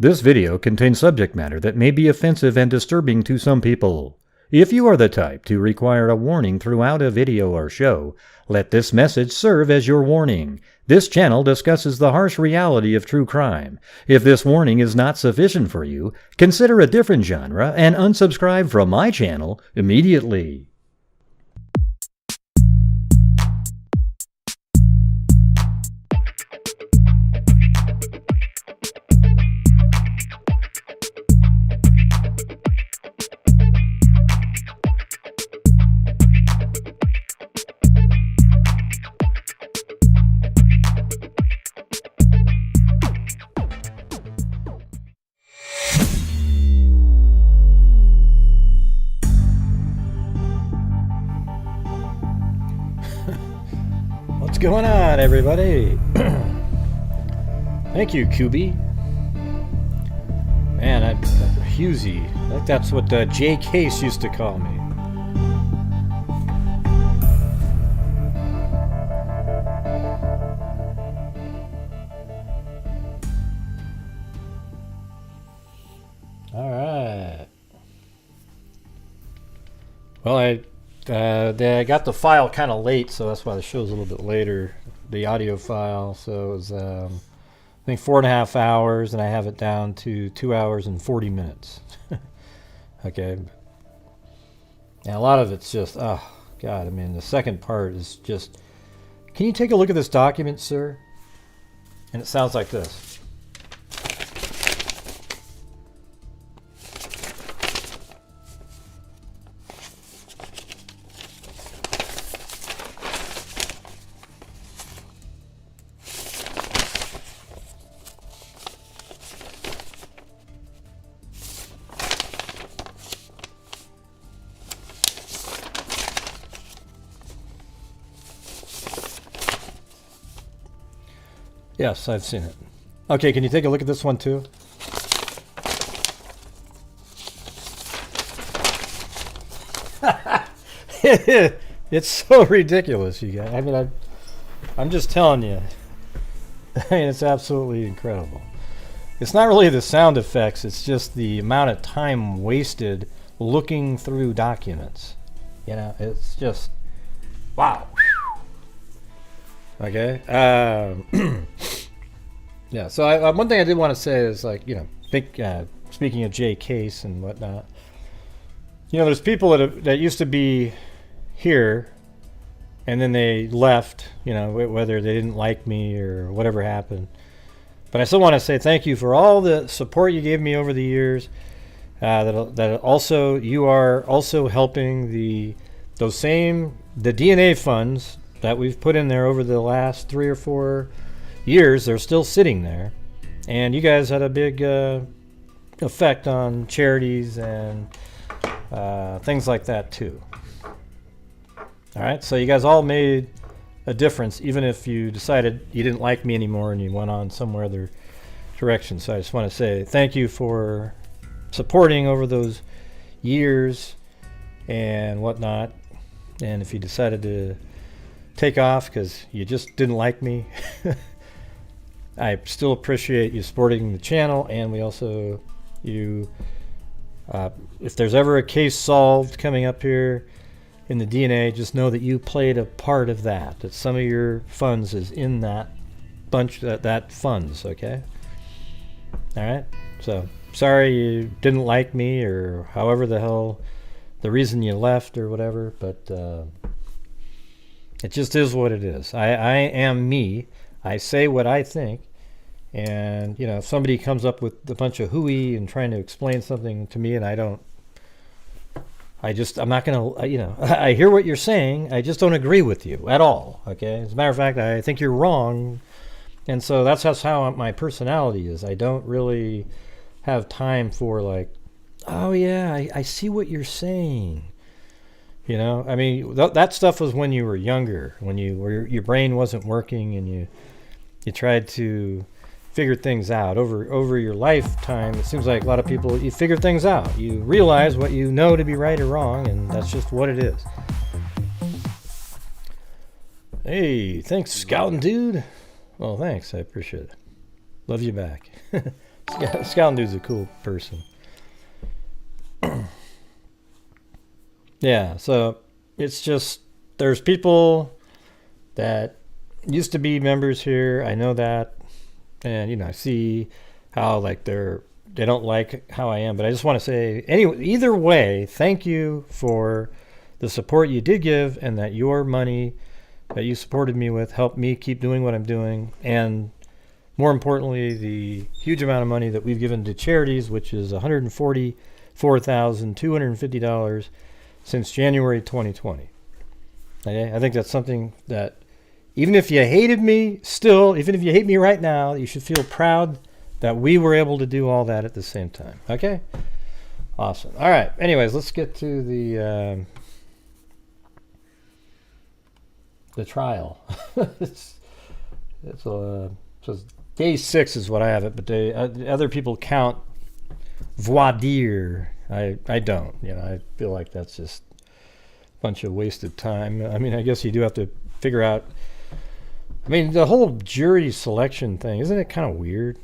This video contains subject matter that may be offensive and disturbing to some people. If you are the type to require a warning throughout a video or show, let this message serve as your warning. This channel discusses the harsh reality of true crime. If this warning is not sufficient for you, consider a different genre and unsubscribe from my channel immediately. What's going on, everybody? Thank you, QB. Man, Husey. I think that's what Jay Case used to call me. All right. Well, I got the file kind of late, so that's why the show's a little bit later, the audio file. So it was, I think, 4.5 hours, and I have it down to 2 hours and 40 minutes. Okay. And a lot of it's just, oh, God, I mean, the second part is just, can you take a look at this document, sir? And it sounds like this. Yes, I've seen it. Okay, can you take a look at this one too? It's so ridiculous, you guys. I mean, I'm just telling you. I mean, it's absolutely incredible. It's not really the sound effects, it's just the amount of time wasted looking through documents. You know, it's just, wow. Okay. Yeah. So one thing I did want to say is, like, you know, speaking of Jay Case and whatnot, you know, there's people that used to be here, and then they left. You know, whether they didn't like me or whatever happened. But I still want to say thank you for all the support you gave me over the years. That also, you are also helping the DNA funds that we've put in there over the last 3 or 4 years. They're still sitting there, and you guys had a big effect on charities and things like that too. All right, so you guys all made a difference, even if you decided you didn't like me anymore and you went on somewhere other direction. So I just want to say thank you for supporting over those years and whatnot. And if you decided to take off because you just didn't like me, I still appreciate you supporting the channel. And we also, if there's ever a case solved coming up here in the DNA, just know that you played a part of that some of your funds is in that bunch, that funds. Okay. All right. So sorry you didn't like me, or however the hell the reason you left or whatever, but it just is what it is. I am me. I say what I think. And, you know, if somebody comes up with a bunch of hooey and trying to explain something to me and I'm not going to, you know, I hear what you're saying. I just don't agree with you at all. Okay. As a matter of fact, I think you're wrong. And so that's how my personality is. I don't really have time for, like, oh yeah, I see what you're saying. You know, I mean, that stuff was when you were younger, when your brain wasn't working, and you tried to figure things out. Over your lifetime, it seems like a lot of people, you figure things out. You realize what you know to be right or wrong, and that's just what it is. Hey, thanks, scouting dude. Well, thanks, I appreciate it. Love you back. Scout Dude's a cool person. Yeah, so it's just there's people that used to be members here. I know that, and I see how like they don't like how I am. But I just want to say, anyway, either way, thank you for the support you did give, and that your money that you supported me with helped me keep doing what I'm doing, and more importantly, the huge amount of money that we've given to charities, which is $144,250 since January 2020. Okay? I think that's something that, even if you hated me, even if you hate me right now, you should feel proud that we were able to do all that at the same time. Okay? Awesome. All right. Anyways, let's get to the trial. So day 6 is what I have it, but other people count voir dire. I don't. I feel like that's just a bunch of wasted time. I mean, I guess you do have to figure out. I mean, the whole jury selection thing, isn't it kind of weird?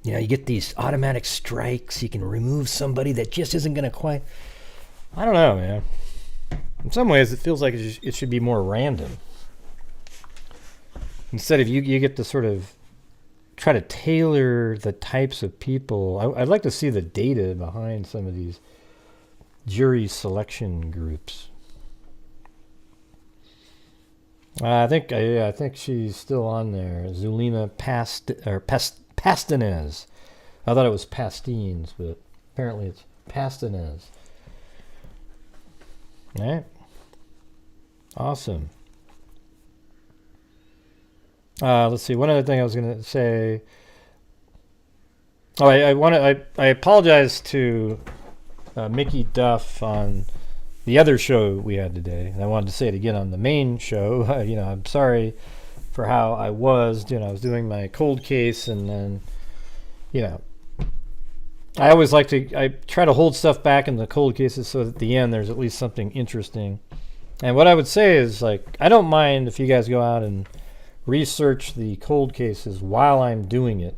You get these automatic strikes. You can remove somebody that just isn't going to quite. I don't know, man. In some ways, it feels like it should be more random. Instead of you get to sort of try to tailor the types of people. I'd like to see the data behind some of these jury selection groups. I think she's still on there. Zulema Pastenes. I thought it was Pastines, but apparently it's Pastenes. All right. Awesome. Let's see. One other thing I was going to say. I apologize to Mickey Duff on the other show we had today, and I wanted to say it again on the main show. I'm sorry for how I was. I was doing my cold case, and then, I always I try to hold stuff back in the cold cases so that at the end there's at least something interesting. And what I would say is, I don't mind if you guys go out and research the cold cases while I'm doing it,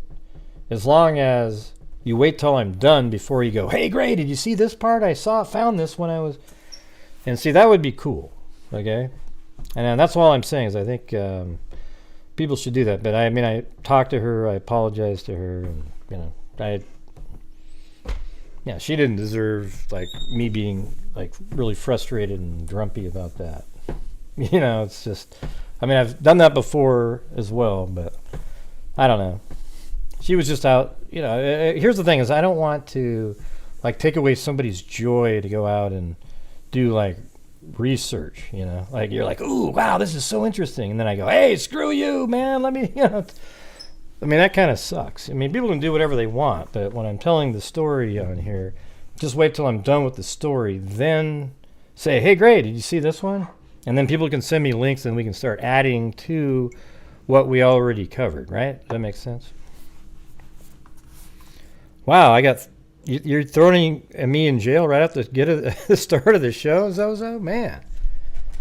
as long as you wait till I'm done before you go, hey, Gray, did you see this part? Found this when I was... And see, that would be cool, okay? And that's all I'm saying is I think people should do that. But I talked to her, I apologized to her, and, she didn't deserve, me being, really frustrated and grumpy about that. It's just... I've done that before as well, but I don't know. She was just out, here's the thing is I don't want to, take away somebody's joy to go out and do, research, you're like, ooh, wow, this is so interesting. And then I go, hey, screw you, man, let me, that kind of sucks. People can do whatever they want, but when I'm telling the story on here, just wait till I'm done with the story, then say, hey, great, did you see this one? And then people can send me links and we can start adding to what we already covered, right? Does that make sense? Wow, you're throwing me in jail right at the start of the show, Zozo? Man,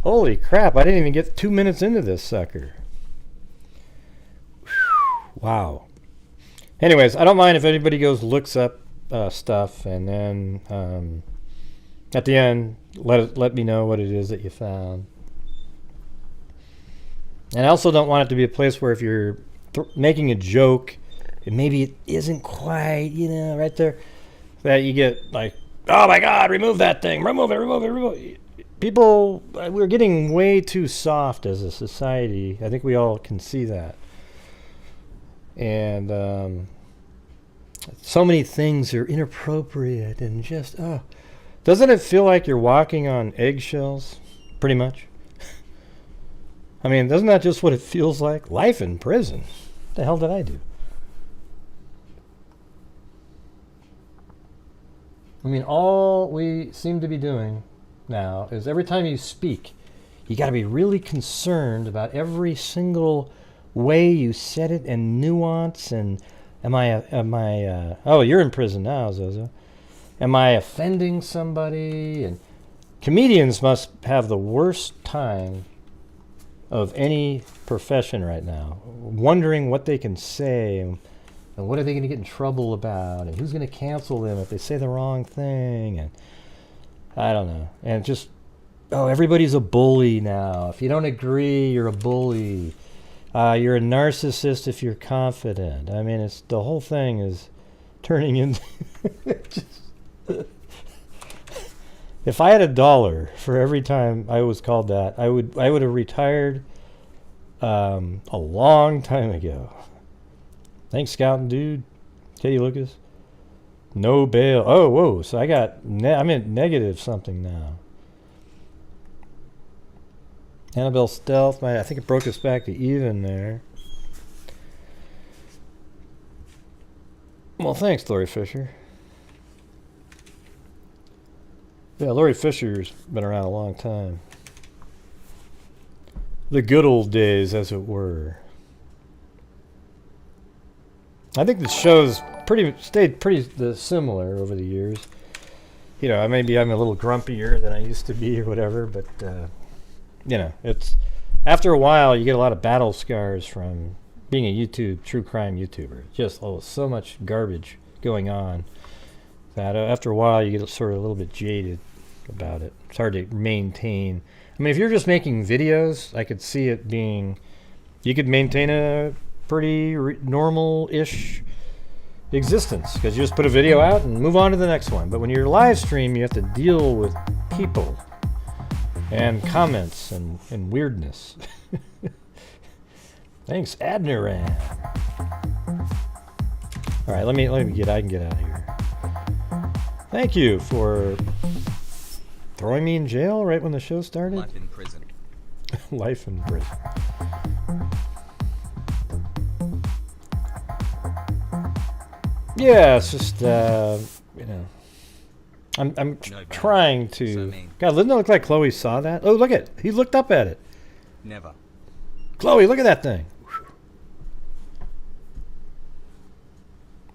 holy crap, I didn't even get 2 minutes into this sucker. Wow. Anyways, I don't mind if anybody looks up stuff, and then at the end, let me know what it is that you found. And I also don't want it to be a place where if you're making a joke, and maybe it isn't quite, right there, that you get oh my God, remove that thing, remove it. People, we're getting way too soft as a society. I think we all can see that. And so many things are inappropriate and just, doesn't it feel like you're walking on eggshells, pretty much? Isn't that just what it feels like? Life in prison. What the hell did I do? All we seem to be doing now is every time you speak, you got to be really concerned about every single way you said it and nuance. And oh, you're in prison now, Zozo. Am I offending somebody? And comedians must have the worst time of any profession right now, wondering what they can say. And what are they going to get in trouble about? And who's going to cancel them if they say the wrong thing? And I don't know. And just, everybody's a bully now. If you don't agree, you're a bully. You're a narcissist if you're confident. I mean, it's the whole thing is turning into... If I had $1 for every time I was called that, I would have retired a long time ago. Thanks, Scouting Dude. Katie Lucas. No bail. Oh, whoa. So I'm at negative something now. Annabelle Stealth. I think it broke us back to even there. Well, thanks, Lori Fisher. Yeah, Lori Fisher's been around a long time. The good old days, as it were. I think the show's stayed pretty similar over the years. You know, maybe I'm a little grumpier than I used to be or whatever, but, you know, it's... After a while, you get a lot of battle scars from being a true crime YouTuber. Just, so much garbage going on that after a while, you get sort of a little bit jaded about it. It's hard to maintain. I mean, if you're just making videos, I could see it being... You could maintain a pretty normal-ish existence because you just put a video out and move on to the next one. But when you're live stream, you have to deal with people and comments and weirdness. Thanks, Admiran. All right, I can get out of here. Thank you for throwing me in jail right when the show started. Life in prison. Life in prison. Yeah, it's just, you know, I'm trying to... So mean. God, doesn't it look like Chloe saw that? Oh, look at it. He looked up at it. Never. Chloe, look at that thing.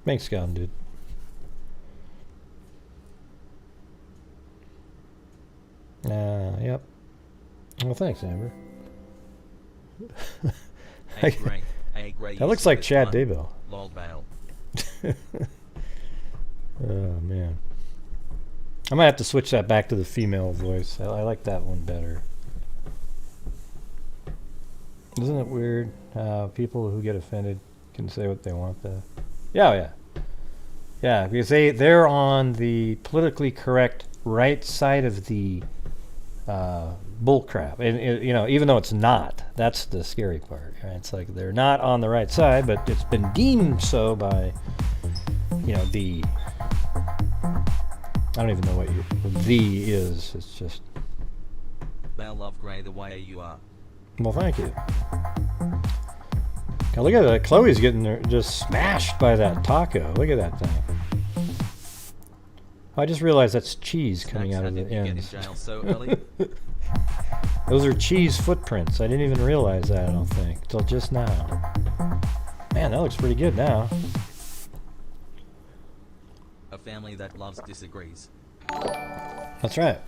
Thanks, Scott, dude. Yep. Well, thanks, Amber. That looks like Chad Daybell. Lol bail. Oh, man. I might have to switch that back to the female voice. I like that one better. Isn't it weird how people who get offended can say what they want there? Yeah. Yeah, because they're on the politically correct right side of the bullcrap. And, you know, even though it's not, that's the scary part. Right? It's like they're not on the right side, but it's been deemed so by, you know, the... I don't even know what the is. It's just... They'll love Gray the way you are. Well, thank you. God, look at that. Chloe's getting just smashed by that taco. Look at that thing. I just realized that's cheese coming out of the ends. Get in jail so early? Those are cheese footprints. I didn't even realize that, I don't think, till just now. Man, that looks pretty good now. A family that loves disagrees. That's right.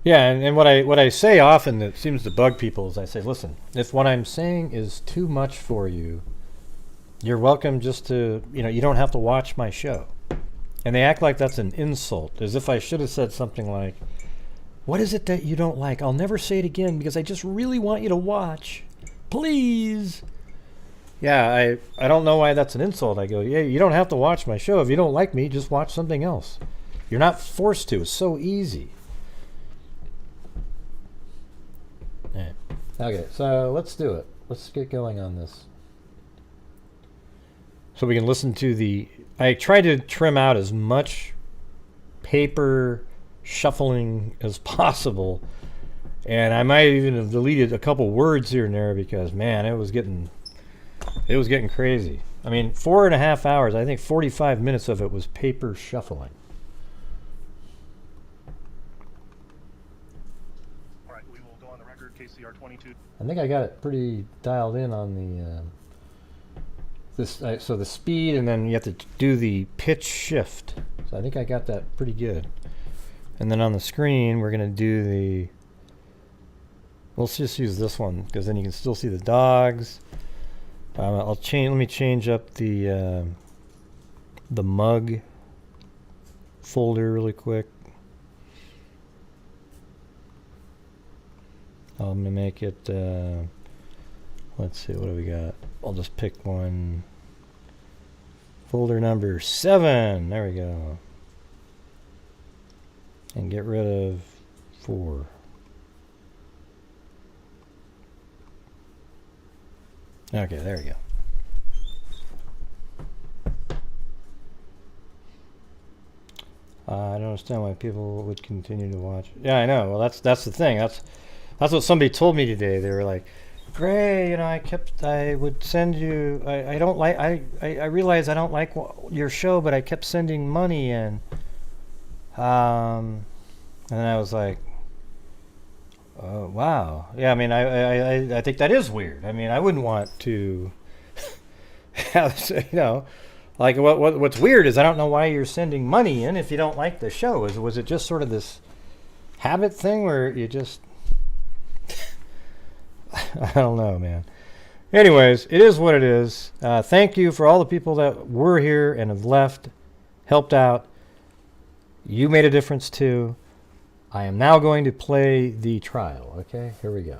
Yeah, and what I say often that seems to bug people is I say, listen, if what I'm saying is too much for you, you're welcome just to, you know, you don't have to watch my show. And they act like that's an insult, as if I should have said something like, what is it that you don't like? I'll never say it again because I just really want you to watch. Please. Yeah, I don't know why that's an insult. I go, yeah, you don't have to watch my show. If you don't like me, just watch something else. You're not forced to. It's so easy. Right. Okay, so let's do it. Let's get going on this. So we can listen to the... I try to trim out as much paper shuffling as possible. And I might even have deleted a couple words here and there because, man, it was getting crazy. I mean, 4.5 hours, I think 45 minutes of it was paper shuffling. All right, we will go on the record, KCR 22. I think I got it pretty dialed in on the so the speed, and then you have to do the pitch shift. So I think I got that pretty good. And then on the screen, we're going to do the... let's just use this one because then you can still see the dogs. Let me change up the mug folder really quick. I'm gonna make it. Let's see, what do we got? I'll just pick one. Folder number 7. There we go. And get rid of 4. Okay, there we go. I don't understand why people would continue to watch. Yeah, I know. Well, that's the thing. That's what somebody told me today. They were like, Gray, I would send you, I don't like, I realize I don't like your show, but I kept sending money in. And I was like, oh, wow. Yeah, I mean, I think that is weird. I mean, I wouldn't want to have, like what's weird is I don't know why you're sending money in if you don't like the show. Was it just sort of this habit thing where you just, I don't know, man. Anyways, it is what it is. Thank you for all the people that were here and have left, helped out. You made a difference too. I am now going to play the trial. Okay, here we go.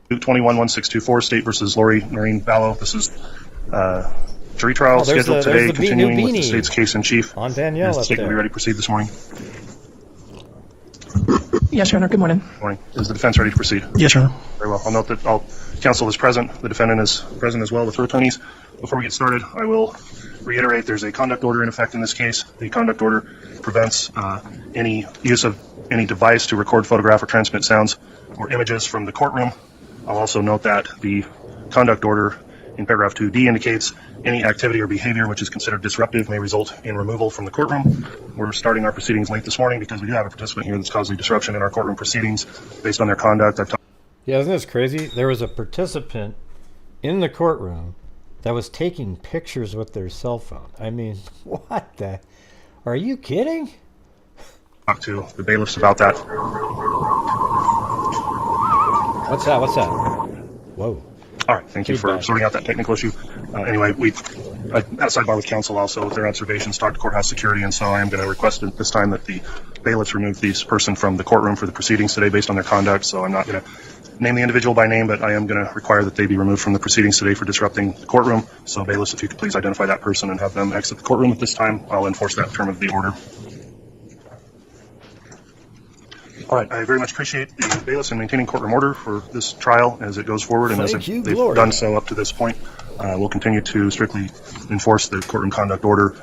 21-1624, State versus Lori Noreen Vallow. This is jury trial scheduled today, continuing with the state's case in chief. On Danielle Is the up state there. will be ready to proceed this morning? Yes, Your Honor. Good morning. Morning. Is the defense ready to proceed? Yes, Your Honor. Very well. I'll note that all counsel is present. The defendant is present as well with her attorneys. Before we get started, I will reiterate there's a conduct order in effect in this case. The conduct order prevents any use of any device to record, photograph, or transmit sounds or images from the courtroom. I'll also note that the conduct order in paragraph 2D indicates any activity or behavior which is considered disruptive may result in removal from the courtroom. We're starting our proceedings late this morning because we do have a participant here that's causing disruption in our courtroom proceedings based on their conduct. Yeah, isn't this crazy? There was a participant in the courtroom that was taking pictures with their cell phone. I mean, what the? Are you kidding? Talk to the bailiffs about that. What's that? Whoa. All right, thank you for sorting out that technical issue. Anyway, I had a sidebar with counsel also with their observations, talked to courthouse security, and so I am going to request at this time that the bailiffs remove this person from the courtroom for the proceedings today based on their conduct. So I'm not going to name the individual by name, but I am going to require that they be removed from the proceedings today for disrupting the courtroom. So bailiffs, if you could please identify that person and have them exit the courtroom at this time, I'll enforce that term of the order. All right, I very much appreciate the bailiffs in maintaining courtroom order for this trial as it goes forward, and as they've done so up to this point. We'll continue to strictly enforce the courtroom conduct order.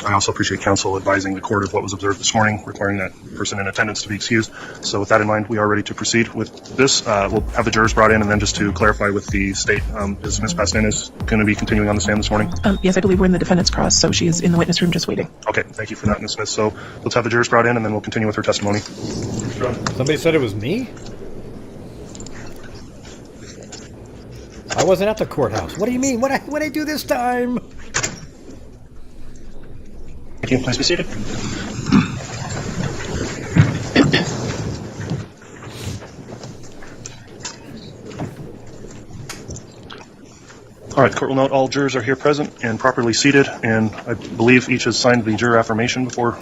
I also appreciate counsel advising the court of what was observed this morning, requiring that person in attendance to be excused. So with that in mind, we are ready to proceed with this. We'll have the jurors brought in, and then just to clarify with the state, is Ms. Pastenes going to be continuing on the stand this morning? Yes, I believe we're in the defendant's cross, so she is in the witness room just waiting. Okay, thank you for that, Ms. Smith. So let's have the jurors brought in, and then we'll continue with her testimony. Somebody said it was me? I wasn't at the courthouse. What do you mean? What'd I do this time? Thank you. Please be seated. All right, the court will note all jurors are here present and properly seated, and I believe each has signed the juror affirmation before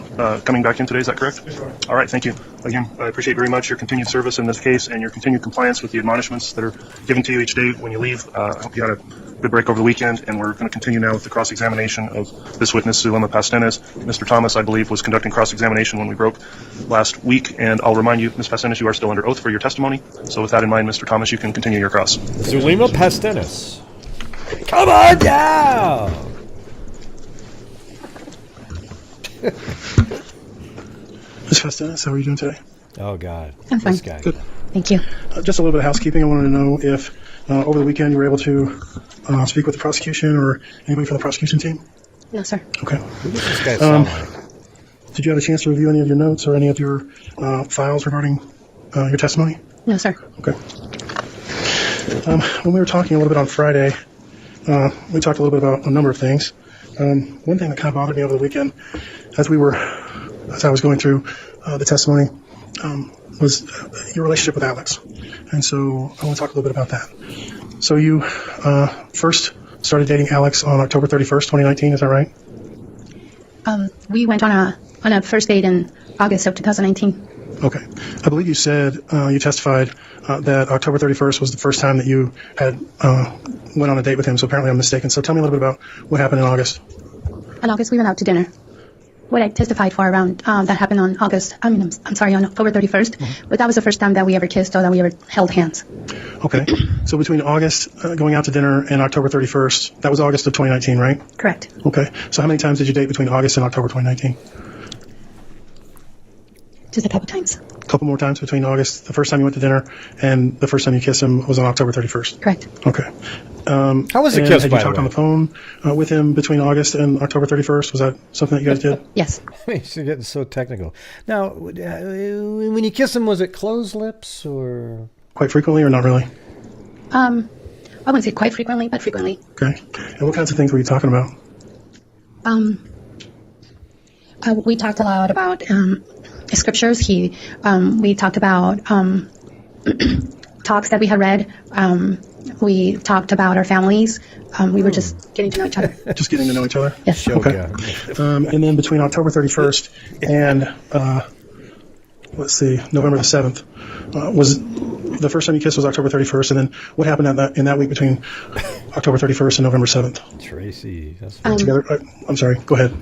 coming back in today. Is that correct? All right, thank you. Again, I appreciate very much your continued service in this case and your continued compliance with the admonishments that are given to you each day when you leave. I hope you had a good break over the weekend, and we're going to continue now with the cross-examination of this witness, Zulema Pastenes. Mr. Thomas, I believe, was conducting cross-examination when we broke last week, and I'll remind you, Ms. Pastenes, you are still under oath for your testimony. So with that in mind, Mr. Thomas, you can continue your cross. Zulema Pastenes. Come on down! Ms. Pastenes, how are you doing today? Oh, God. I'm fine. This guy. Good. Thank you. Just a little bit of housekeeping. I wanted to know if over the weekend you were able to speak with the prosecution or anybody from the prosecution team? No, sir. Okay. Who does this guy sound like? Did you have a chance to review any of your notes or any of your files regarding your testimony? No, sir. Okay. When we were talking a little bit on Friday, we talked a little bit about a number of things. One thing that kind of bothered me over the weekend, as I was going through the testimony, was your relationship with Alex. And so I want to talk a little bit about that. So you first started dating Alex on October 31st, 2019, is that right? We went on a first date in August of 2019. Okay. I believe you said, you testified that October 31st was the first time that you had went on a date with him, so apparently I'm mistaken. So tell me a little bit about what happened in August. In August, we went out to dinner. What I testified for around that happened on I'm sorry, on October 31st, but that was the first time that we ever kissed or that we ever held hands. Okay. So between August, going out to dinner, and October 31st, that was August of 2019, right? Correct. Okay. So how many times did you date between August and October 2019? Just a couple times. A couple more times between August, the first time you went to dinner, and the first time you kissed him was on October 31st. Correct. Okay. How was the and kiss, had by you the talked way? on the phone with him between August and October 31st? Was that something that you guys did? Yes. You're getting so technical. Now, when you kiss him, was it closed lips or? Quite frequently or not really? I wouldn't say quite frequently, but frequently. Okay. And what kinds of things were you talking about? We talked a lot about scriptures. We talked about talks that we had read. We talked about our families. We were just getting to know each other. Just getting to know each other? Yes. Okay. Yeah. And then between October 31st and, November the 7th, was the first time you kissed was October 31st, and then what happened in that week between October 31st and November 7th? Tracy, that's Together? I'm sorry, go ahead.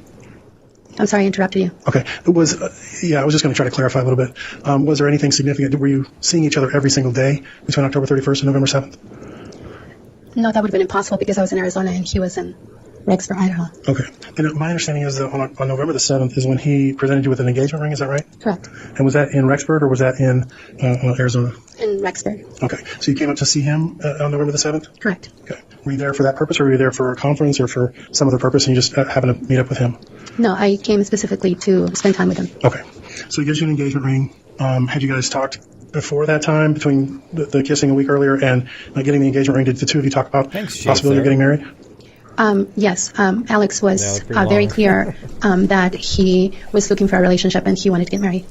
I'm sorry I interrupted you. Okay. I was just going to try to clarify a little bit. Was there anything significant? Were you seeing each other every single day between October 31st and November 7th? No, that would have been impossible because I was in Arizona and he was in Rexburg, Idaho. Okay. And my understanding is that on November the 7th is when he presented you with an engagement ring, is that right? Correct. And was that in Rexburg or was that in Arizona? In Rexburg. Okay. So you came up to see him on November the 7th? Correct. Okay. Were you there for that purpose or were you there for a conference or for some other purpose and you just happened to meet up with him? No, I came specifically to spend time with him. Okay. So he gives you an engagement ring. Had you guys talked before that time, between the kissing a week earlier and getting the engagement ring? Did the two of you talk about the possibility of getting married? Yes. Alex was pretty very long. clear that he was looking for a relationship and he wanted to get married.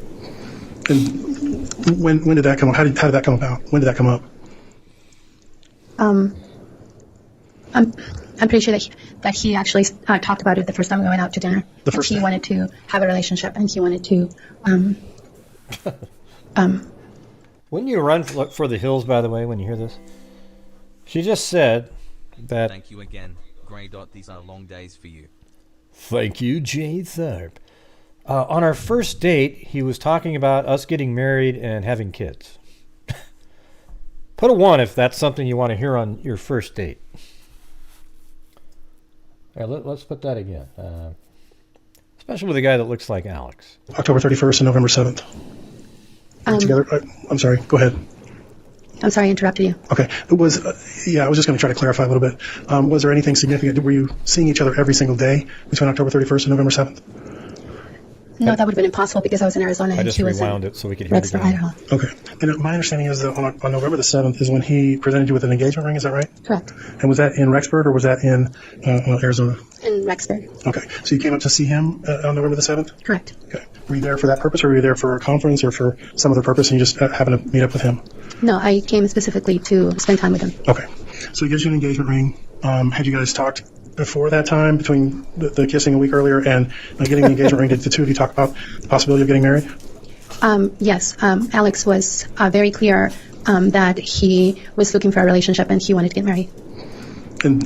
And when did that come up? How did that come about? When did that come up? I'm pretty sure that he actually talked about it the first time we went out to dinner. The first he time. wanted to have a relationship and he wanted to. Wouldn't you run for the hills, by the way, when you hear this? She just said that. Thank you again, Grey Dot. These are long days for you. Thank you, Jay Tharp. On our first date, he was talking about us getting married and having kids. Put a 1 if that's something you want to hear on your first date. All right, let's put that again. Especially with a guy that looks like Alex. October 31st and November 7th. Together? I'm sorry, go ahead. I'm sorry I interrupted you. Okay. I was just going to try to clarify a little bit. Was there anything significant? Were you seeing each other every single day between October 31st and November 7th? No, that would have been impossible because I was in Arizona I and just he was rewound in it so we could hear it Rexburg, again. Idaho. Okay. And my understanding is that on November the 7th is when he presented you with an engagement ring, is that right? Correct. And was that in Rexburg or was that in Arizona? In Rexburg. Okay. So you came up to see him on November the 7th? Correct. Okay. Were you there for that purpose or were you there for a conference or for some other purpose and you just happened to meet up with him? No, I came specifically to spend time with him. Okay. So he gives you an engagement ring. Had you guys talked before that time, between the kissing a week earlier and getting the engagement ring? Did the two of you talk about the possibility of getting married? Yes. Alex was very clear that he was looking for a relationship and he wanted to get married. And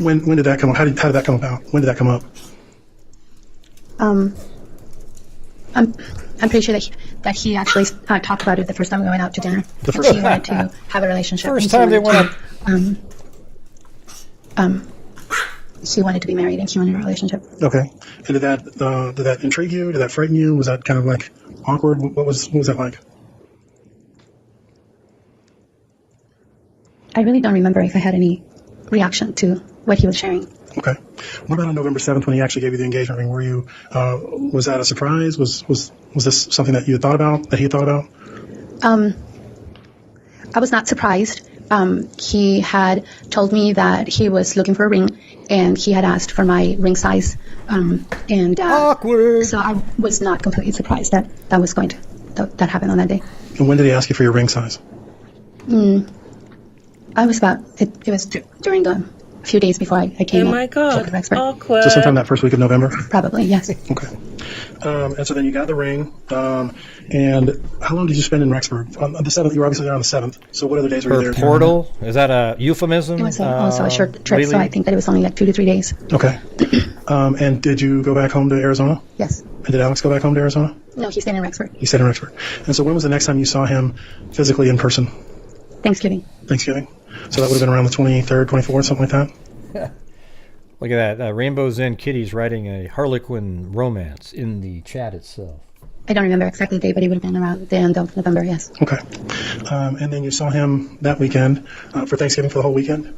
when did that come up? How did that come about? When did that come up? I'm pretty sure that he actually talked about it the first time we went out to dinner. The first he wanted to have a relationship. First and time they he went wanted he wanted to be married and he wanted a relationship. Okay. And did that intrigue you? Did that frighten you? Was that kind of like awkward? What was that like? I really don't remember if I had any reaction to what he was sharing. Okay. What about on November 7th when he actually gave you the engagement ring? Were you, was that a surprise? Was this something that you had thought about, that he had thought about? I was not surprised. He had told me that he was looking for a ring and he had asked for my ring size. Awkward. So I was not completely surprised that was going to that happened on that day. And when did he ask you for your ring size? I was it was during the few days before I came Oh up my to God. Rexburg. Awkward. So sometime that first week of November? Probably, yes. Okay. And so then you got the ring. And how long did you spend in Rexburg? On the 7th, you were obviously there on the 7th. So what other days were you Her there? portal? Is that a euphemism? It was also a short trip, so Lily? I think that it was only like 2 to 3 days. Okay. And did you go back home to Arizona? Yes. And did Alex go back home to Arizona? No, he stayed in Rexburg. He stayed in Rexburg. And so when was the next time you saw him physically in person? Thanksgiving. Thanksgiving? So that would have been around the 23rd, 24th, something like that? Look at that. Rainbow's End Kitty's writing a Harlequin romance in the chat itself. I don't remember exactly the date, but it would have been around the end of November, yes. Okay. And then you saw him that weekend for Thanksgiving for the whole weekend?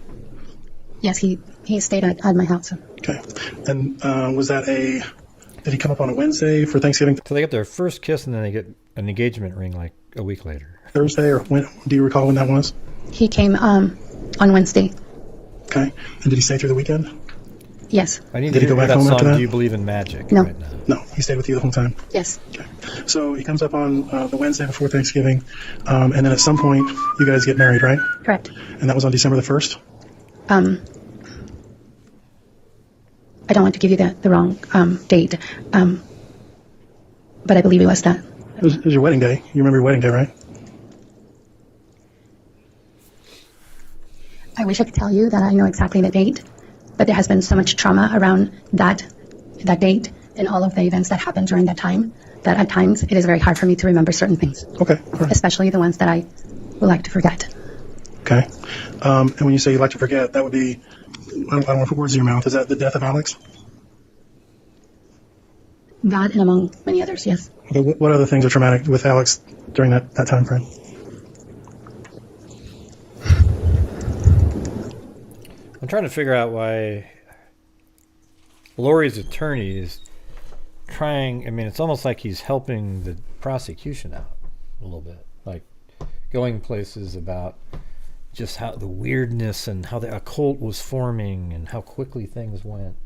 Yes, he stayed at my house. Okay. And was that did he come up on a Wednesday for Thanksgiving? So they get their first kiss and then they get an engagement ring like a week later. Thursday, or when? Do you recall when that was? He came on Wednesday. Okay. And did he stay through the weekend? Yes. I need Did to he go hear back that home song, after that? Do You Believe in Magic? No. Right now. No, he stayed with you the whole time. Yes. Okay. So he comes up on the Wednesday before Thanksgiving, and then at some point you guys get married, right? Correct. And that was on December the 1st? I don't want to give you the wrong date, but I believe it was that. It was your wedding day. You remember your wedding day, right? I wish I could tell you that I know exactly the date, but there has been so much trauma around that date and all of the events that happened during that time that at times it is very hard for me to remember certain things, Okay. All right. especially the ones that I would like to forget. Okay. And when you say you like to forget, that would be, I don't want to put words in your mouth. Is that the death of Alex? That and among many others, yes. Okay. What other things are traumatic with Alex during that time frame? I'm trying to figure out why Lori's attorney is trying. I mean, it's almost like he's helping the prosecution out a little bit, like going places about just how the weirdness and how the occult was forming and how quickly things went.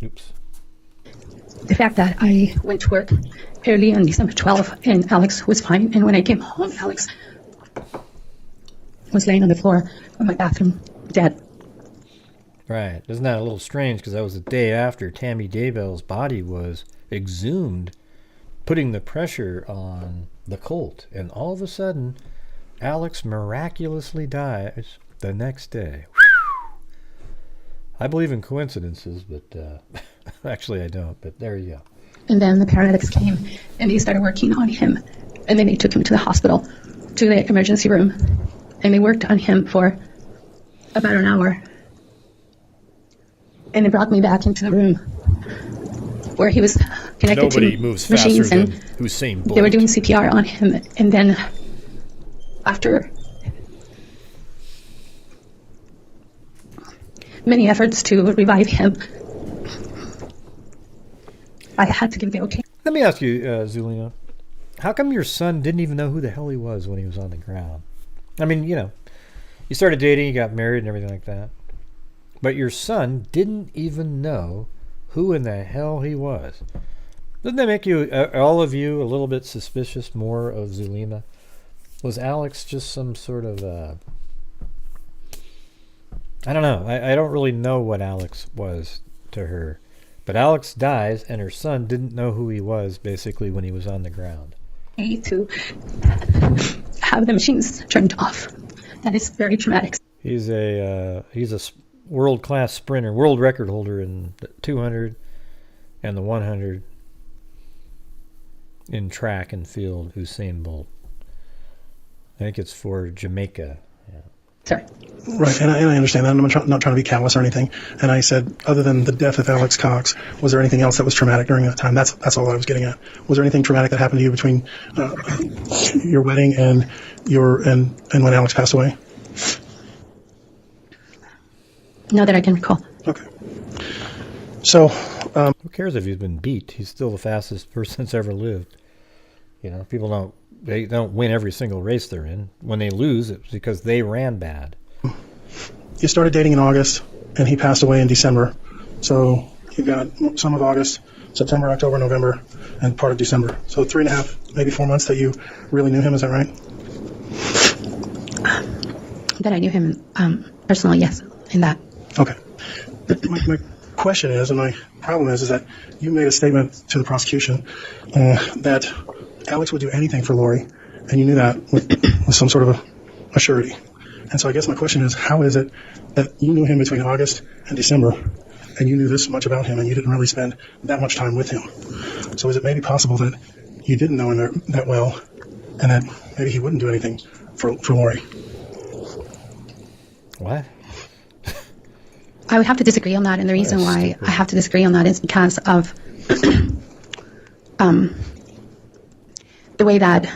Oops. The fact that I went to work early on December 12th and Alex was fine, and when I came home, Alex was laying on the floor of my bathroom, dead. Right. Isn't that a little strange? Because that was the day after Tammy Daybell's body was exhumed, putting the pressure on the cult. And all of a sudden, Alex miraculously dies the next day. Whew. I believe in coincidences, but actually I don't. But there you go. And then the paramedics came and they started working on him. And then they took him to the hospital, to the emergency room. And they worked on him for about an hour. And they brought me back into the room where he was connected Nobody to moves machines, faster and than Usain Bolt. they were doing CPR on him. And then after many efforts to revive him, I had to give the okay. Let me ask you, Zulema, how come your son didn't even know who the hell he was when he was on the ground? I mean, you started dating, you got married and everything like that. But your son didn't even know who in the hell he was. Doesn't that make you, all of you, a little bit suspicious more of Zulema? Was Alex just some sort of, I don't know. I don't really know what Alex was to her. But Alex dies, and her son didn't know who he was, basically, when he was on the ground. To have the machines turned off. That is very traumatic. He's a world-class sprinter, world record holder in the 200 and the 100 in track and field, Usain Bolt. I think it's for Jamaica. Yeah. Sorry. Right, and I understand that. I'm not trying to be callous or anything. And I said, other than the death of Alex Cox, was there anything else that was traumatic during that time? That's all I was getting at. Was there anything traumatic that happened to you between your wedding and and when Alex passed away? Not that I can recall. Okay. So, Who cares if he's been beat? He's still the fastest person that's ever lived. People don't win every single race they're in. When they lose, it's because they ran bad. you started dating in August, and he passed away in December. So you've got some of August, September, October, November, and part of December. So 3.5, maybe 4 months that you really knew him. Is that right? That I knew him personally, yes, in that. Okay. My question is, and my problem is that you made a statement to the prosecution that Alex would do anything for Lori, and you knew that with some sort of a surety. And so I guess my question is, how is it that you knew him between August and December, and you knew this much about him, and you didn't really spend that much time with him? So is it maybe possible that you didn't know him that well, and that maybe he wouldn't do anything for Lori? What? I would have to disagree on that, and the reason why I have to disagree on that is because of the way that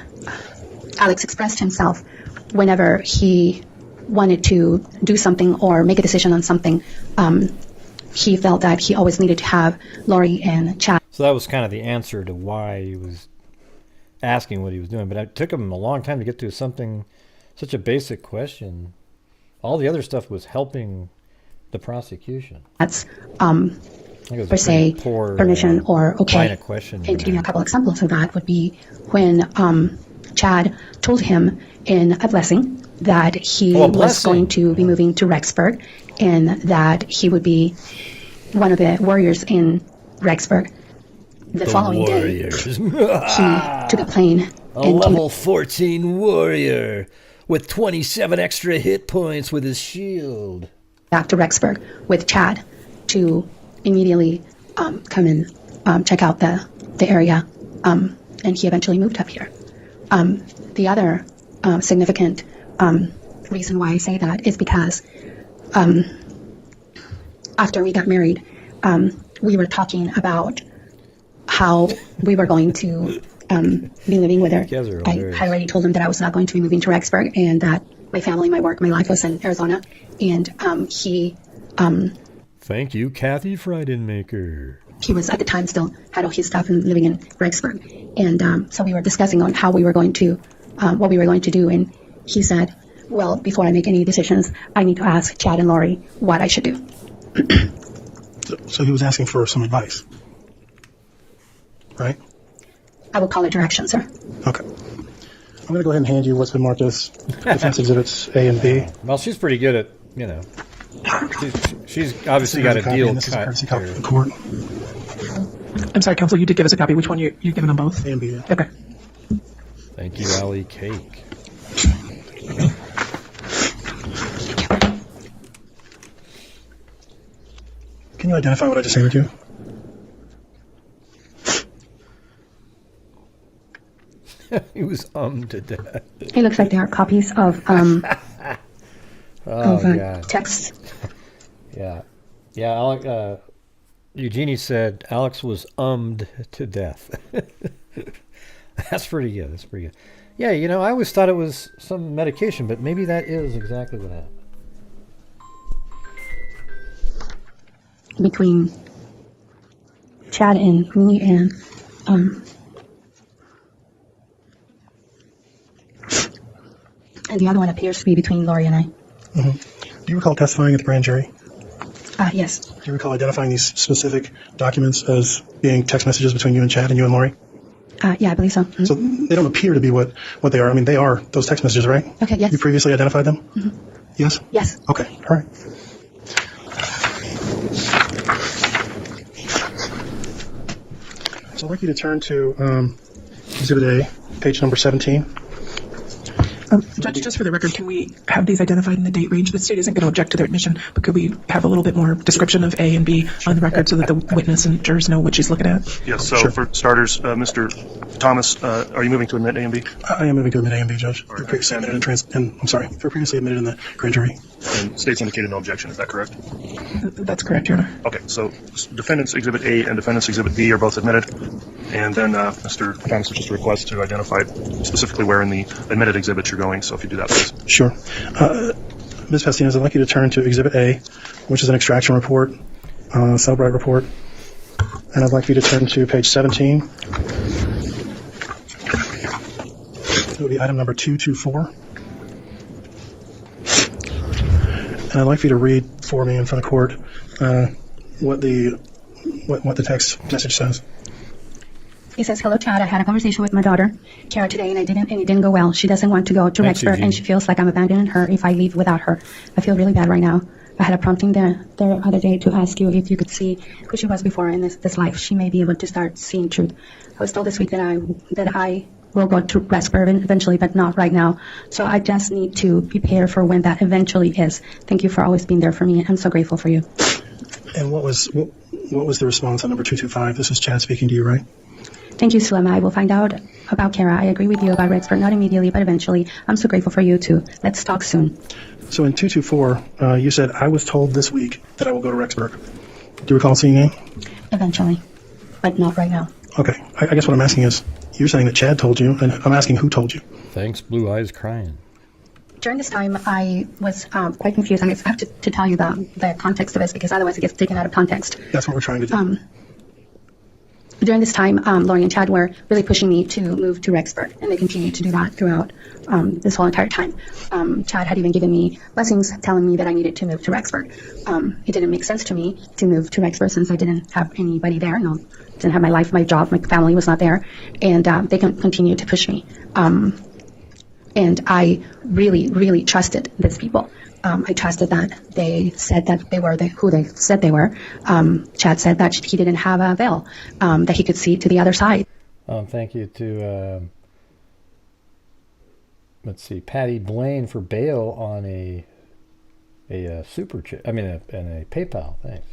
Alex expressed himself whenever he wanted to do something or make a decision on something. He felt that he always needed to have Lori and Chad. So that was kind of the answer to why he was asking what he was doing. But it took him a long time to get to such a basic question. All the other stuff was helping the prosecution. That's per se poor, permission or okay. line of questioning. And to give you a couple examples of that would be when Chad told him in a blessing that he was going to be moving to Rexburg, and that he would be one of the warriors in Rexburg. The following day, he took a plane. A level 14 warrior with 27 extra hit points with his shield. Back to Rexburg with Chad to immediately come and check out the area, and he eventually moved up here. The other significant reason why I say that is because after we got married, we were talking about how we were going to be living with her. I had already told him that I was not going to be moving to Rexburg, and that my family, my work, my life was in Arizona. And he... Thank you, Kathy Freidenmaker. He was at the time still had all his stuff and living in Rexburg. And so we were discussing on how we were going to, what we were going to do. And he said, well, before I make any decisions, I need to ask Chad and Lori what I should do. So he was asking for some advice, right? I will call it direction, sir. Okay. I'm going to go ahead and hand you what's been marked as defense exhibits A and B. Well, she's pretty good at, she's obviously got a deal This is a cut courtesy copy here. of the court. I'm sorry, counsel, you did give us a copy. Which one you're giving them both? A and B, yeah. Okay. Thank you, Allie Cake. Can you identify what I just handed you? He was to death. It looks like they are copies of text. Yeah. Yeah, Alec, Eugenie said Alex was to death. That's pretty good. That's pretty good. Yeah, I always thought it was some medication, but maybe that is exactly what happened. Between Chad and me and the other one appears to be between Lori and I. Mm-hmm. Do you recall testifying at the grand jury? Yes. Do you recall identifying these specific documents as being text messages between you and Chad and you and Lori? Yeah, I believe so. Mm-hmm. So they don't appear to be what they are. I mean, they are those text messages, right? Okay, yes. You previously identified them? Mm-hmm. Yes? Yes. Okay, all right. So I'd like you to turn to Exhibit A, page number 17. Judge, just for the record, can we have these identified in the date range? The state isn't going to object to their admission, but could we have a little bit more description of A and B on the record so that the witness and jurors know what she's looking at? Yes, so Sure. for starters, Mr. Thomas, are you moving to admit A and B? I am moving to admit A and B, Judge. All You're right. previously admitted you're previously admitted in the grand jury. And state's indicated no objection, is that correct? That's correct, Your Honor. Okay, so Defendant's Exhibit A and Defendant's Exhibit B are both admitted. And then Mr. Thomas is just a request to identify specifically where in the admitted exhibit you're going, so if you do that, please. Sure. Ms. Pastenes, I'd like you to turn to Exhibit A, which is an extraction report, Cellbrite report. And I'd like you to turn to page 17. It would be item number 224. And I'd like for you to read for me in front of court what the what the text message says. He says, "Hello, Chad. I had a conversation with my daughter, Kara, today, and it didn't go well. She doesn't want to go to Thanks, Rexburg, Eugene. and she feels like I'm abandoning her if I leave without her. I feel really bad right now. I had a prompting the other day to ask you if you could see who she was before in this life. She may be able to start seeing truth. I was told this week that I will go to Rexburg eventually, but not right now. So I just need to prepare for when that eventually is. Thank you for always being there for me. I'm so grateful for you." And what was the response on number 225? This is Chad speaking to you, right? Thank you, Zulema. I will find out about Kara. I agree with you about Rexburg, not immediately, but eventually. I'm so grateful for you, too. Let's talk soon. So in 224, you said, "I was told this week that I will go to Rexburg." Do you recall seeing that? Eventually, but not right now. Okay. I guess what I'm asking is, you're saying that Chad told you, and I'm asking who told you. Thanks, Blue Eyes Crying. During this time, I was quite confused. I have to tell you the context of this, because otherwise it gets taken out of context. That's what we're trying to do. During this time, Lori and Chad were really pushing me to move to Rexburg, and they continued to do that throughout this whole entire time. Chad had even given me blessings telling me that I needed to move to Rexburg. It didn't make sense to me to move to Rexburg since I didn't have anybody there. No, didn't have my life, my job, my family was not there, and they continued to push me. And I really, really trusted these people. I trusted that they said that they were who they said they were. Chad said that he didn't have a veil, that he could see to the other side. Thank you to, let's see, Patty Blaine for bail on a super chat. I mean, a PayPal. Thanks.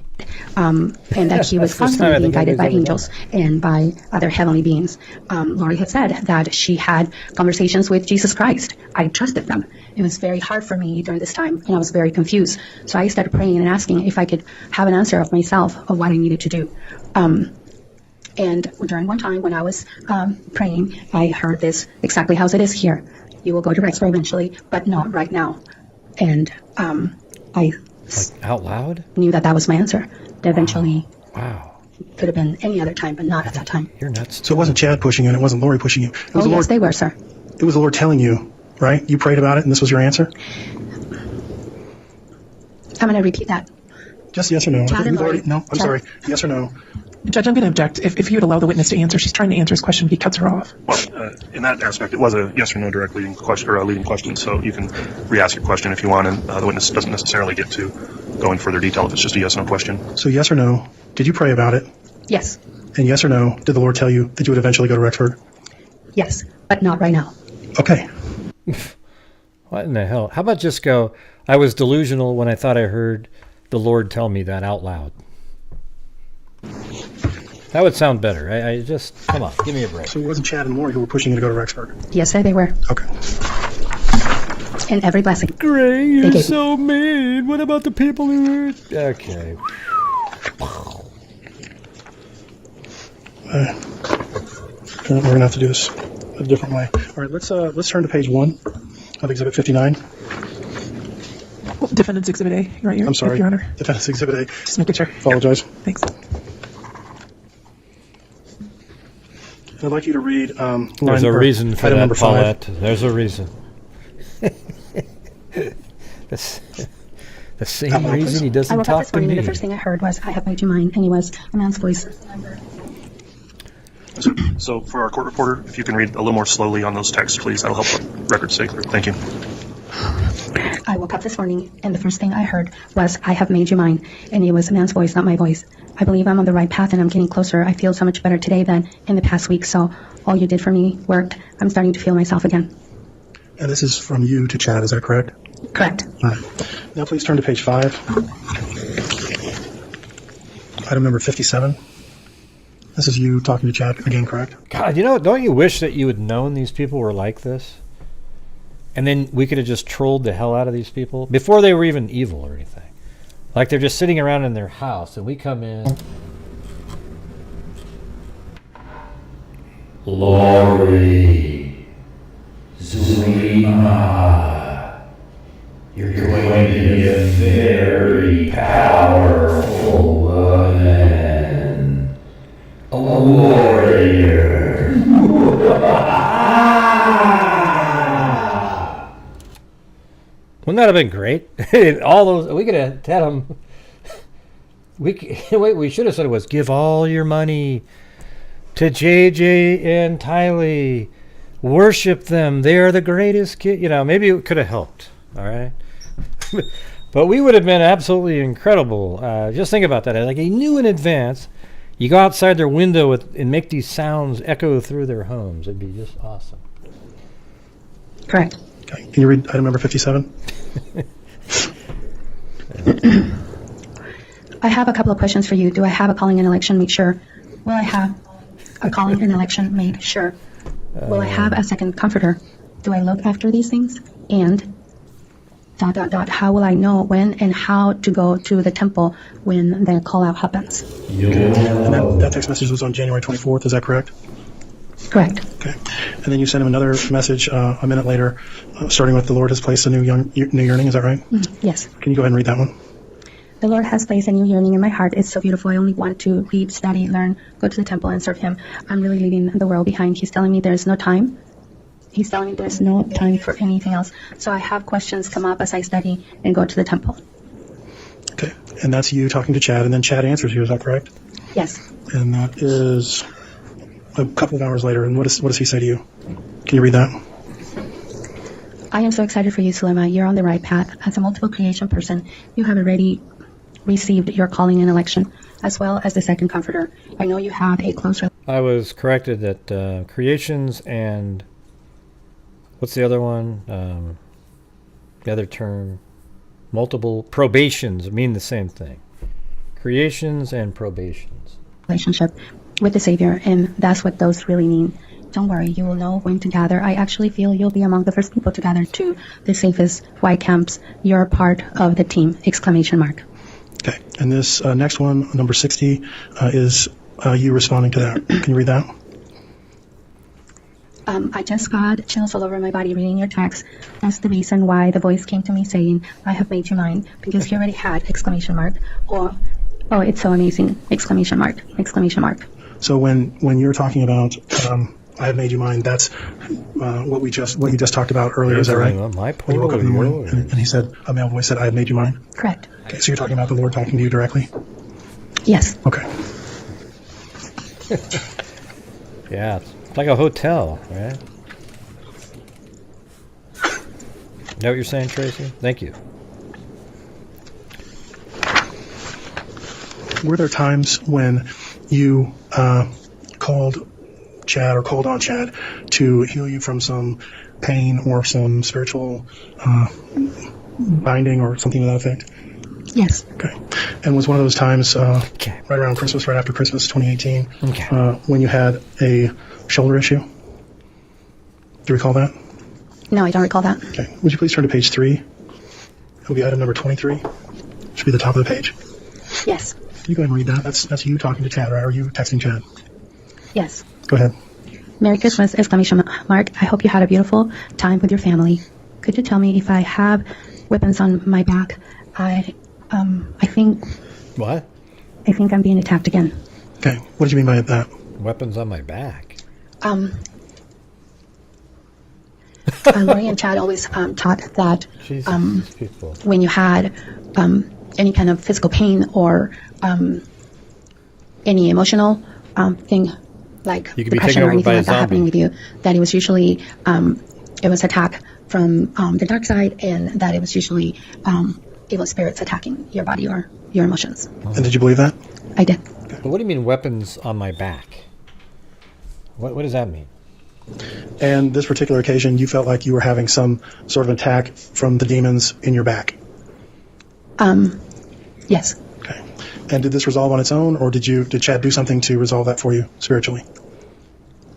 And that he was That's the first time I constantly being think guided by anybody's ever angels and by other heavenly beings. Lori had said that she had conversations with Jesus Christ. I trusted them. It was very hard for me during this time, and I was very confused. So I started praying and asking if I could have an answer of myself of what I needed to do. And during one time when I was praying, I heard this exactly how it is here. You will go to Rexburg eventually, but not right now. And I Like out loud? knew that was my answer. That eventually Wow. could have been any other time, but not at that time. You're nuts. So it wasn't Chad pushing you, and it wasn't Lori pushing you. It was Oh, the yes, Lord. they were, sir. It was the Lord telling you, right? You prayed about it, and this was your answer. I'm going to repeat that. Just yes or no. Chad and We've already- Lori. No, I'm Chad. sorry. Yes or no. Judge, I'm going to object. If you would allow the witness to answer, she's trying to answer his question, but he cuts her off. Well, in that aspect, it was a yes or no direct leading question, or a leading question, so you can re-ask your question if you want, and the witness doesn't necessarily get to go in further detail if it's just a yes or no question. So yes or no, did you pray about it? Yes. And yes or no, did the Lord tell you that you would eventually go to Rexburg? Yes, but not right now. Okay. What in the hell? How about just go, I was delusional when I thought I heard the Lord tell me that out loud. That would sound better. I just, come on, give me a break. So it wasn't Chad and Lori who were pushing you to go to Rexburg? Yes, sir, they were. Okay. And every blessing. Gray, you're gave- so mean. What about the people who are... Okay. We're going to have to do this a different way. All right, let's turn to page 1 of Exhibit 59. Well, Defendant's Exhibit A, right here. I'm sorry. Your Honor. Defense Exhibit A. Just making sure. Apologize. Thanks. I'd like you to read There's a reason for item that, number 5. Paulette. There's a reason. That's the same reason he I doesn't woke up talk this to morning me. and the first thing I heard was, I have made you mine, and it was a man's voice. So for our court reporter, if you can read a little more slowly on those texts, please, that'll help the record stay clear. Thank you. I woke up this morning, and the first thing I heard was, I have made you mine, and it was a man's voice, not my voice. I believe I'm on the right path, and I'm getting closer. I feel so much better today than in the past week, so all you did for me worked. I'm starting to feel myself again. And this is from you to Chad, is that correct? Correct. All right. Now please turn to page 5. Item number 57. This is you talking to Chad again, correct? God, don't you wish that you had known these people were like this? And then we could have just trolled the hell out of these people before they were even evil or anything. Like they're just sitting around in their house and we come in. Lori, Zulema, you're going to be a very powerful woman. A warrior. Wouldn't that have been great? All those, we could have had them. we should have said it was give all your money to JJ and Tylee. Worship them. They are the greatest kid. Maybe it could have helped. All right. But we would have been absolutely incredible. Just think about that. Like, he knew in advance. You go outside their window and make these sounds echo through their homes. It'd be just awesome. Correct. Okay. Can you read item number 57? I have a couple of questions for you. Do I have a calling and election made sure? Will I have a calling and election made sure? Will I have a second comforter? Do I look after these things? And ... how will I know when and how to go to the temple when the call out happens? And that text message was on January 24th, is that correct? Correct. Okay. And then you sent him another message a minute later, starting with the Lord has placed a new yearning, is that right? Yes. Can you go ahead and read that one? The Lord has placed a new yearning in my heart. It's so beautiful. I only want to read, study, learn, go to the temple and serve him. I'm really leaving the world behind. He's telling me there's no time. He's telling me there's no time for anything else. So I have questions come up as I study and go to the temple. Okay. And that's you talking to Chad, and then Chad answers you, is that correct? Yes. And that is a couple of hours later. And what does he say to you? Can you read that? I am so excited for you, Zulema. You're on the right path. As a multiple creation person, you have already received your calling and election, as well as the second comforter. I know you have a close relationship. I was corrected that creations and... What's the other one? The other term, multiple probations mean the same thing. Creations and probations. Relationship with the Savior, and that's what those really mean. Don't worry, you will know when to gather. I actually feel you'll be among the first people to gather to the safest white camps. You're part of the team! ! Okay. And this next one, number 60, is you responding to that. Can you read that? I just got chills all over my body reading your text. That's the reason why the voice came to me saying, I have made you mine, because he already had ! Or, oh, it's so amazing! ! So when you're talking about I have made you mine, that's what you just talked about earlier, is that right? When you woke up in the morning and he said, a male voice said, I have made you mine? Correct. Okay, so you're talking about the Lord talking to you directly? Yes. Okay. Yeah, it's like a hotel, right? Is that what you're saying, Tracy? Thank you. Were there times when you called Chad or called on Chad to heal you from some pain or some spiritual binding or something to that effect? Yes. Okay. And was one of those times right around Christmas, right after Christmas 2018, when you had a shoulder issue? Do you recall that? No, I don't recall that. Okay. Would you please turn to page 3? It will be item number 23. Should be the top of the page. Yes. Can you go ahead and read that? That's you talking to Chad, right? Or are you texting Chad? Yes. Go ahead. Merry Christmas! ! I hope you had a beautiful time with your family. Could you tell me if I have weapons on my back? I think. What? I think I'm being attacked again. Okay. What did you mean by that? Weapons on my back. Lori and Chad always taught that people. when you had any kind of physical pain or any emotional thing like depression or anything like that happening with you, that it was usually it was attack from the dark side, and that it was usually evil spirits attacking your body or your emotions. And did you believe that? I did. But what do you mean weapons on my back? What does that mean? And this particular occasion, you felt like you were having some sort of attack from the demons in your back? Yes. Okay. And did this resolve on its own, or did Chad do something to resolve that for you spiritually?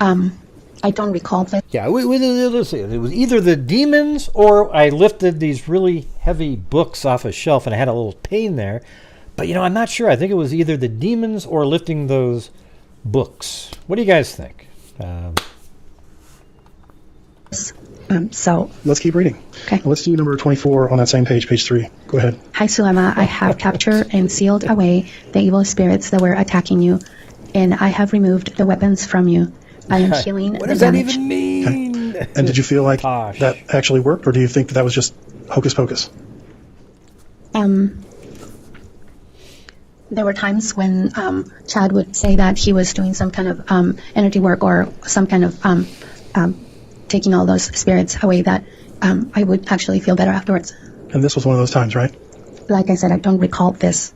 I don't recall that. Yeah, let's see. It was either the demons or I lifted these really heavy books off a shelf and I had a little pain there. But, I'm not sure. I think it was either the demons or lifting those books. What do you guys think? So let's keep reading. Okay. Let's do number 24 on that same page, page 3. Go ahead. Hi, Zulema. I have captured and sealed away the evil spirits that were attacking you, and I have removed the weapons from you. I am healing the damage. What does that even mean? Okay. And did you feel like that actually worked, or do you think that was just hocus pocus? there were times when Chad would say that he was doing some kind of energy work or some kind of taking all those spirits away, that I would actually feel better afterwards. And this was one of those times, right? Like I said, I don't recall this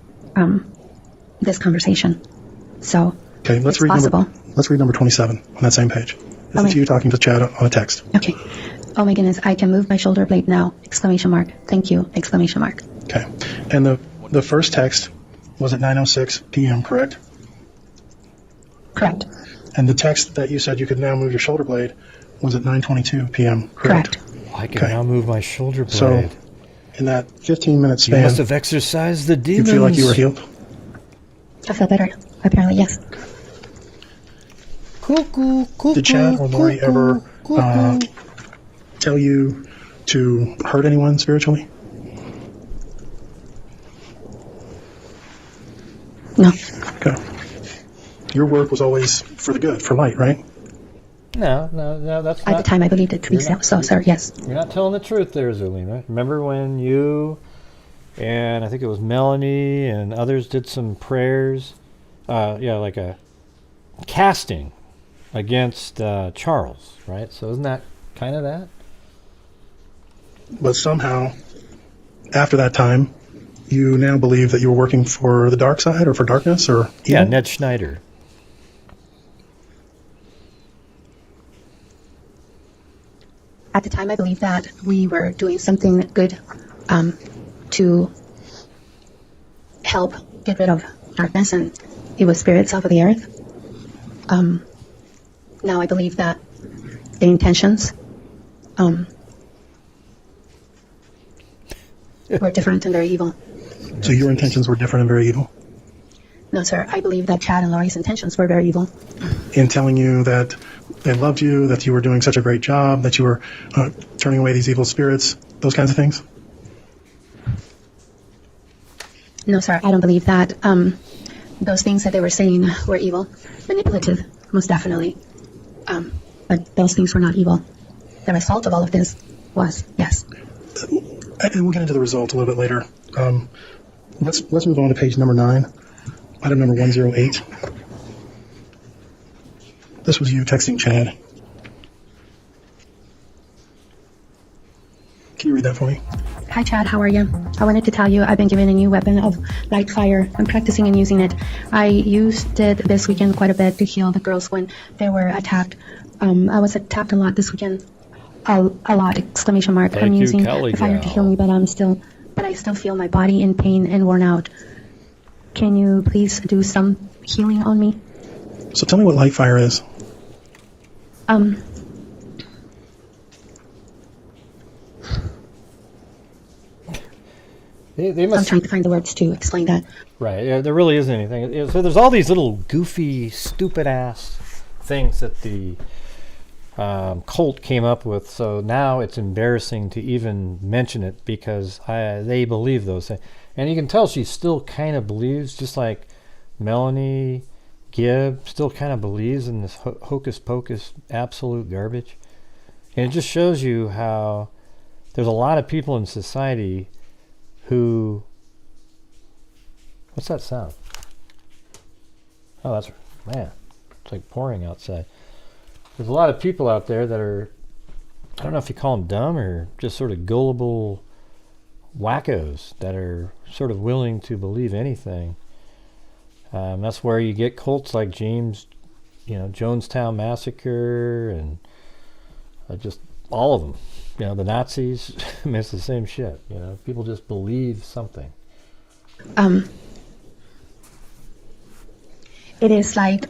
this conversation. So Okay, let's it's read possible. let's read number 27 on that same page. This is Okay. you talking to Chad on a text. Okay. Oh my goodness, I can move my shoulder blade now! Exclamation mark. Thank you! Exclamation mark. Okay. And the first text was at 9:06 p.m., correct? Correct. And the text that you said you could now move your shoulder blade was at 9:22 p.m., correct? Correct. I can Okay. now move my shoulder blade. So, in that 15-minute you span, must have exercised the you demons. feel like you were healed? I feel better. Apparently, yes. Cuckoo, cuckoo, Did Chad or Lori cuckoo, ever cuckoo. tell you to hurt anyone spiritually? No. Okay. Your work was always for the good, for light, right? No, that's At the not. time, I believed it to be You're so. not- So, sir, yes. You're not telling the truth there, Zulema. Remember when you and I think it was Melanie and others did some prayers? Like a casting against Charles, right? So isn't that kind of that? But somehow, after that time, you now believe that you were working for the dark side or for darkness or evil? Yeah, Ned Schneider. At the time, I believed that we were doing something good to help get rid of darkness and evil spirits off of the earth. Now I believe that the intentions were different and very evil. So your intentions were different and very evil? No, sir. I believe that Chad and Lori's intentions were very evil. In telling you that they loved you, that you were doing such a great job, that you were turning away these evil spirits, those kinds of things? No, sir. I don't believe that. Those things that they were saying were evil. Manipulative, most definitely. But those things were not evil. The result of all of this was, yes. And we'll get into the result a little bit later. Let's move on to page number 9, item number 108. This was you texting Chad. Can you read that for me? Hi, Chad. How are you? I wanted to tell you I've been given a new weapon of light fire. I'm practicing and using it. I used it this weekend quite a bit to heal the girls when they were attacked. I was attacked a lot this weekend. A lot! Exclamation mark. Thank I'm you, using Kelly the fire to gal. heal me, but I still feel my body in pain and worn out. Can you please do some healing on me? So tell me what light fire is. They I'm must. trying to find the words to explain that. Right. Yeah, there really isn't anything. So there's all these little goofy, stupid ass things that the cult came up with. So now it's embarrassing to even mention it because they believe those things. And you can tell she still kind of believes, just like Melanie Gibb still kind of believes in this hocus pocus absolute garbage. And it just shows you how there's a lot of people in society who... What's that sound? Oh, that's... Man, it's like pouring outside. There's a lot of people out there that are... I don't know if you call them dumb or just sort of gullible wackos that are sort of willing to believe anything. That's where you get cults like Jonestown Massacre and just all of them. The Nazis, I mean, it's the same shit. People just believe something. It is like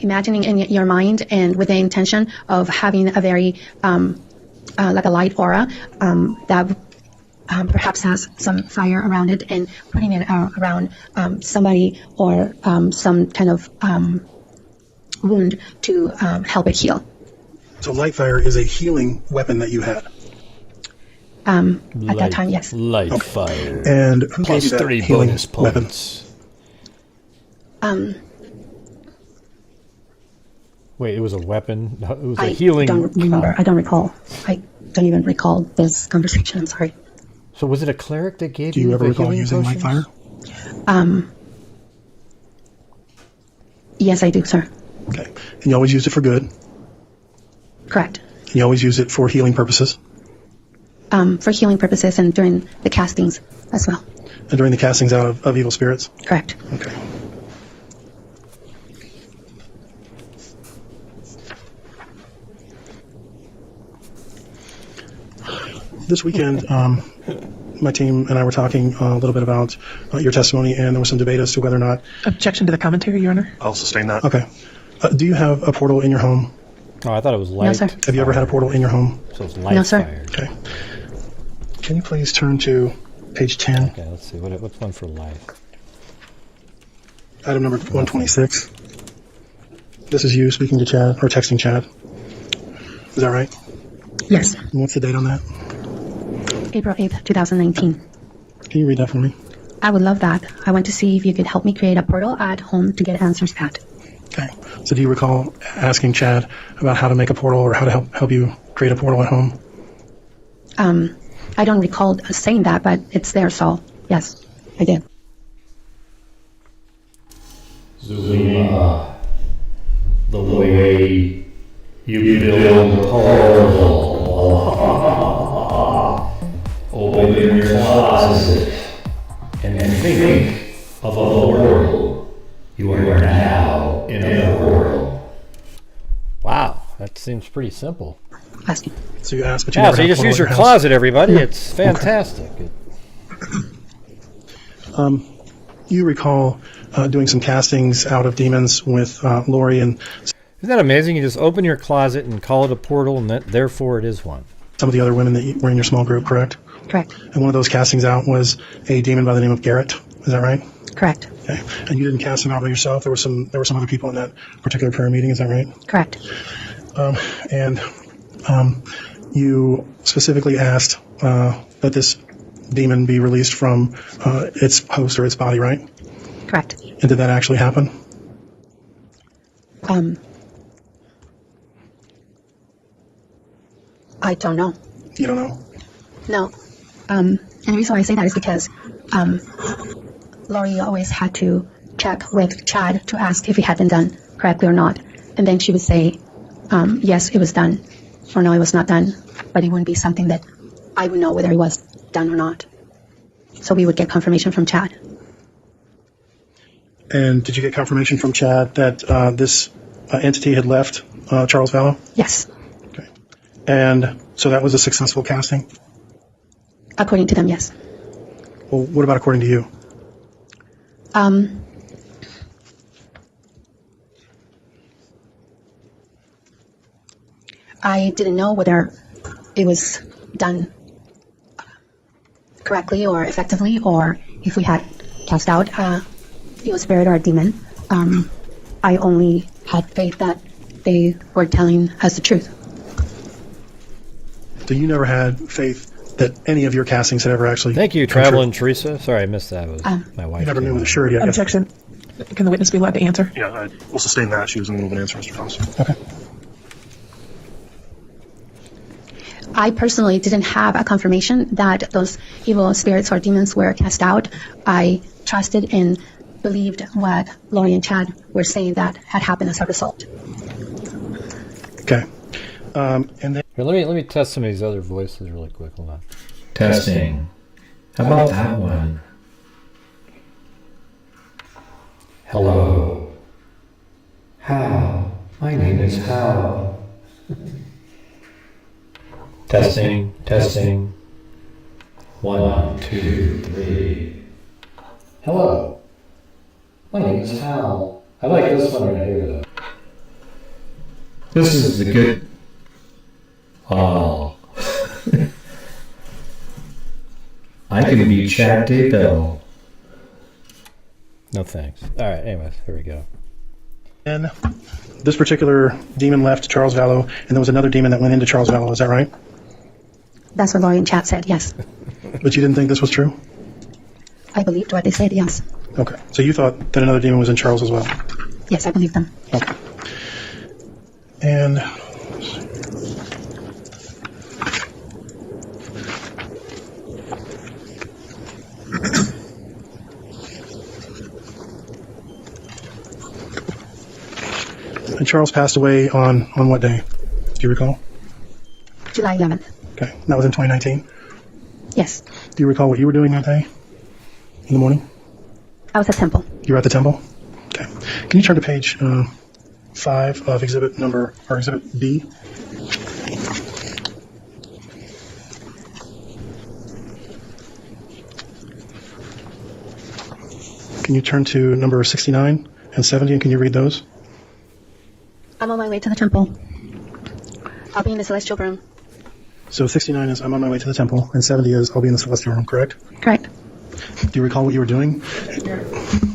imagining in your mind and with the intention of having a very like a light aura that perhaps has some fire around it, and putting it around somebody or some kind of wound to help it heal. So light fire is a healing weapon that you had. At that time, yes. Light fire. And who gave you Plus that 3 healing bonus weapon? points. Wait, it was a weapon? It was a healing... I don't remember. I don't recall. I don't even recall this conversation. I'm sorry. So was it a cleric that gave Do you ever the recall healing using light potions? fire? Yes, I do, sir. Okay. And you always used it for good. Correct. And you always used it for healing purposes. For healing purposes and during the castings as well. And during the castings out of evil spirits. Correct. Okay. This weekend, my team and I were talking a little bit about your testimony, and there was some debate as to whether or not. Objection to the commentary, Your Honor. I'll sustain that. Okay. Do you have a portal in your home? Oh, I thought it was light. No, sir. Have you ever had a portal in your home? So it's light No, sir. fire. Okay. Can you please turn to page 10, Okay, let's see. What's one for life? item number 126? This is you speaking to Chad, or texting Chad. Is that right? Yes. And what's the date on that? April 8th, 2019. Can you read that for me? I would love that. I want to see if you could help me create a portal at home to get answers at. Okay. So do you recall asking Chad about how to make a portal or how to help you create a portal at home? I don't recall saying that, but it's there, so yes, I did. Zulema, the way you build a portal. Open your closet and think of a portal. You are now in a portal. Wow, that seems pretty simple. Asking. So you asked, but you Yeah, never so you had a just portal use at your house. closet, everybody. It's fantastic. You recall doing some castings out of demons with Lori and Isn't that amazing? You just open your closet and call it a portal, and therefore it is one. some of the other women that were in your small group, correct? Correct. And one of those castings out was a demon by the name of Garrett. Is that right? Correct. Okay. And you didn't cast him out by yourself. There were some other people in that particular prayer meeting. Is that right? Correct. And you specifically asked that this demon be released from its host or its body, right? Correct. And did that actually happen? I don't know. You don't know. No. And the reason why I say that is because Lori always had to check with Chad to ask if it had been done correctly or not. And then she would say, yes, it was done, or no, it was not done. But it wouldn't be something that I would know whether it was done or not. So we would get confirmation from Chad. And did you get confirmation from Chad that this entity had left Charles Vallow? Yes. Okay. And so that was a successful casting? According to them, yes. Well, what about according to you? I didn't know whether it was done correctly or effectively, or if we had cast out a spirit or a demon. I only had faith that they were telling us the truth. So you never had faith that any of your castings had ever actually... Thank you, come true? Traveling Teresa. Sorry, I missed that. It was my wife. You never came knew with on. surety, I guess. Objection. Can the witness be allowed to answer? Yeah, we'll sustain that. She was in the middle of an answer, Mr. Thomas. Okay. I personally didn't have a confirmation that those evil spirits or demons were cast out. I trusted and believed what Lori and Chad were saying that had happened as a result. Okay. And then... Here, let me test some of these other voices really quick. Hold on. Testing. How about that one? Hello. Hal. My name is Hal. Testing, testing. 1, 2, 3. Hello. My name is Hal. I like this one right here, though. This is the good... Oh. I can be Chad Daybell. No thanks. All right, anyways, here we go. And this particular demon left Charles Vallow, and there was another demon that went into Charles Vallow. Is that right? That's what Lori and Chad said, yes. But you didn't think this was true? I believed what they said, yes. Okay. So you thought that another demon was in Charles as well? Yes, I believe them. Okay. And... Charles passed away on what day? Do you recall? July 11th. Okay, that was in 2019. Yes. Do you recall what you were doing that day in the morning? I was at temple. You were at the temple? Okay. Can you turn to page 5 of exhibit B? Can you turn to number 69 and 70, and can you read those? I'm on my way to the temple. I'll be in the celestial room. So 69 is I'm on my way to the temple, and 70 is I'll be in the celestial room, correct? Correct. Do you recall what you were doing?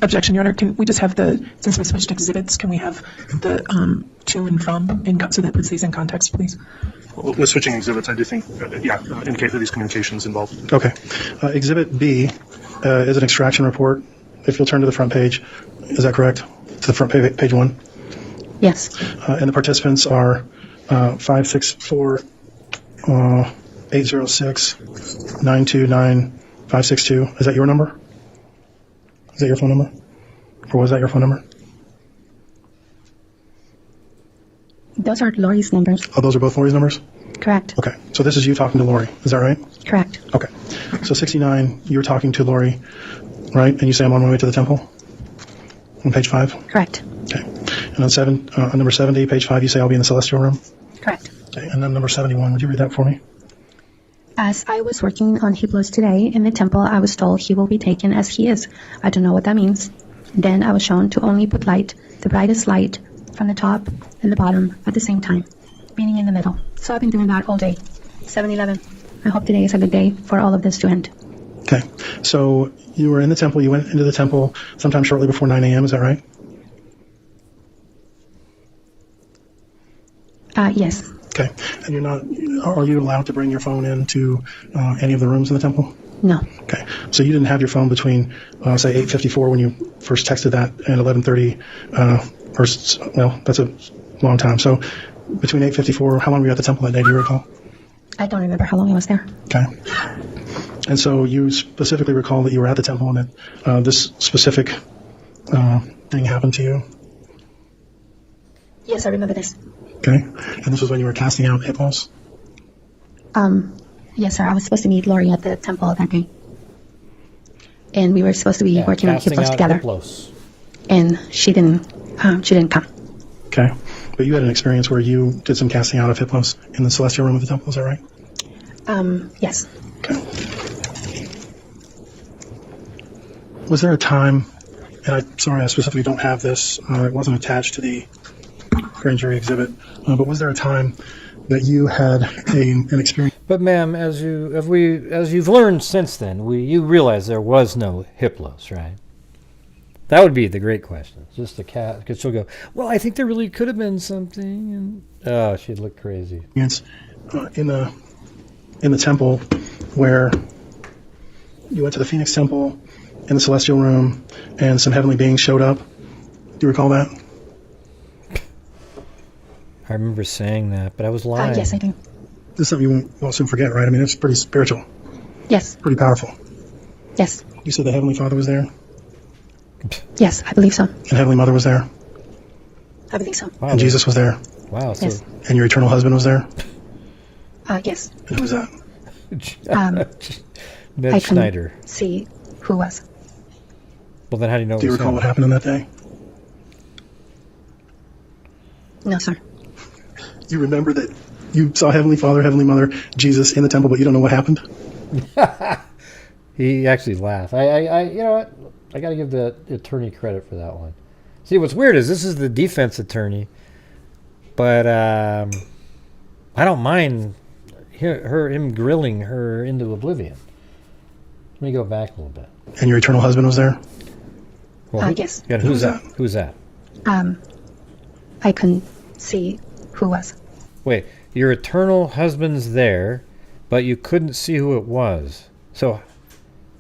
Objection, Your Honor. Can we just have since we switched exhibits, can we have the to and from, so that puts these in context, please? With switching exhibits, I do think, indicate that these communications involved. Okay. Exhibit B is an extraction report. If you'll turn to the front page, is that correct? To the front page 1? Yes. And the participants are 564 806 929 562. Is that your number? Is that your phone number? Or was that your phone number? Those are Lori's numbers. Oh, those are both Lori's numbers? Correct. Okay. So this is you talking to Lori. Is that right? Correct. Okay. So 69, you were talking to Lori, right? And you say I'm on my way to the temple? On page 5? Correct. Okay. And on number 70, page 5, you say I'll be in the celestial room? Correct. Okay. And then number 71, would you read that for me? As I was working on Hebrews today in the temple, I was told he will be taken as he is. I don't know what that means. Then I was shown to only put light, the brightest light, from the top and the bottom at the same time, meaning in the middle. So I've been doing that all day. 7-Eleven. I hope today is a good day for all of this to end. Okay. So you were in the temple. You went into the temple sometime shortly before 9 a.m. Is that right? Yes. Okay. And are you allowed to bring your phone into any of the rooms in the temple? No. Okay. So you didn't have your phone between, say, 8:54 when you first texted that and 11:30. That's a long time. So between 8:54, how long were you at the temple that day? Do you recall? I don't remember how long I was there. Okay. And so you specifically recall that you were at the temple and that this specific thing happened to you? Yes, I remember this. Okay. And this was when you were casting out hippos? Yes, sir. I was supposed to meet Lori at the temple that day. And we were supposed to be working on hippos together. Hippos. And she didn't come. Okay. But you had an experience where you did some casting out of hippos in the celestial room of the temple, is that right? Yes. Okay. Was there a time, and I'm sorry I specifically don't have this, it wasn't attached to the grand jury exhibit, but was there a time that you had an experience? But ma'am, as you've learned since then, you realize there was no Hiplos, right? That would be the great question. Just a cat, because she'll go, well, I think there really could have been something, and she'd look crazy. In the temple where you went to the Phoenix Temple in the celestial room and some heavenly beings showed up. Do you recall that? I remember saying that, but I was lying. Yes, I do. This is something you won't soon forget, right? I mean, it's pretty spiritual. Yes. Pretty powerful. Yes. You said the Heavenly Father was there? Yes, I believe so. And Heavenly Mother was there? I believe so. Wow, and Jesus was there? Wow. So Yes. And your eternal husband was there? Yes. And who was that? Ned I Schneider. couldn't see who was. Well, then how do you know? Do you recall what happened on that day? No, sir. You remember that you saw Heavenly Father, Heavenly Mother, Jesus in the temple, but you don't know what happened? He actually laughed. I you know what? I got to give the attorney credit for that one. See, what's weird is this is the defense attorney, but I don't mind him grilling her into oblivion. Let me go back a little bit. And your eternal husband was there? Well, Yes. Yeah, who's that? Who's that? I couldn't see who was. Wait, your eternal husband's there, but you couldn't see who it was. So,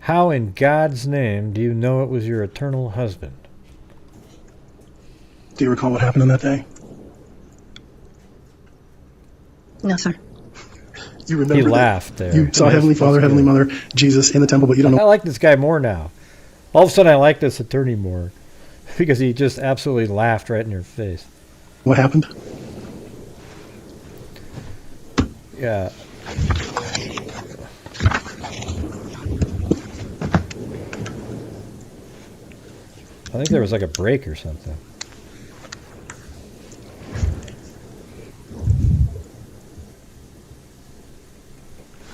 how in God's name do you know it was your eternal husband? Do you recall what happened on that day? No, sir. You remember He that laughed there. you saw Heavenly Father, Heavenly Mother, Jesus in the temple, but you don't I know. like this guy more now. All of a sudden, I like this attorney more because he just absolutely laughed right in your face. What happened? Yeah. I think there was like a break or something.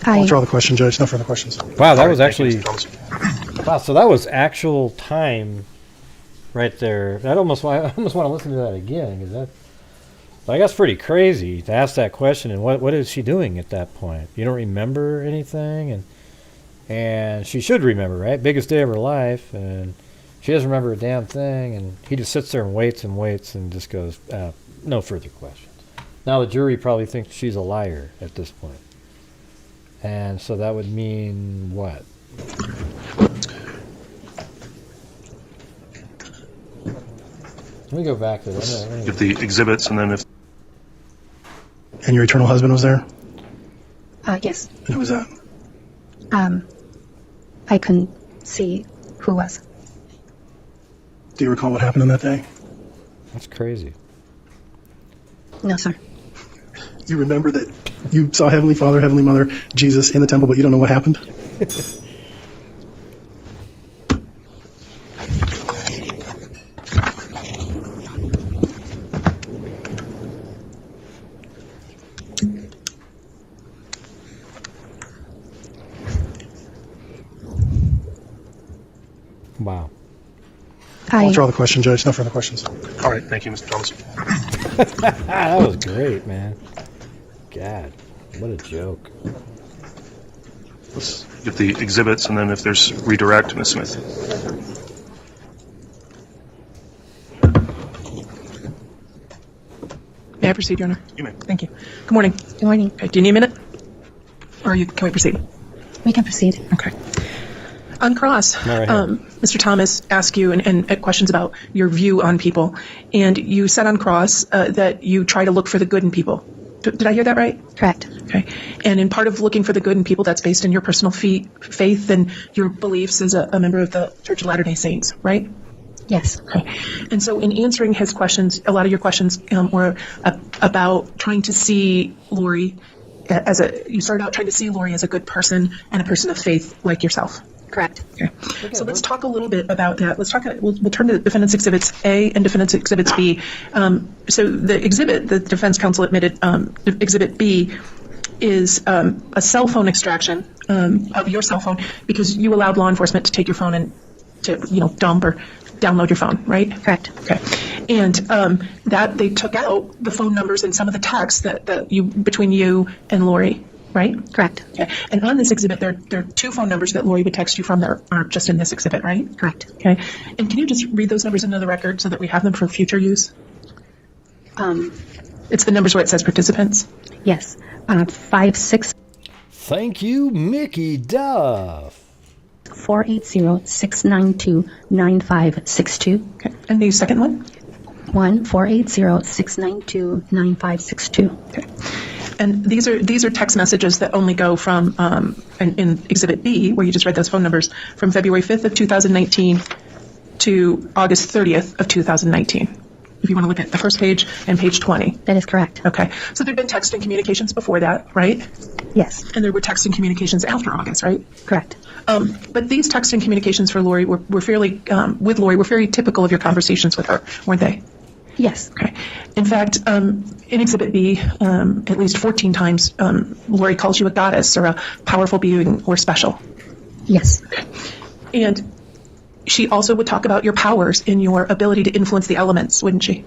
I'll withdraw the question, Judge. No further questions. Wow, that All was right, thank you, actually Mr. Thomas. wow. So that was actual time, right there. I almost want to listen to that again because that. Like, that's pretty crazy to ask that question. And what is she doing at that point? You don't remember anything, and she should remember, right? Biggest day of her life, and she doesn't remember a damn thing. And he just sits there and waits and just goes, no further questions. Now the jury probably thinks she's a liar at this point. And so that would mean what? Let me go back to that. Give the exhibits, and then if And your eternal husband was there? Yes. And who was that? I couldn't see who was. Do you recall what happened on that day? That's crazy. No, sir. You remember that you saw Heavenly Father, Heavenly Mother, Jesus in the temple, but you don't know what happened? Wow. I'll withdraw the question, Judge. No further questions. all right, thank you, Mr. Thomas. That was great, man. God, what a joke. Let's get the exhibits, and then if there's redirect, Ms. Smith. May I proceed, Your Honor? You may. Thank you. Good morning. Good morning. Okay, do you need a minute? Or can we proceed? We can proceed. Okay. On cross, Right Mr. Thomas asked you and questions about your view on people, and you said on cross that you try to look for the good in people. Did I hear that right? Correct. Okay. And in part of looking for the good in people, that's based on your personal faith and your beliefs as a member of the Church of Latter-day Saints, right? Yes. Okay. And so in answering his questions, a lot of your questions were about trying to see Lori you started out trying to see Lori as a good person and a person of faith like yourself. Correct. Okay. So let's talk a little bit about that. We'll turn to Defendant's Exhibits A and Defendant's Exhibits B. So the exhibit, the defense counsel admitted, Exhibit B is a cell phone extraction of your cell phone because you allowed law enforcement to take your phone and to dump or download your phone, right? Correct. Okay. And that they took out the phone numbers and some of the texts that you between you and Lori, right? Correct. Okay. And on this exhibit, there are two phone numbers that Lori would text you from that aren't just in this exhibit, right? Correct. Okay. And can you just read those numbers into the record so that we have them for future use? It's the numbers where it says participants. Yes. 56 Thank you, Mickey Duff. 480-692-9562. Okay. And the second one? 480-692-9562. Okay. And these are text messages that only go from in Exhibit B, where you just read those phone numbers, from February 5th of 2019 to August 30th of 2019. If you want to look at the first page and page 20. That is correct. Okay. So there had been texting communications before that, right? Yes. And there were texting communications after August, right? Correct. But these texting communications for Lori were fairly, with Lori, were very typical of your conversations with her, weren't they? Yes. Okay. In fact, in Exhibit B, at least 14 times, Lori calls you a goddess or a powerful being or special. Yes. And she also would talk about your powers in your ability to influence the elements, wouldn't she?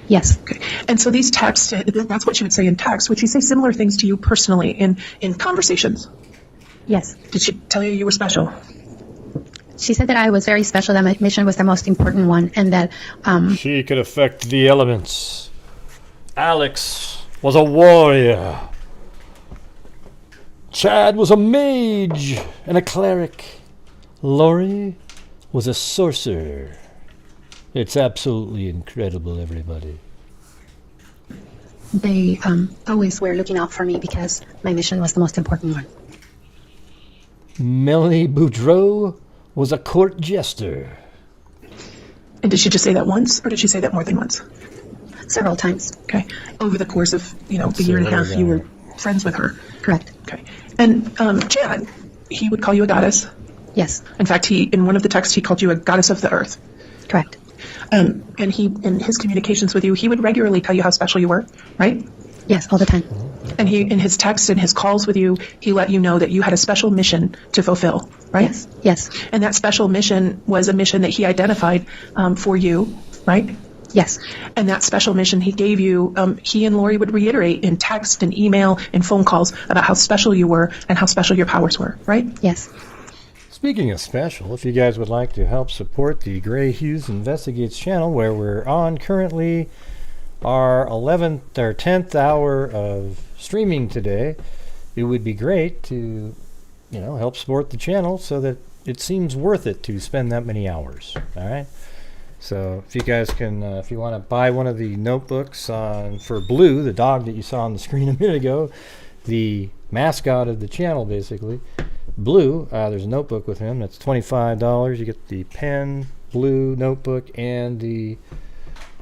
Yes. Okay. And so these texts, that's what she would say in text. Would she say similar things to you personally in conversations? Yes. Did she tell you were special? She said that I was very special, that my mission was the most important one, and that She could affect the elements. Alex was a warrior. Chad was a mage and a cleric. Lori was a sorcerer. It's absolutely incredible, everybody. they always were looking out for me because my mission was the most important one. Melanie Boudreau was a court jester. And did she just say that once, or did she say that more than once? several times. Okay. Over the course of, the year and a half, you were friends with her. Correct. Okay. And Chad, he would call you a goddess. Yes. In fact, in one of the texts, he called you a goddess of the earth. Correct. And in his communications with you, he would regularly tell you how special you were, right? Yes, all the time. And in his texts and his calls with you, he let you know that you had a special mission to fulfill, right? Yes. Yes. And that special mission was a mission that he identified for you, right? Yes. And that special mission he gave you, he and Lori would reiterate in text and email and phone calls about how special you were and how special your powers were, right? Yes. Speaking of special, if you guys would like to help support the Gray Hughes Investigates channel, where we're on currently our 11th or 10th hour of streaming today, it would be great to, help support the channel so that it seems worth it to spend that many hours. All right. So if you guys can, if you want to buy one of the notebooks for Blue, the dog that you saw on the screen a minute ago, the mascot of the channel, basically, Blue, there's a notebook with him. That's $25. You get the pen, Blue notebook, and the,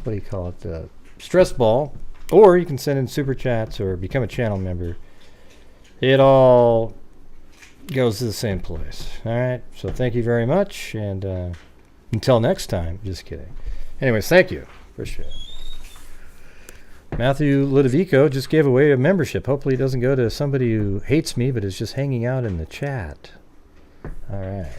the stress ball. Or you can send in super chats or become a channel member. It all goes to the same place. All right. So thank you very much. And until next time, just kidding. Anyways, thank you. Appreciate it. Matthew Ludovico just gave away a membership. Hopefully it doesn't go to somebody who hates me but is just hanging out in the chat. All right.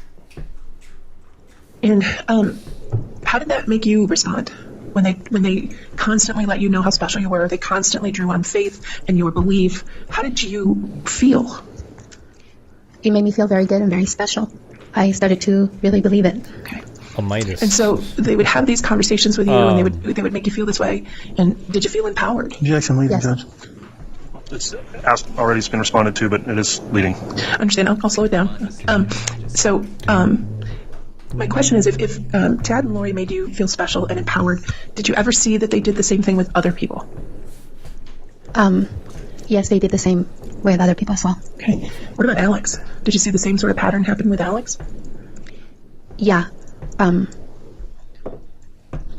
And how did that make you respond when they constantly let you know how special you were? They constantly drew on faith and your belief. How did you feel? It made me feel very good and very special. I started to really believe it. Okay. And so they would have these conversations with you, and they would make you feel this way. And did you feel empowered? Jackson, leading, Yes. Judge. It's already been responded to, but it is leading. Understand? I'll slow it down. My question is, if Chad and Lori made you feel special and empowered, did you ever see that they did the same thing with other people? Yes, they did the same with other people as well. Okay. What about Alex? Did you see the same sort of pattern happen with Alex? Yeah. Can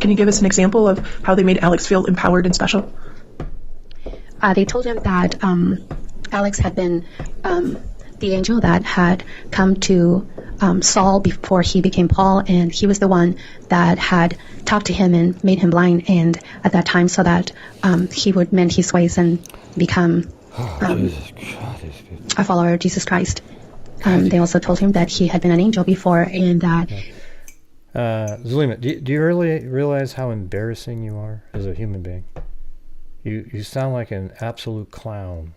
you give us an example of how they made Alex feel empowered and special? They told him that Alex had been the angel that had come to Saul before he became Paul, and he was the one that had talked to him and made him blind, and at that time so that he would mend his ways and become a follower of Jesus Christ. They also told him that he had been an angel before, and that... Zulema, do you really realize how embarrassing you are as a human being? You sound like an absolute clown.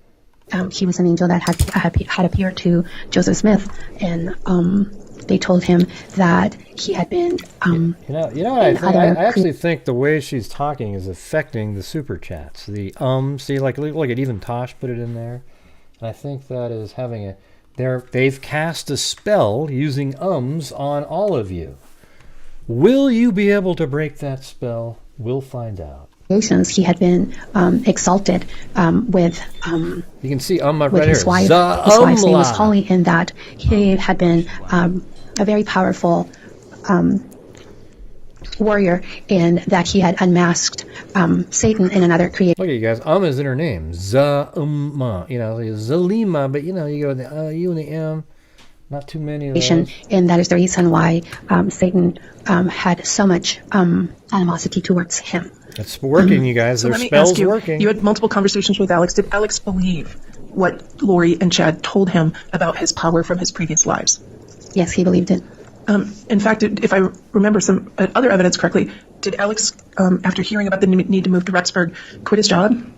He was an angel that had appeared to Joseph Smith, and they told him that he had been. You know what I think? I actually think the way she's talking is affecting the super chats. The see, look at even Tosh put it in there, and I think that is having they've cast a spell using on all of you. Will you be able to break that spell? We'll find out. He had been exalted with you can see right with his here. wife. His wife's name was Holly, and that he had been a very powerful warrior, and that he had unmasked Satan in another creation. Look at you guys. Is in her name. Zulema. Zulema, but you go the U and the M. Not too many of those. And that is the reason why Satan had so much animosity towards him. It's working, you guys. So Their let me spell's ask you, working. You had multiple conversations with Alex. Did Alex believe what Lori and Chad told him about his power from his previous lives? Yes, he believed it. In fact, if I remember some other evidence correctly, did Alex, after hearing about the need to move to Rexburg, quit his job?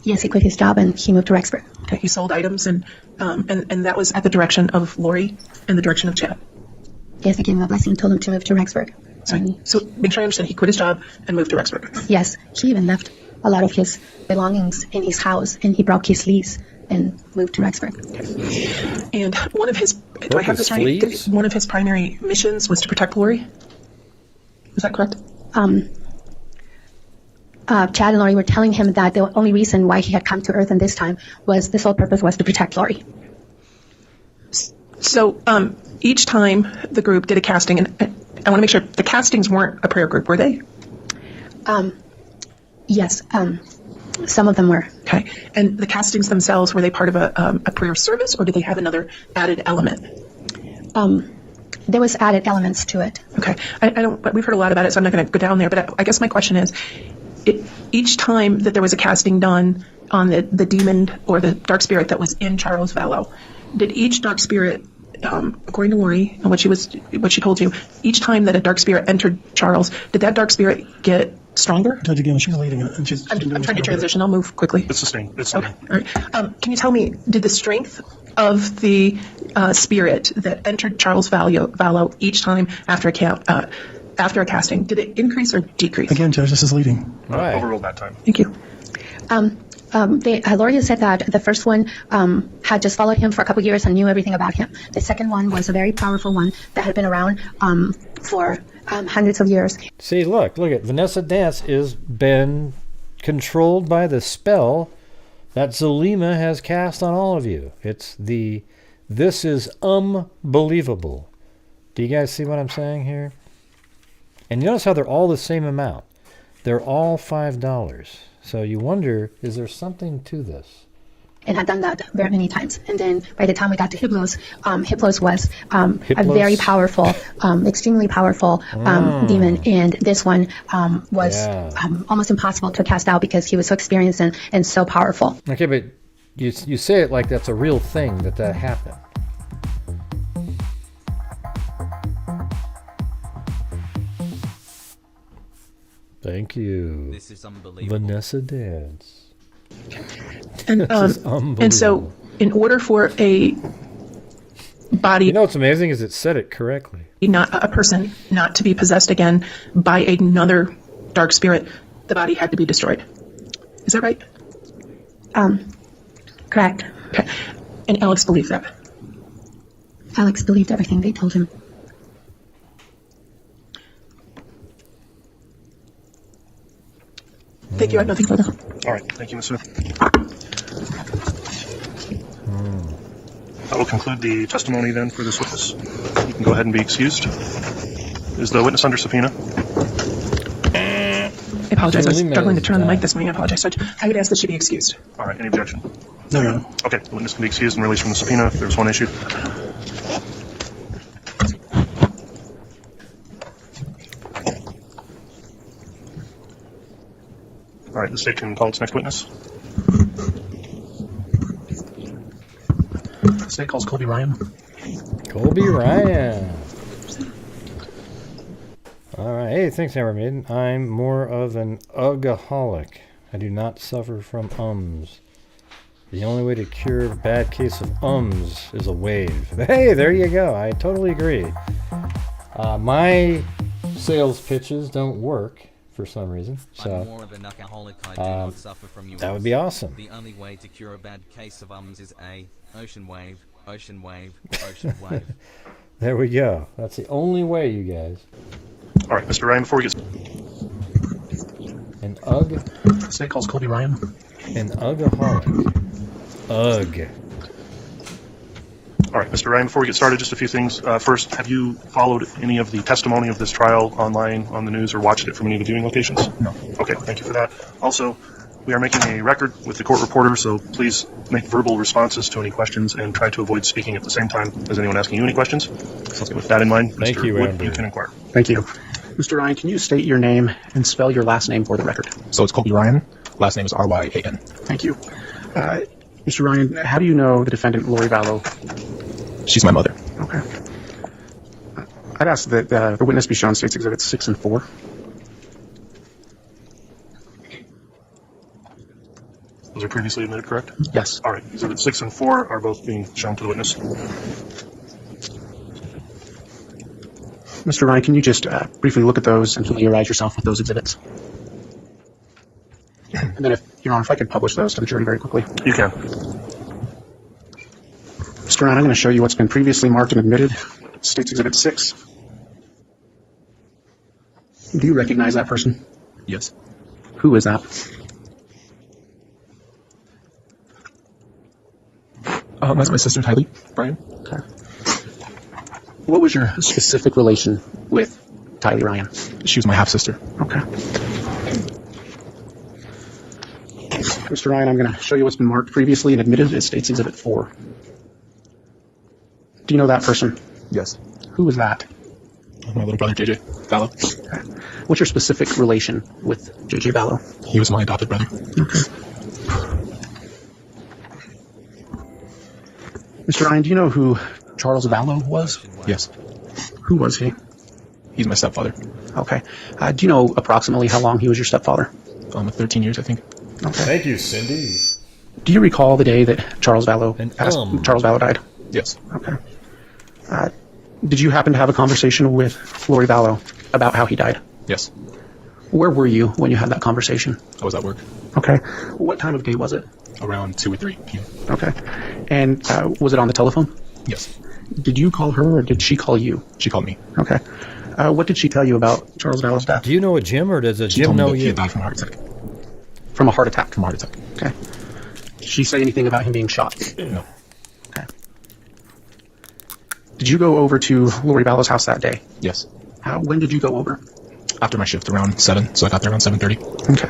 Yes, he quit his job and he moved to Rexburg. Okay, he sold items, and that was at the direction of Lori and the direction of Chad. Yes, they gave him a blessing and told him to move to Rexburg. So make sure I understand, he quit his job and moved to Rexburg. Yes, he even left a lot of his belongings in his house, and he broke his lease and moved to Rexburg. Okay. And one of his, do I have this right? One of his primary missions was to protect Lori? Is that correct? Chad and Lori were telling him that the only reason why he had come to Earth in this time was the sole purpose was to protect Lori. So each time the group did a casting, and I want to make sure the castings weren't a prayer group, were they? Yes, some of them were. Okay. And the castings themselves, were they part of a prayer service, or did they have another added element? There was added elements to it. Okay. I don't, but we've heard a lot about it, so I'm not going to go down there. But I guess my question is, each time that there was a casting done on the demon or the dark spirit that was in Charles Vallow, did each dark spirit, according to Lori and what she told you, each time that a dark spirit entered Charles, did that dark spirit get stronger? Judge, again, she's leading it, and I'm trying to transition. I'll move quickly. It's sustained. It's Okay. sustained. All right. Can you tell me, did the strength of the spirit that entered Charles Vallow each time after a casting, did it increase or decrease? Again, Judge, this is leading. Right. Overruled that time. Thank you. Lori said that the first one had just followed him for a couple years and knew everything about him. The second one was a very powerful one that had been around for hundreds of years. See, look at Vanessa Dance is been controlled by the spell that Zulema has cast on all of you. This is unbelievable. Do you guys see what I'm saying here? And you notice how they're all the same amount. They're all $5. So you wonder, is there something to this? And had done that very many times. And then by the time we got to Hiplos, Hiplos was a very powerful, extremely powerful demon. And this one was almost impossible to cast out because he was so experienced and so powerful. Okay, but you say it like that's a real thing that happened. Thank you. This is unbelievable. Vanessa Dance. And so, in order for a body, you know what's amazing is it said it correctly. not a person, not to be possessed again by another dark spirit, the body had to be destroyed. Is that right? Correct. Okay. And Alex believed that. Alex believed everything they told him. Thank you. I have nothing further. All right. Thank you, Ms. Smith. I will conclude the testimony then for this witness. You can go ahead and be excused. Is the witness under subpoena? I apologize. I was struggling to turn on the mic this morning. I apologize, Judge. I would ask that she be excused. All right. Any objection? No, Your Honor. Okay. The witness can be excused and released from the subpoena if there's one issue. All right. The state can call its next witness. The state calls Colby Ryan. Colby Ryan. All right. Hey, thanks, Hammer Maiden. I'm more of an ugaholic. I do not suffer from ums. The only way to cure a bad case of ums is a wave. Hey, there you go. I totally agree. My sales pitches don't work for some reason. I'm So more of an alcoholic. I do not suffer from you. that would be awesome. The only way to cure a bad case of ums is a ocean wave, ocean wave, ocean wave. There we go. That's the only way, you guys. All right, Mr. Ryan, before we get An ugh, The state calls Colby Ryan. an ugaholic. Ugh. All right, Mr. Ryan, before we get started, just a few things. First, have you followed any of the testimony of this trial online, on the news, or watched it from any of the viewing locations? No. Okay, thank you for that. Also, we are making a record with the court reporter, so please make verbal responses to any questions and try to avoid speaking at the same time as anyone asking you any questions. With that in mind, Thank Mr. you, Wood, Andrew. you can inquire. Thank you. Mr. Ryan, can you state your name and spell your last name for the record? So it's Colby Ryan. Last name is Ryan. Thank you. Mr. Ryan, how do you know the defendant, Lori Vallow? She's my mother. Okay. I'd ask that the witness be shown States Exhibits 6 and 4. Those are previously admitted, correct? Yes. All right, Exhibits 6 and 4 are both being shown to the witness. Mr. Ryan, can you just briefly look at those and familiarize yourself with those exhibits? And then, if I could publish those to the jury very quickly. You can. Mr. Ryan, I'm going to show you what's been previously marked and admitted. States Exhibit 6. Do you recognize that person? Yes. Who is that? That's my sister, Tylee, Brian. Okay. What was your specific relation with Tylee Ryan? She was my half-sister. Okay. Mr. Ryan, I'm going to show you what's been marked previously and admitted as State's Exhibit 4. Do you know that person? Yes. Who was that? My little brother, JJ Vallow. Okay. What's your specific relation with JJ Vallow? He was my adopted brother. Okay. Mr. Ryan, do you know who Charles Vallow was? Yes. Who was he? He's my stepfather. Okay. Do you know approximately how long he was your stepfather? 13 years, I think. Okay. Thank you, Cindy. Do you recall the day that Charles Vallow died? Yes. Okay. Did you happen to have a conversation with Lori Vallow about how he died? Yes. Where were you when you had that conversation? I was at work. Okay. What time of day was it? Around 2 or 3 p.m. Okay. And was it on the telephone? Yes. Did you call her or did she call you? She called me. Okay. What did she tell you about Charles Vallow's death? Do you know a Jim, or does a She Jim told me know that he you? had died from a heart attack. From a heart attack? From a heart attack. Okay. Did she say anything about him being shot? No. Okay. Did you go over to Lori Vallow's house that day? Yes. When did you go over? After my shift, around 7, so I got there around 7:30. Okay.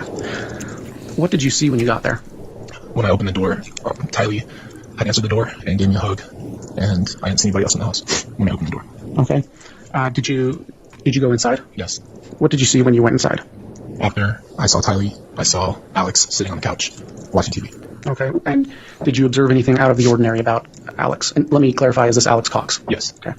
What did you see when you got there? When I opened the door, Tylee had answered the door and gave me a hug, and I didn't see anybody else in the house when I opened the door. Okay. Did you go inside? Yes. What did you see when you went inside? After I saw Tylee, I saw Alex sitting on the couch watching TV. Okay. And did you observe anything out of the ordinary about Alex? And let me clarify, is this Alex Cox? Yes. Okay.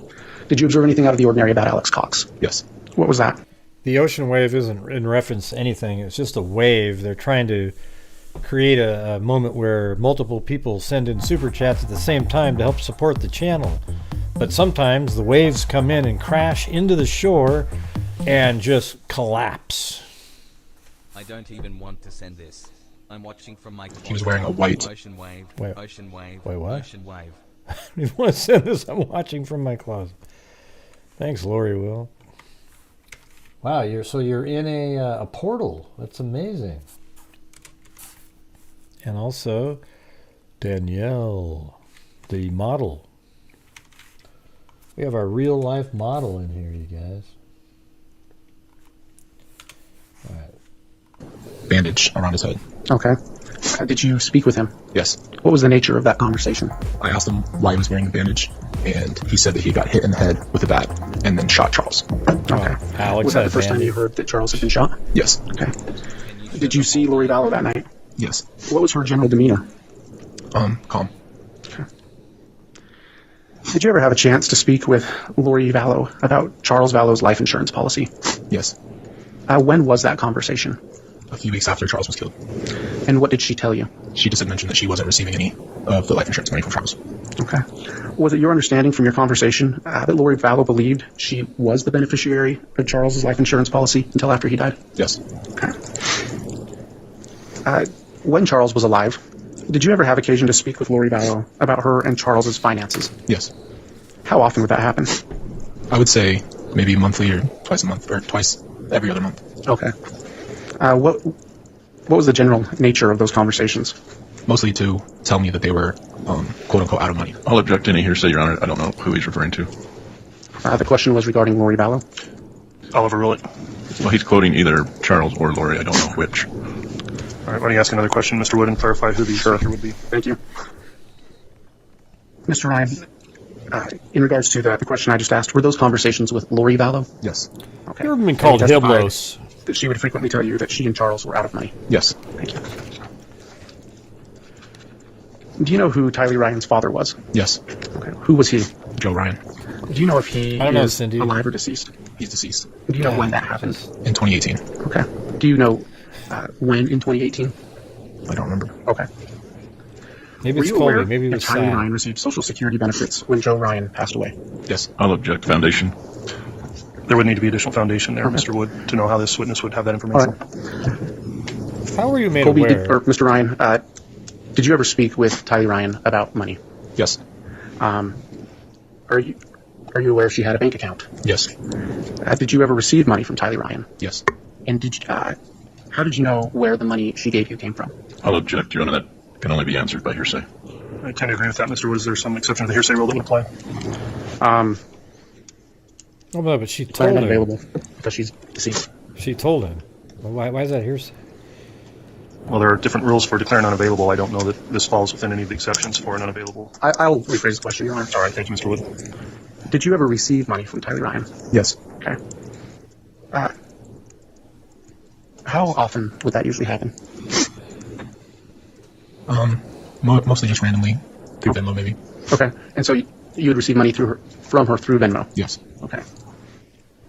Did you observe anything out of the ordinary about Alex Cox? Yes. What was that? The ocean wave isn't in reference to anything. It's just a wave. They're trying to create a moment where multiple people send in super chats at the same time to help support the channel. But sometimes the waves come in and crash into the shore and just collapse. I don't even want to send this. I'm watching from my He was wearing a white... Ocean wave, Wait. ocean wave, Wait, what? ocean wave. If you want to send this, I'm watching from my closet. Thanks, Lori Will. Wow, you're in a portal. That's amazing. And also Danielle, the model. We have our real life model in here, you guys. All right. bandage around his head. Okay. Did you speak with him? Yes. What was the nature of that conversation? I asked him why he was wearing the bandage, and he said that he got hit in the head with a bat and then shot Charles. Okay. Alex Was that had the first time bandage. you heard that Charles had been shot? Yes. Okay. Did you see Lori Vallow that night? Yes. What was her general demeanor? Calm. Did you ever have a chance to speak with Lori Vallow about Charles Vallow's life insurance policy? Yes. When was that conversation? A few weeks after Charles was killed. And what did she tell you? She just had mentioned that she wasn't receiving any of the life insurance money from Charles. Okay. Was it your understanding from your conversation that Lori Vallow believed she was the beneficiary of Charles's life insurance policy until after he died? Yes. Okay. When Charles was alive, did you ever have occasion to speak with Lori Vallow about her and Charles's finances? Yes. How often would that happen? I would say maybe monthly or twice a month, or twice every other month. Okay. What was the general nature of those conversations? Mostly to tell me that they were, quote unquote, out of money. I'll object to any hearsay, Your Honor. I don't know who he's referring to. The question was regarding Lori Vallow. Oliver Rowlett. Well, he's quoting either Charles or Lori. I don't know which. All right, why don't you ask another question, Mr. Wood, and clarify who the speaker would be? Thank you. Mr. Ryan, in regards to the question I just asked, were those conversations with Lori Vallow? Yes. Okay. You've been called And he testified Hiblos. that she would frequently tell you that she and Charles were out of money. Yes. Thank you. Do you know who Tylee Ryan's father was? Yes. Okay. Who was he? Joe Ryan. Do you know if he I don't know, is Cindy. alive or deceased? He's deceased. Do you know when that happened? In 2018. Okay. Do you know when in 2018? I don't remember. Okay. Maybe Were it's you aware Colby. Maybe it that was Tylee Sam. Ryan received Social Security benefits when Joe Ryan passed away? Yes. I'll object. Foundation. There would need to be additional foundation there, Okay. Mr. Wood, to know how this witness would have that All information. right. How were you made Colby, aware? Mr. Ryan, did you ever speak with Tylee Ryan about money? Yes. Are you aware she had a bank account? Yes. Did you ever receive money from Tylee Ryan? Yes. And how did you know where the money she gave you came from? I'll object, Your Honor. That can only be answered by hearsay. I tend to agree with that, Mr. Wood. Is there some exception to the hearsay rule that would apply? Oh, no, but she It's told him. unavailable because she's deceased. She told him. Well, why is that hearsay? Well, there are different rules for declaring unavailable. I don't know that this falls within any of the exceptions for an unavailable. I'll rephrase the question, Your Honor. All right, thank you, Mr. Wood. Did you ever receive money from Tylee Ryan? Yes. Okay. How often would that usually happen? Mostly just randomly through Venmo, maybe. Okay. And so you would receive money from her through Venmo? Yes. Okay.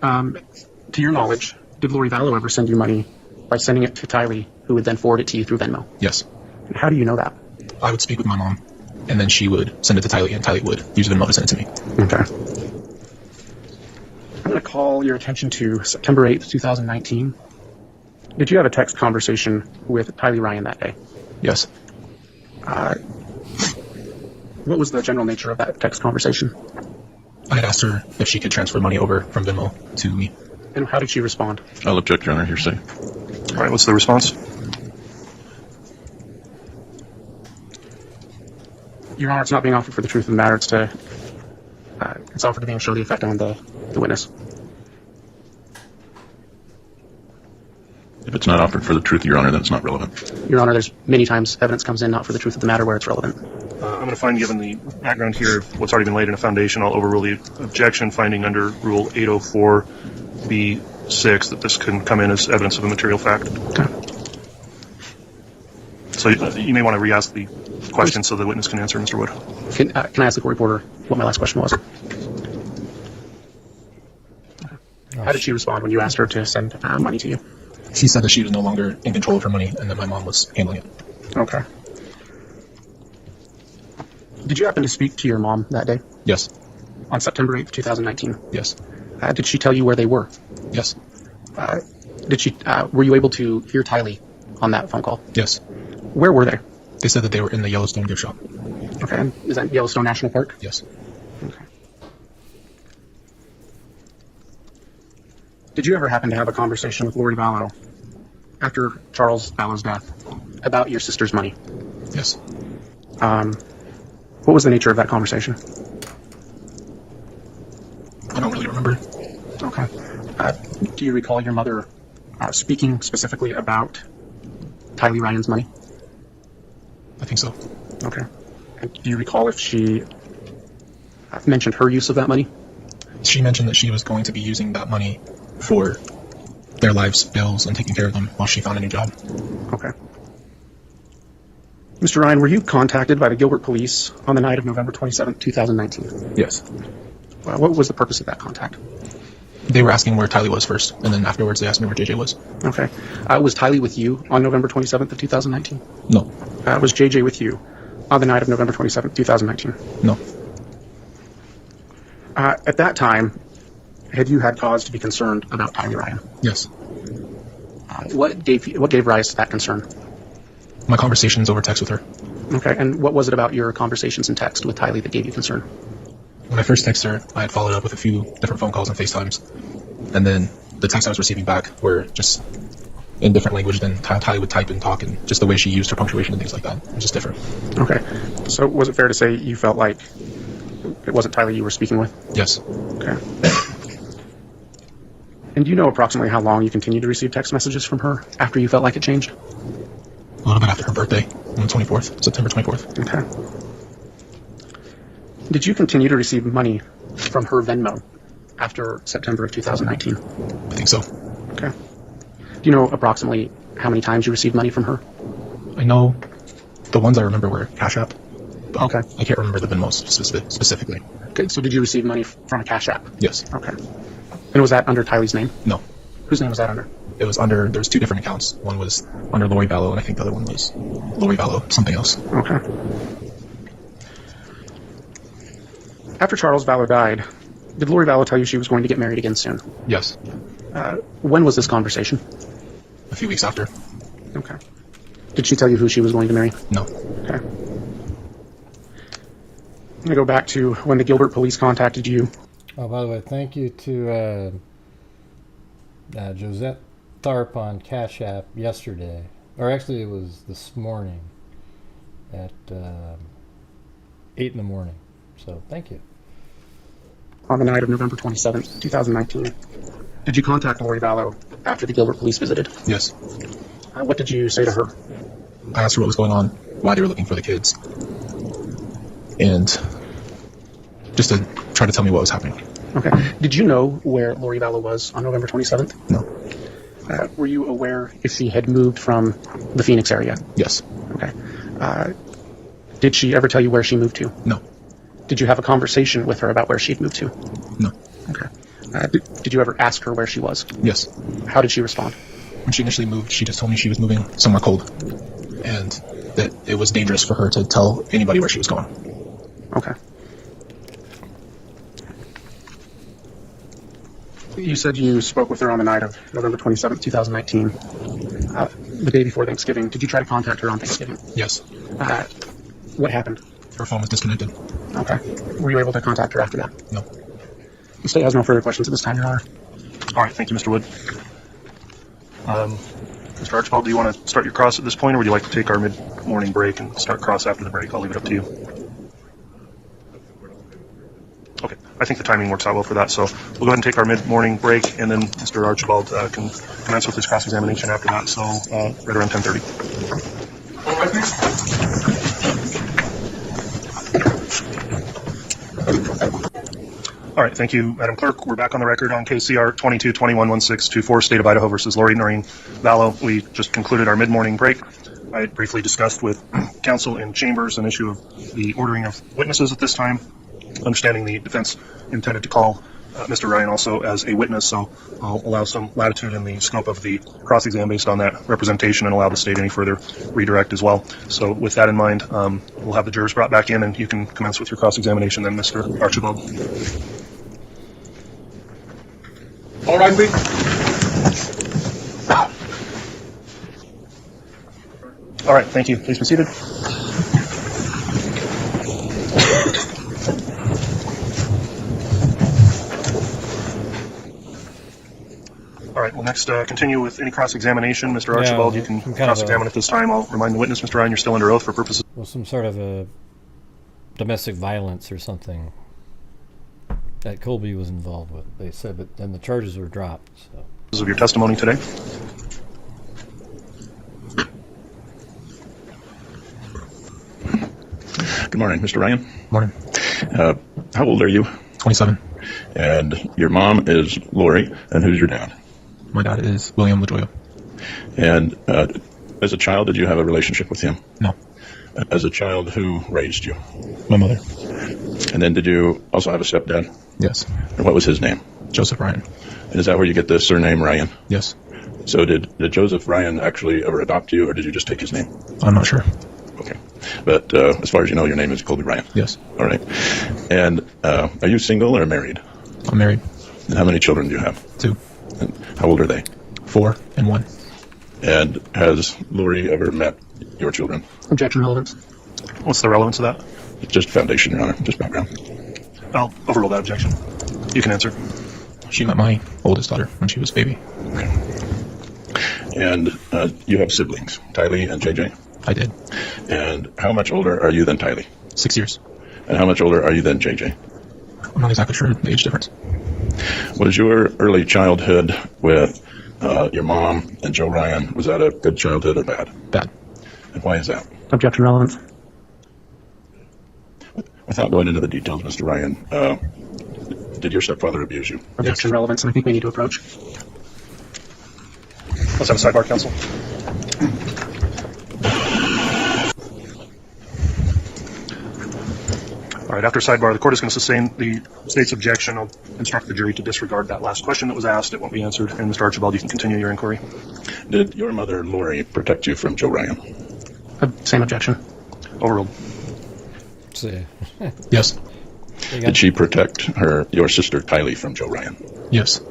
To your knowledge, did Lori Vallow ever send you money by sending it to Tylee, who would then forward it to you through Venmo? Yes. And how do you know that? I would speak with my mom, and then she would send it to Tylee, and Tylee would use Venmo to send it to me. Okay. I'm going to call your attention to September 8th, 2019. Did you have a text conversation with Tylee Ryan that day? Yes. What was the general nature of that text conversation? I had asked her if she could transfer money over from Venmo to me. And how did she respond? I'll object, Your Honor. Hearsay. All right, what's the response? Your Honor, it's not being offered for the truth of the matter. It's offered to be show the effect on the witness. If it's not offered for the truth, Your Honor, then it's not relevant. Your Honor, there's many times evidence comes in not for the truth of the matter where it's relevant. I'm going to find, given the background here of what's already been laid in a foundation, I'll overrule the objection, finding under Rule 804B6 that this can come in as evidence of a material fact. Okay. So you may want to re-ask the question so the witness can answer, Mr. Wood. Can I ask the court reporter what my last question was? How did she respond when you asked her to send money to you? She said that she was no longer in control of her money, and that my mom was handling it. Okay. Did you happen to speak to your mom that day? Yes. On September 8th, 2019? Yes. Did she tell you where they were? Yes. Were you able to hear Tylee on that phone call? Yes. Where were they? They said that they were in the Yellowstone gift shop. Okay. And is that Yellowstone National Park? Yes. Okay. Did you ever happen to have a conversation with Lori Vallow after Charles Vallow's death about your sister's money? Yes. What was the nature of that conversation? I don't really remember. Okay. Do you recall your mother speaking specifically about Tylee Ryan's money? I think so. Okay. And do you recall if she mentioned her use of that money? She mentioned that she was going to be using that money for their lives' bills and taking care of them while she found a new job. Okay. Mr. Ryan, were you contacted by the Gilbert police on the night of November 27th, 2019? Yes. What was the purpose of that contact? They were asking where Tylee was first, and then afterwards they asked me where JJ was. Okay. Was Tylee with you on November 27th of 2019? No. Was JJ with you on the night of November 27th, 2019? No. At that time, had you had cause to be concerned about Tylee Ryan? Yes. What gave rise to that concern? My conversations over text with her. Okay, and what was it about your conversations in text with Tylee that gave you concern? When I first texted her, I had followed up with a few different phone calls and FaceTimes. And then the texts I was receiving back were just in different language than Tylee would type and talk, and just the way she used her punctuation and things like that. It was just different. Okay. So was it fair to say you felt like it wasn't Tylee you were speaking with? Yes. Okay. And do you know approximately how long you continued to receive text messages from her after you felt like it changed? A little bit after her birthday, on the 24th, September 24th. Okay. Did you continue to receive money from her Venmo after September of 2019? I think so. Okay. Do you know approximately how many times you received money from her? I know the ones I remember were Cash App. Okay. I can't remember the Venmo specifically. Okay, so did you receive money from a Cash App? Yes. Okay. And was that under Tylee's name? No. Whose name was that under? It was under, there was two different accounts. One was under Lori Vallow, and I think the other one was Lori Vallow, something else. Okay. After Charles Vallow died, did Lori Vallow tell you she was going to get married again soon? Yes. When was this conversation? A few weeks after. Okay. Did she tell you who she was going to marry? No. Okay. I'm going to go back to when the Gilbert police contacted you. Oh, by the way, thank you to Josette Tharp on Cash App yesterday. Or actually, it was this morning at 8 in the morning. So, thank you. On the night of November 27th, 2019. Did you contact Lori Vallow after the Gilbert police visited? Yes. What did you say to her? I asked her what was going on, why they were looking for the kids, and just to try to tell me what was happening. Okay. Did you know where Lori Vallow was on November 27th? No. Were you aware if she had moved from the Phoenix area? Yes. Okay. Did she ever tell you where she moved to? No. Did you have a conversation with her about where she'd moved to? No. Okay. Did you ever ask her where she was? Yes. How did she respond? When she initially moved, she just told me she was moving somewhere cold, and that it was dangerous for her to tell anybody where she was going. Okay. You said you spoke with her on the night of November 27th, 2019, the day before Thanksgiving. Did you try to contact her on Thanksgiving? Yes. What happened? Her phone was disconnected. Okay. Were you able to contact her after that? No. The state has no further questions at this time, Your Honor. All right, thank you, Mr. Wood. Mr. Archibald, do you want to start your cross at this point, or would you like to take our mid-morning break and start cross after the break? I'll leave it up to you. Okay, I think the timing works out well for that, so we'll go ahead and take our mid-morning break, and then Mr. Archibald can commence with his cross-examination after that, so right around 10:30. All right, thank you, Madam Clerk. We're back on the record on KCR 22-21-1624, State of Idaho versus Lori Noreen Vallow. We just concluded our mid-morning break. I had briefly discussed with counsel in chambers an issue of the ordering of witnesses at this time, understanding the defense intended to call Mr. Ryan also as a witness, so I'll allow some latitude in the scope of the cross-exam based on that representation and allow the state any further redirect as well. So with that in mind, we'll have the jurors brought back in, and you can commence with your cross-examination then, Mr. Archibald. All right, please. All right, thank you. Please be seated. All right, we'll next continue with any cross-examination. Mr. Archibald, you can cross-examine at this time. I'll remind the witness, Mr. Ryan, you're still under oath for purposes. Well, some sort of a domestic violence or something that Colby was involved with, they said, but then the charges were dropped. So. Of your testimony today. Good morning, Mr. Ryan. Morning. How old are you? 27. And your mom is Lori, and who's your dad? My dad is William LaJoya. And as a child, did you have a relationship with him? No. As a child, who raised you? My mother. And then did you also have a stepdad? Yes. And what was his name? Joseph Ryan. And is that where you get the surname Ryan? Yes. So did Joseph Ryan actually ever adopt you, or did you just take his name? I'm not sure. Okay. But as far as you know, your name is Colby Ryan? Yes. All right. And are you single or married? I'm married. And how many children do you have? 2. And how old are they? 4 and 1. And has Lori ever met your children? Objection, relevance. What's the relevance of that? It's just foundation, Your Honor, just background. I'll overrule that objection. You can answer. She met my oldest daughter when she was a baby. Okay. And you have siblings, Tylee and JJ? I did. And how much older are you than Tylee? 6 years. And how much older are you than JJ? I'm not exactly sure the age difference. Was your early childhood with your mom and Joe Ryan, was that a good childhood or bad? Bad. And why is that? Objection, relevance. Without going into the details, Mr. Ryan, did your stepfather abuse you? Objection, relevance, and I think we need to approach. Let's have a sidebar, counsel. All right, after sidebar, the court is going to sustain the state's objection. I'll instruct the jury to disregard that last question that was asked. It won't be answered. And Mr. Archibald, you can continue your inquiry. Did your mother, Lori, protect you from Joe Ryan? Same objection. Overruled. See. Yes. Did she protect your sister, Tylee, from Joe Ryan? Yes.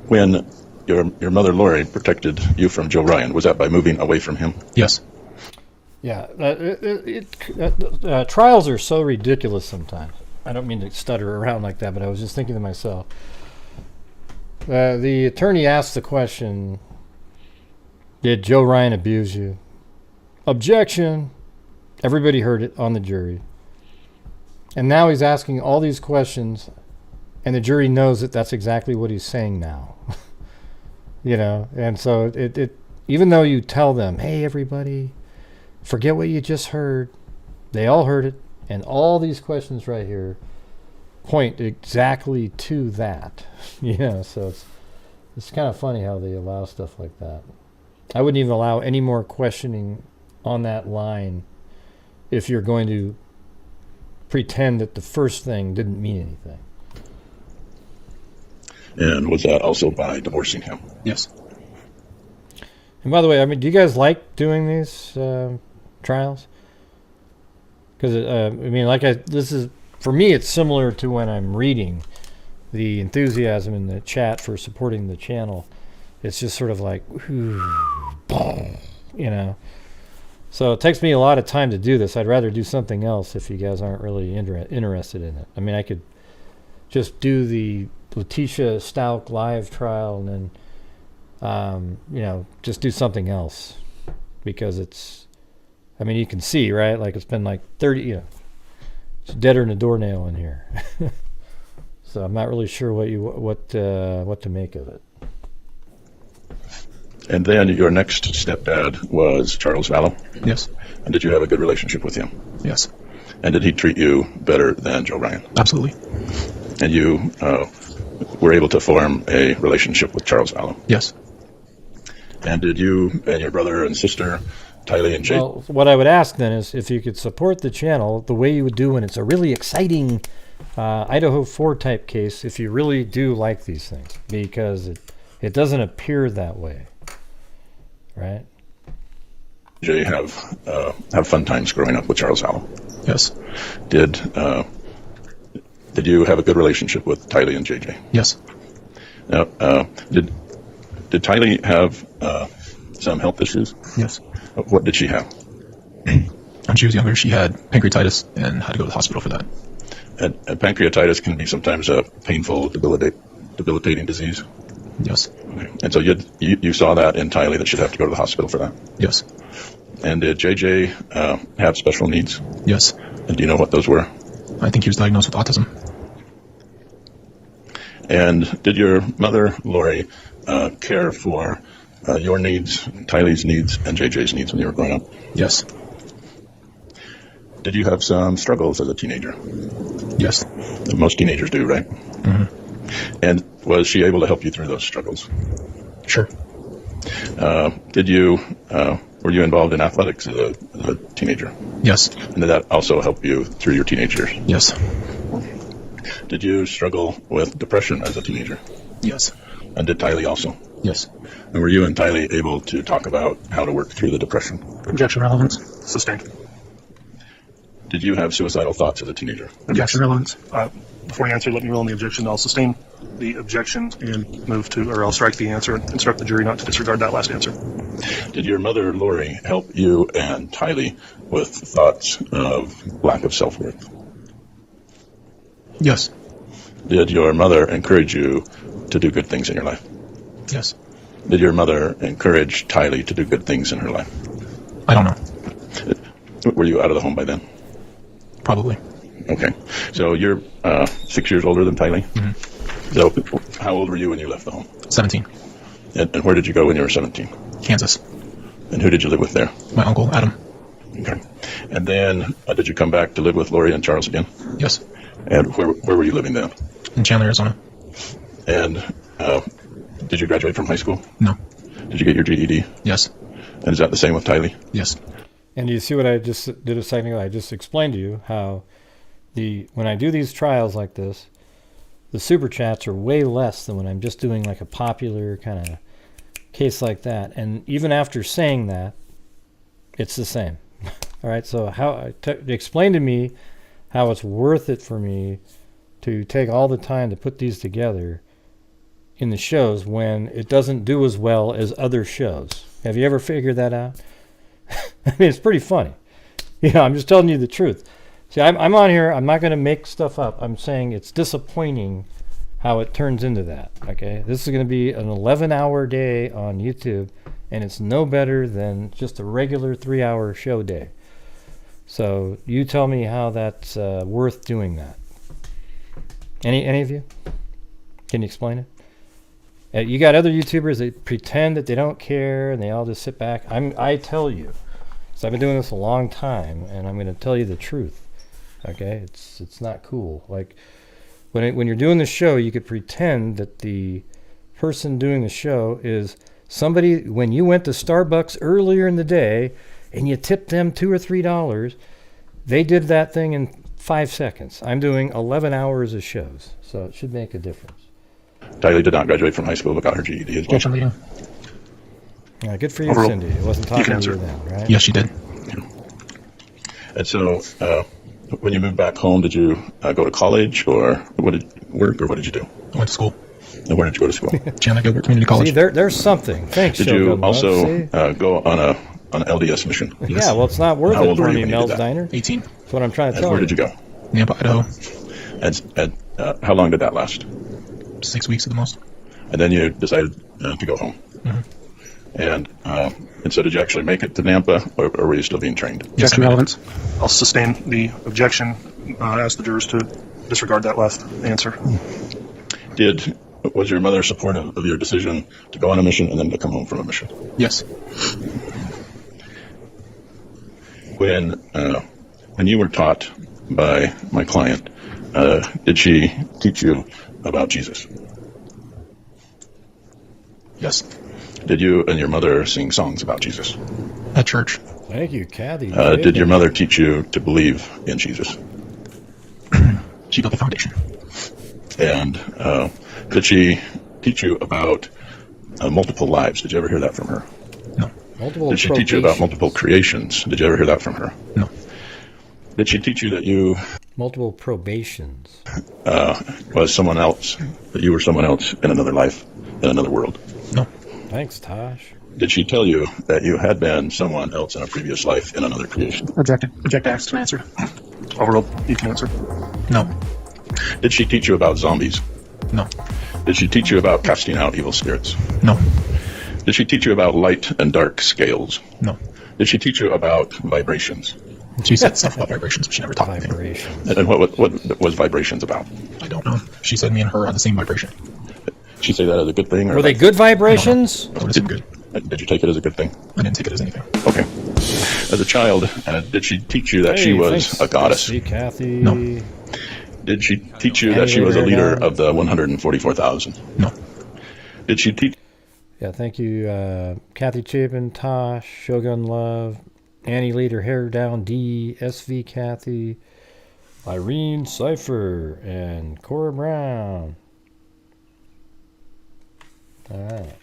When your mother, Lori, protected you from Joe Ryan, was that by moving away from him? Yes. Yeah, trials are so ridiculous sometimes. I don't mean to stutter around like that, but I was just thinking to myself. The attorney asked the question, did Joe Ryan abuse you? Objection. Everybody heard it on the jury. And now he's asking all these questions, and the jury knows that that's exactly what he's saying now. You know, and so even though you tell them, hey, everybody, forget what you just heard, they all heard it, and all these questions right here point exactly to that. So it's kind of funny how they allow stuff like that. I wouldn't even allow any more questioning on that line if you're going to pretend that the first thing didn't mean anything. And was that also by divorcing him? Yes. And by the way, do you guys like doing these trials? Because this is, for me, it's similar to when I'm reading. The enthusiasm in the chat for supporting the channel, it's just sort of like, So it takes me a lot of time to do this. I'd rather do something else if you guys aren't really interested in it. I could just do the Letitia Stout live trial and then, just do something else, because it's, you can see, right? Like it's been like 30, it's deader than a doornail in here. So I'm not really sure what to make of it. And then your next stepdad was Charles Vallow? Yes. And did you have a good relationship with him? Yes. And did he treat you better than Joe Ryan? Absolutely. And you were able to form a relationship with Charles Vallow? Yes. And did you and your brother and sister, Tylee and Jake? Well, what I would ask then is if you could support the channel the way you would do when it's a really exciting Idaho 4 type case, if you really do like these things, because it doesn't appear that way, right? Jay have fun times growing up with Charles Vallow? Yes. Did you have a good relationship with Tylee and JJ? Yes. Now, did Tylee have some health issues? Yes. What did she have? When she was younger, she had pancreatitis and had to go to the hospital for that. And pancreatitis can be sometimes a painful, debilitating disease. Yes. Okay. And so you saw that in Tylee, that she'd have to go to the hospital for that? Yes. And did JJ have special needs? Yes. And do you know what those were? I think he was diagnosed with autism. And did your mother, Lori, care for your needs, Tylee's needs, and JJ's needs when you were growing up? Yes. Did you have some struggles as a teenager? Yes. Most teenagers do, right? Mm-hmm. And was she able to help you through those struggles? Sure. Were you involved in athletics as a teenager? Yes. And did that also help you through your teenage years? Yes. Did you struggle with depression as a teenager? Yes. And did Tylee also? Yes. And were you and Tylee able to talk about how to work through the depression? Objection relevance. Sustained. Did you have suicidal thoughts as a teenager? Objection relevance. Before you answer, let me rule on the objection. I'll sustain the objection and I'll strike the answer and instruct the jury not to disregard that last answer. Did your mother, Lori, help you and Tylee with thoughts of lack of self-worth? Yes. Did your mother encourage you to do good things in your life? Yes. Did your mother encourage Tylee to do good things in her life? I don't know. Were you out of the home by then? Probably. Okay. So you're 6 years older than Tylee? Mm-hmm. So how old were you when you left the home? 17. And where did you go when you were 17? Kansas. And who did you live with there? My uncle, Adam. Okay. And then did you come back to live with Lori and Charles again? Yes. And where were you living then? In Chandler, Arizona. And did you graduate from high school? No. Did you get your GED? Yes. And is that the same with Tylee? Yes. And you see what I just did a second ago? I just explained to you how when I do these trials like this, the super chats are way less than when I'm just doing like a popular kind of case like that. And even after saying that, it's the same. All right. So explain to me how it's worth it for me to take all the time to put these together in the shows when it doesn't do as well as other shows. Have you ever figured that out? I mean, it's pretty funny. I'm just telling you the truth. See, I'm on here. I'm not going to make stuff up. I'm saying it's disappointing how it turns into that. Okay, this is going to be an 11-hour day on YouTube, and it's no better than just a regular 3-hour show day. So you tell me how that's worth doing that. Any of you? Can you explain it? You got other YouTubers that pretend that they don't care and they all just sit back. I tell you, so I've been doing this a long time, and I'm going to tell you the truth. Okay, it's not cool. Like when you're doing the show, you could pretend that the person doing the show is somebody. When you went to Starbucks earlier in the day and you tipped them $2 or $3, they did that thing in 5 seconds. I'm doing 11 hours of shows, so it should make a difference. Tylee did not graduate from high school but got her GED as well. Objection leading. Yeah, good for you, Overruled. Cindy. It wasn't talking can to you answer. then, right? Yes, she did. And so, when you moved back home, did you go to college, or what did you do? I went to school. And where did you go to school? Chandler Gilbert Community College. See, there's something. Thanks, Did Shogun you Love. also See? go on an LDS mission? Yeah, well, it's not worth How it old for were you me, when you did Mel's that? Diner. 18. That's what I'm trying to And tell where you. did you go? Nampa, Idaho. And how long did that last? 6 weeks at the most. And then you decided to go home. And so did you actually make it to Nampa, or were you still being trained? Objection relevance. I'll sustain the objection. Ask the jurors to disregard that last answer. Was your mother supportive of your decision to go on a mission and then to come home from a mission? Yes. When you were taught by my client, did she teach you about Jesus? Yes. Did you and your mother sing songs about Jesus? At church. Thank you, Kathy. Did your mother teach you to believe in Jesus? She built the foundation. And did she teach you about multiple lives? Did you ever hear that from her? No. Multiple Did she teach you about probations. multiple creations? Did you ever hear that from her? No. Did she teach you that you Multiple probations. was someone else, that you were someone else in another life, in another world? No. Thanks, Tosh. Did she tell you that you had been someone else in a previous life in another creation? Objected. Object asked to answer. Overruled. You can answer. No. Did she teach you about zombies? No. Did she teach you about casting out evil spirits? No. Did she teach you about light and dark scales? No. Did she teach you about vibrations? She said stuff about vibrations, but she never taught me anything. Vibrations. And what was vibrations about? I don't know. She said me and her had the same vibration. Did she say that as a good thing? Or Were they good vibrations? I would assume good. Did you take it as a good thing? I didn't take it as anything. Okay. As a child, did she teach you that she was thanks, a goddess? See, Kathy. No. Did she teach you that she was a leader of the 144,000? No. Did she teach Yeah, thank you, Kathy Chapin, Tosh, Shogun Love, Annie laid her hair down, D, SV Kathy, Irene Cipher, and Cora Brown. All right.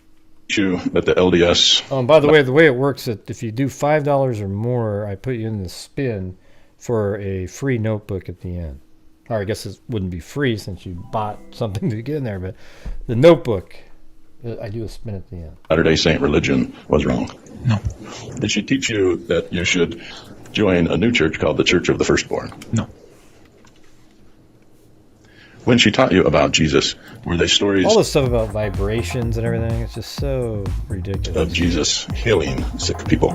you that the LDS... Oh, and by the way it works, that if you do $5 or more, I put you in the spin for a free notebook at the end. Or I guess it wouldn't be free since you bought something to get in there, but the notebook, I do a spin at the end. Latter-day Saint religion was wrong? No. Did she teach you that you should join a new church called the Church of the Firstborn? No. When she taught you about Jesus, were they stories All this stuff about vibrations and everything, it's just so ridiculous. of Jesus healing sick people?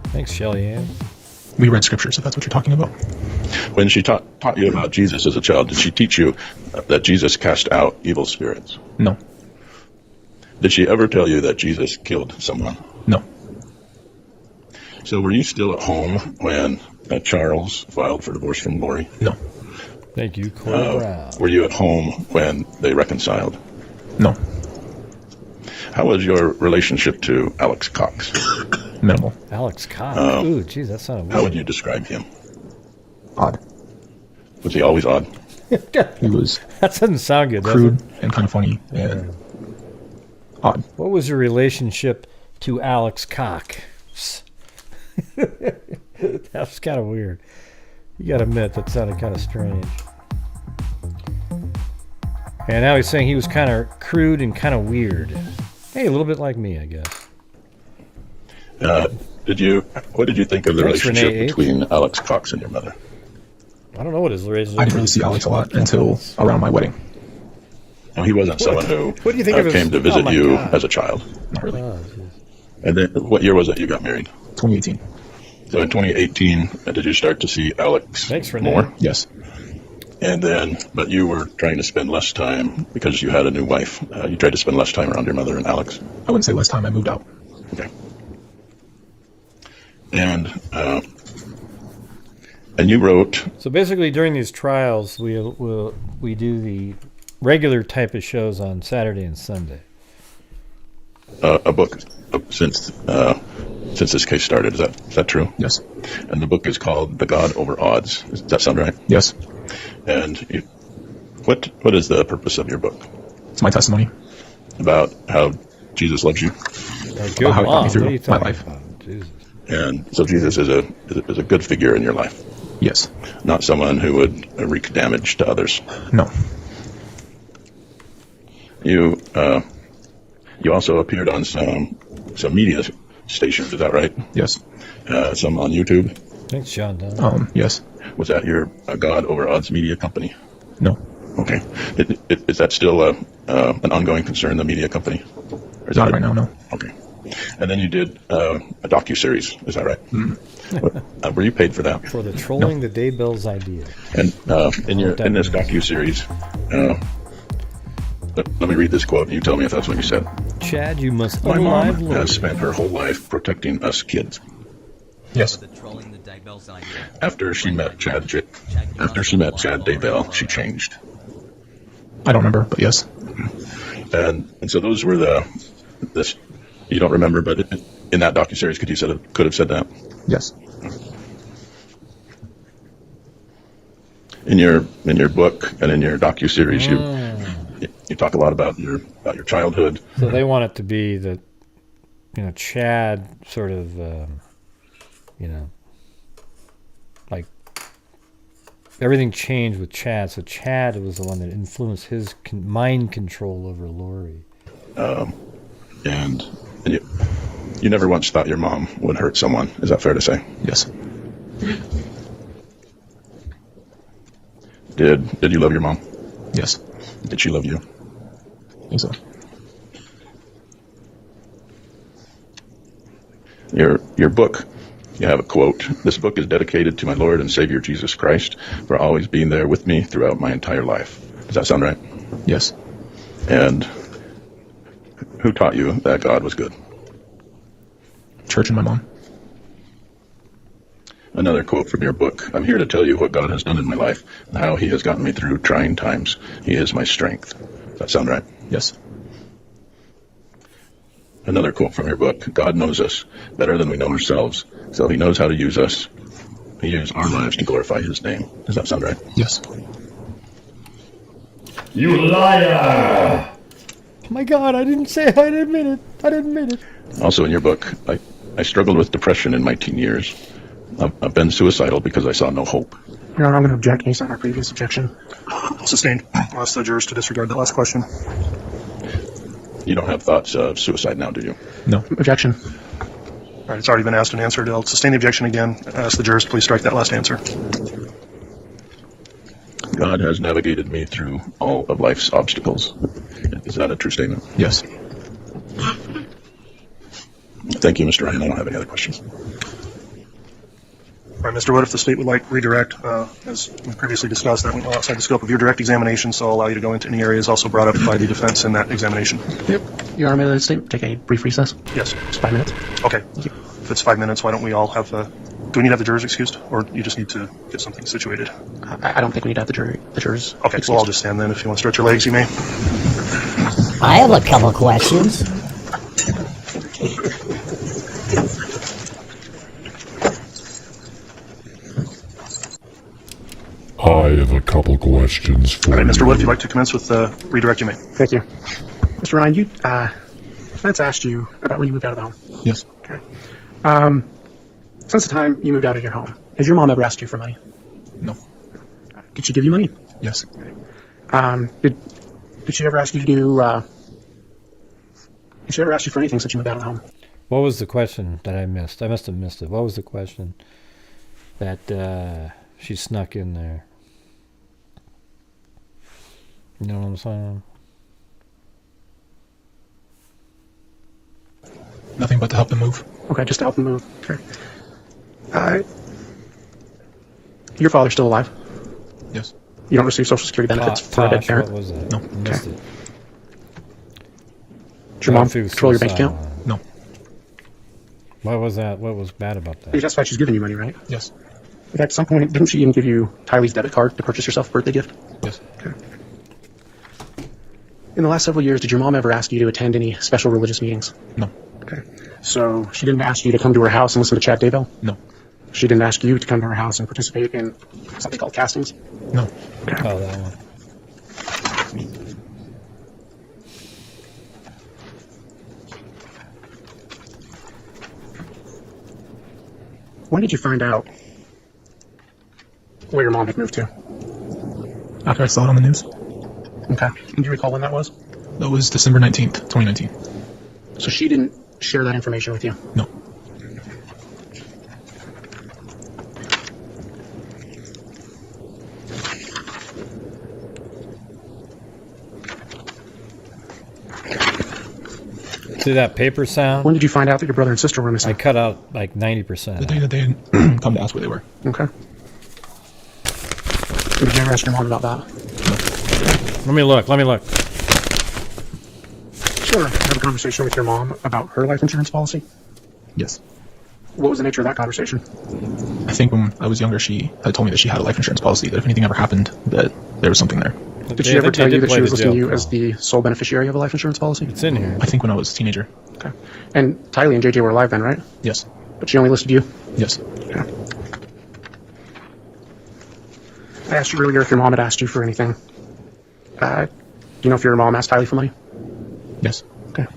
Thanks, Shelly Ann. We read scriptures, if that's what you're talking about. When she taught you about Jesus as a child, did she teach you that Jesus cast out evil spirits? No. Did she ever tell you that Jesus killed someone? No. So were you still at home when Charles filed for divorce from Lori? No. Thank you, Cora Brown. Were you at home when they reconciled? No. How was your relationship to Alex Cox? Minimal. Alex Cox. Ooh, geez, that sounded weird. How would you describe him? Odd. Was he always odd? He was That doesn't sound good, does crude it? and kind of funny and odd. What was your relationship to Alex Cox? That's kind of weird. You gotta admit, that sounded kind of strange. And now he's saying he was kind of crude and kind of weird. Hey, a little bit like me, I guess. What did you think of the Thanks, relationship Renee H. between Alex Cox and your mother? I don't know what his relationship I didn't really see Alex a lot until around my wedding. No, he wasn't someone who What do you think of his- came to oh visit my you God. as a child. Not really. Oh, geez. And then, what year was it you got married? 2018. So in 2018, did you start to see Alex Thanks, Renee. more? Yes. But you were trying to spend less time because you had a new wife. You tried to spend less time around your mother and Alex. I wouldn't say less time. I moved out. Okay. And you wrote. So basically, during these trials, we do the regular type of shows on Saturday and Sunday. A book since this case started. Is that true? Yes. And the book is called The God Over Odds. Does that sound right? Yes. And what is the purpose of your book? It's my testimony about how Jesus loves you. About how he got me through my life. Jesus. And so Jesus is a good figure in your life. Yes. Not someone who would wreak damage to others. No. You also appeared on some media stations. Is that right? Yes. Some on YouTube. Thanks, John. Yes. Was that your God Over Odds media company? No. Okay. Is that still an ongoing concern, the media company? Or is Not that right now, no. Okay. And then you did a docuseries. Is that right? Were you paid for that? For the Trolling the Daybell's idea. And in this docuseries, let me read this quote, and you tell me if that's what you said. Chad, you must My mom unalive has spent her whole life protecting us kids. Yes. After she met Chad Daybell, she changed. I don't remember, but yes. And so those were this. You don't remember, but in that docuseries, could have said that. Yes. In your book and in your docuseries, you talk a lot about your childhood. So they want it to be that, Chad sort of, like everything changed with Chad. So Chad was the one that influenced his mind control over Lori. And you never once thought your mom would hurt someone. Is that fair to say? Yes. Did you love your mom? Yes. Did she love you? I think so. Your book, you have a quote. This book is dedicated to my Lord and Savior Jesus Christ for always being there with me throughout my entire life. Does that sound right? Yes. And who taught you that God was good? Church and my mom. Another quote from your book. I'm here to tell you what God has done in my life and how he has gotten me through trying times. He is my strength. Does that sound right? Yes. Another quote from your book. God knows us better than we know ourselves, so he knows how to use us. He uses our lives to glorify his name. Does that sound right? Yes. You liar! Oh my God, I didn't say it. I didn't admit it. Also in your book, I struggled with depression in my teen years. I've been suicidal because I saw no hope. Your Honor, I'm going to object based on our previous objection. Sustained. I'll ask the jurors to disregard that last question. You don't have thoughts of suicide now, do you? No. Objection. All right, it's already been asked and answered. I'll sustain the objection again. Ask the jurors to please strike that last answer. God has navigated me through all of life's obstacles. Is that a true statement? Yes. Thank you, Mr. Ryan. I don't have any other questions. All right, Mr. Wood, if the state would like redirect, as we previously discussed, that went well outside the scope of your direct examination, so I'll allow you to go into any areas also brought up by the defense in that examination. Yep. Your Honor, may the state take a brief recess? Yes. Just 5 minutes. Okay. If it's 5 minutes, why don't we all have do we need to have the jurors excused, or you just need to get something situated? I don't think we need to have the jurors. Okay, well, I'll just stand then. If you want to stretch your legs, you may. I have a couple questions. I have a couple questions for you. All right, Mr. Wood, if you'd like to commence with redirect, you may. Thank you. Mr. Ryan, defense asked you about when you moved out of the home. Yes. Okay. Since the time you moved out of your home, has your mom ever asked you for money? No. Did she give you money? Yes. Did she ever ask you to do, did she ever ask you for anything since you moved out of the home? What was the question that I missed? I must have missed it. What was the question that she snuck in there? You know what I'm saying? Nothing but to help them move. Okay, just to help them move. Okay. Your father's still alive? Yes. You don't receive Social Security benefits for a dead parent? What was that? No. I missed it. Did your mom control your bank account? No. What was that? What was bad about that? You justified she's giving you money, right? Yes. In fact, at some point, didn't she even give you Tylee's debit card to purchase yourself a birthday gift? Yes. Okay. In the last several years, did your mom ever ask you to attend any special religious meetings? No. Okay. So she didn't ask you to come to her house and listen to Chad Daybell? No. She didn't ask you to come to her house and participate in something called castings? No. Okay. Oh, that one. When did you find out where your mom had moved to? After I saw it on the news. Okay. Do you recall when that was? That was December 19th, 2019. So she didn't share that information with you? No. See that paper sound? When did you find out that your brother and sister were missing? I cut out like 90%. The day that they had come to ask where they were. Okay. Did you ever ask your mom about that? Let me look. Sure. Have a conversation with your mom about her life insurance policy? Yes. What was the nature of that conversation? I think when I was younger, she had told me that she had a life insurance policy, that if anything ever happened, that there was something there. Did she ever tell you that she was listing you as the sole beneficiary of a life insurance policy? It's in here. I think when I was a teenager. Okay. And Tylee and JJ were alive then, right? Yes. But she only listed you? Yes. Okay. I asked you earlier if your mom had asked you for anything. Do you know if your mom asked Tylee for money? Yes. Okay.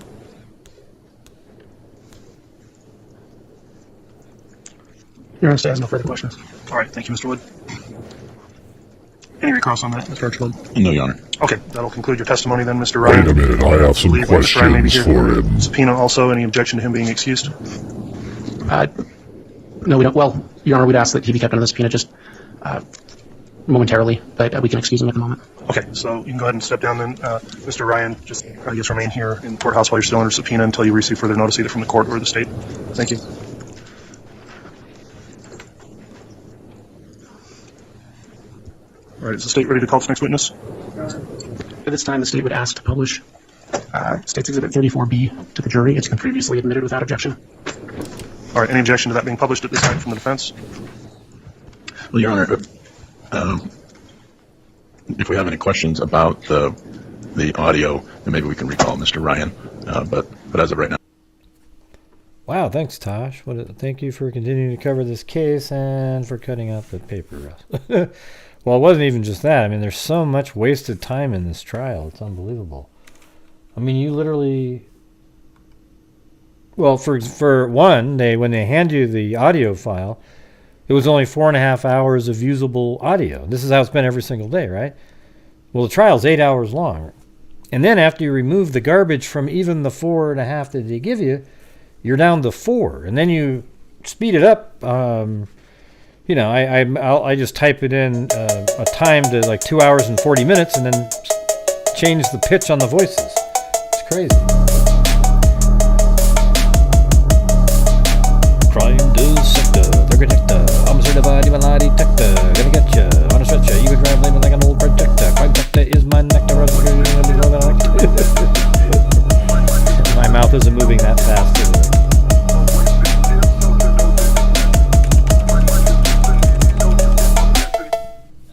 Your Honor has no further questions. All right, thank you, Mr. Wood. Any recross on that, Mr. Archibald? No, Your Honor. Okay, that'll conclude your testimony then, Mr. Ryan. Wait a minute, I have some Believe Mr. Ryan may be questions here. for him. Subpoena also, any objection to him being excused? No, we don't. Well, Your Honor, we'd ask that he be kept under the subpoena just momentarily, but we can excuse him at the moment. Okay, so you can go ahead and step down then. Mr. Ryan, just, I guess, remain here in the courthouse while you're still under subpoena until you receive further notice either from the court or the state. Thank you. All right, is the state ready to call its next witness? At this time, the state would ask to publish State's Exhibit 34B to the jury. It's been previously admitted without objection. All right, any objection to that being published at this time from the defense? Well, Your Honor, if we have any questions about the audio, then maybe we can recall Mr. Ryan. But as of right now. Wow, thanks, Tosh. Thank you for continuing to cover this case and for cutting out the paper. Well, it wasn't even just that. I mean, there's so much wasted time in this trial. It's unbelievable. I mean, you literally... Well, for one, when they hand you the audio file, it was only 4.5 hours of usable audio. This is how it's been every single day, right? Well, the trial's 8 hours long. And then after you remove the garbage from even the 4.5 that they give you, you're down to 4. And then you speed it up. I just type it in a time to like 2 hours and 40 minutes and then change the pitch on the voices. It's crazy. Crime dissector, they're detector, homicide body malady detector, gonna get ya, on a stretcher, you can drive blaming like an old projector, crime detector is my nectar, my mouth isn't moving that fast either.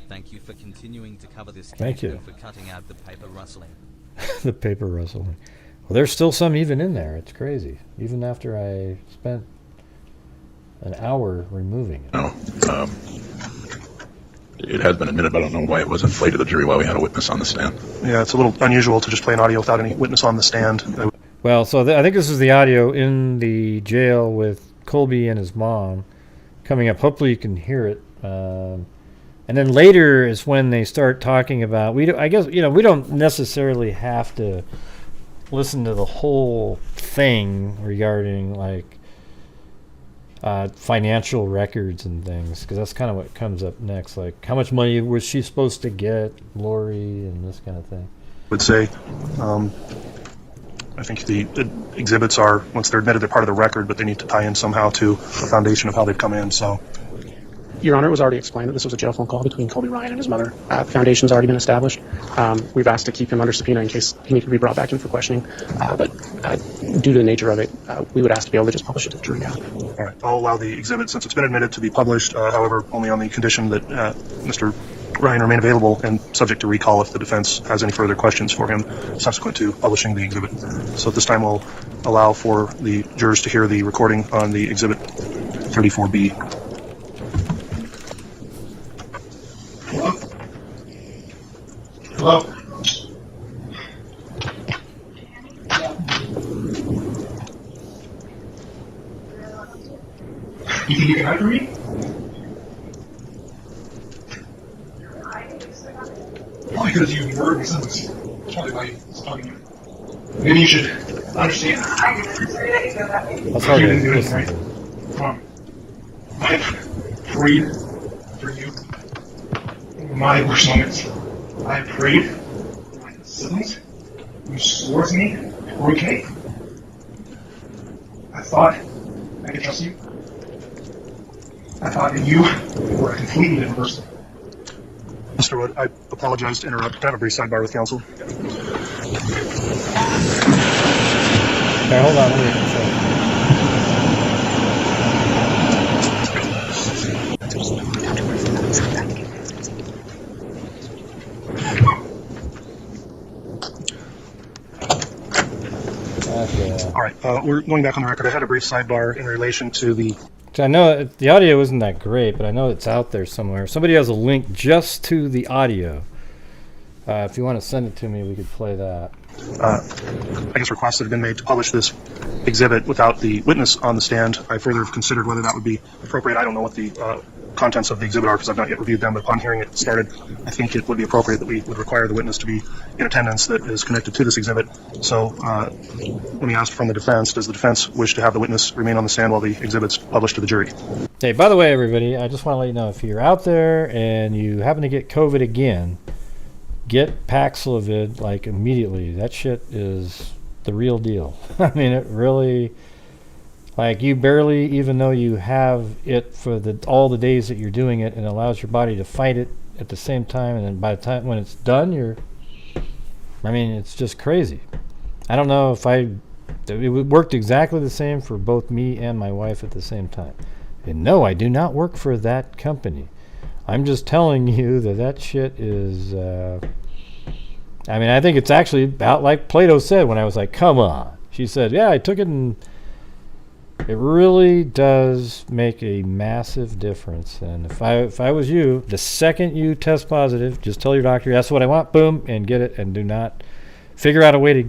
Thank you for continuing to cover this case. Thank you. And for cutting out the paper rustling. The paper rustling. Well, there's still some even in there. It's crazy. Even after I spent an hour removing it. No. It has been admitted, but I don't know why it wasn't played to the jury while we had a witness on the stand. Yeah, it's a little unusual to just play an audio without any witness on the stand. Well, so I think this is the audio in the jail with Colby and his mom coming up. Hopefully you can hear it. And then later is when they start talking about, we don't necessarily have to listen to the whole thing regarding like financial records and things, because that's kind of what comes up next, like how much money was she supposed to get, Lori, and this kind of thing. Would say, I think the exhibits are, once they're admitted, they're part of the record, but they need to tie in somehow to the foundation of how they've come in. So Your Honor, it was already explained that this was a jail phone call between Colby Ryan and his mother. The foundation's already been established. We've asked to keep him under subpoena in case he needs to be brought back in for questioning. But due to the nature of it, we would ask to be able to just publish it to the jury now. All right. I'll allow the exhibit since it's been admitted to be published, however, only on the condition that Mr. Ryan remain available and subject to recall if the defense has any further questions for him subsequent to publishing the exhibit. So at this time, we'll allow for the jurors to hear the recording on the exhibit 34B. Hello? You think you can answer me? Well, because you heard me since Charlie why he's talking to you. Maybe you should understand. That's hard to listen to. I've prayed for you in my worst moments. I prayed for my siblings. You swore to me we're okay. I thought I could trust you. I thought that you were a completely different person. Mr. Wood, I apologize to interrupt. Can I have a brief sidebar with counsel? Okay, hold on. Let me All right, we're going back on the record. I had a brief sidebar in relation to the... I know the audio isn't that great, but I know it's out there somewhere. Somebody has a link just to the audio. If you want to send it to me, we could play that. I guess requests that have been made to publish this exhibit without the witness on the stand. I further have considered whether that would be appropriate. I don't know what the contents of the exhibit are because I've not yet reviewed them, but upon hearing it started, I think it would be appropriate that we would require the witness to be in attendance that is connected to this exhibit. So let me ask from the defense, does the defense wish to have the witness remain on the stand while the exhibit's published to the jury? Hey, by the way, everybody, I just want to let you know, if you're out there and you happen to get COVID again, get Paxlovid like immediately. That shit is the real deal. I mean, it really, like, you barely even know you have it for all the days that you're doing it, and it allows your body to fight it at the same time, and then by the time when it's done, it's just crazy. I don't know if it worked exactly the same for both me and my wife at the same time. And no, I do not work for that company. I'm just telling you that shit is, I think it's actually about like Plato said when I was like, come on. She said, yeah, I took it, and it really does make a massive difference. And if I was you, the second you test positive, just tell your doctor, that's what I want, boom, and get it, and do not figure out a way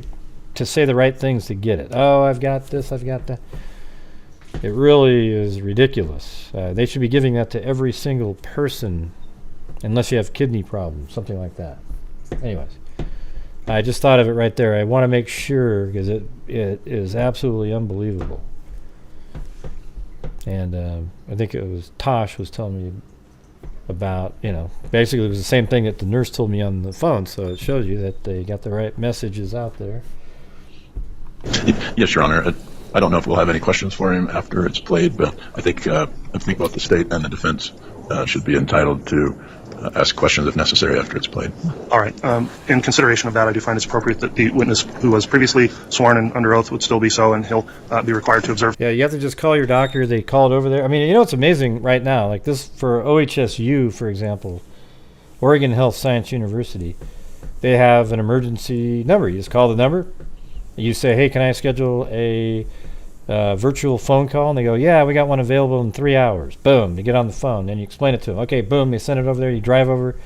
to say the right things to get it. Oh, I've got this, I've got that. It really is ridiculous. They should be giving that to every single person, unless you have kidney problems, something like that. Anyways, I just thought of it right there. I want to make sure because it is absolutely unbelievable. And I think it was Tosh was telling me about, basically it was the same thing that the nurse told me on the phone. So it shows you that they got the right messages out there. Yes, Your Honor. I don't know if we'll have any questions for him after it's played, but I think both the state and the defense should be entitled to ask questions if necessary after it's played. All right. In consideration of that, I do find it's appropriate that the witness who was previously sworn and under oath would still be so, and he'll be required to observe. Yeah, you have to just call your doctor. They call it over there. I mean, it's amazing right now. Like this for OHSU, for example, Oregon Health Science University, they have an emergency number. You just call the number. You say, hey, can I schedule a virtual phone call? And they go, yeah, we got one available in 3 hours. Boom, they get on the phone. Then you explain it to them. Okay, boom, they send it over there. You drive over,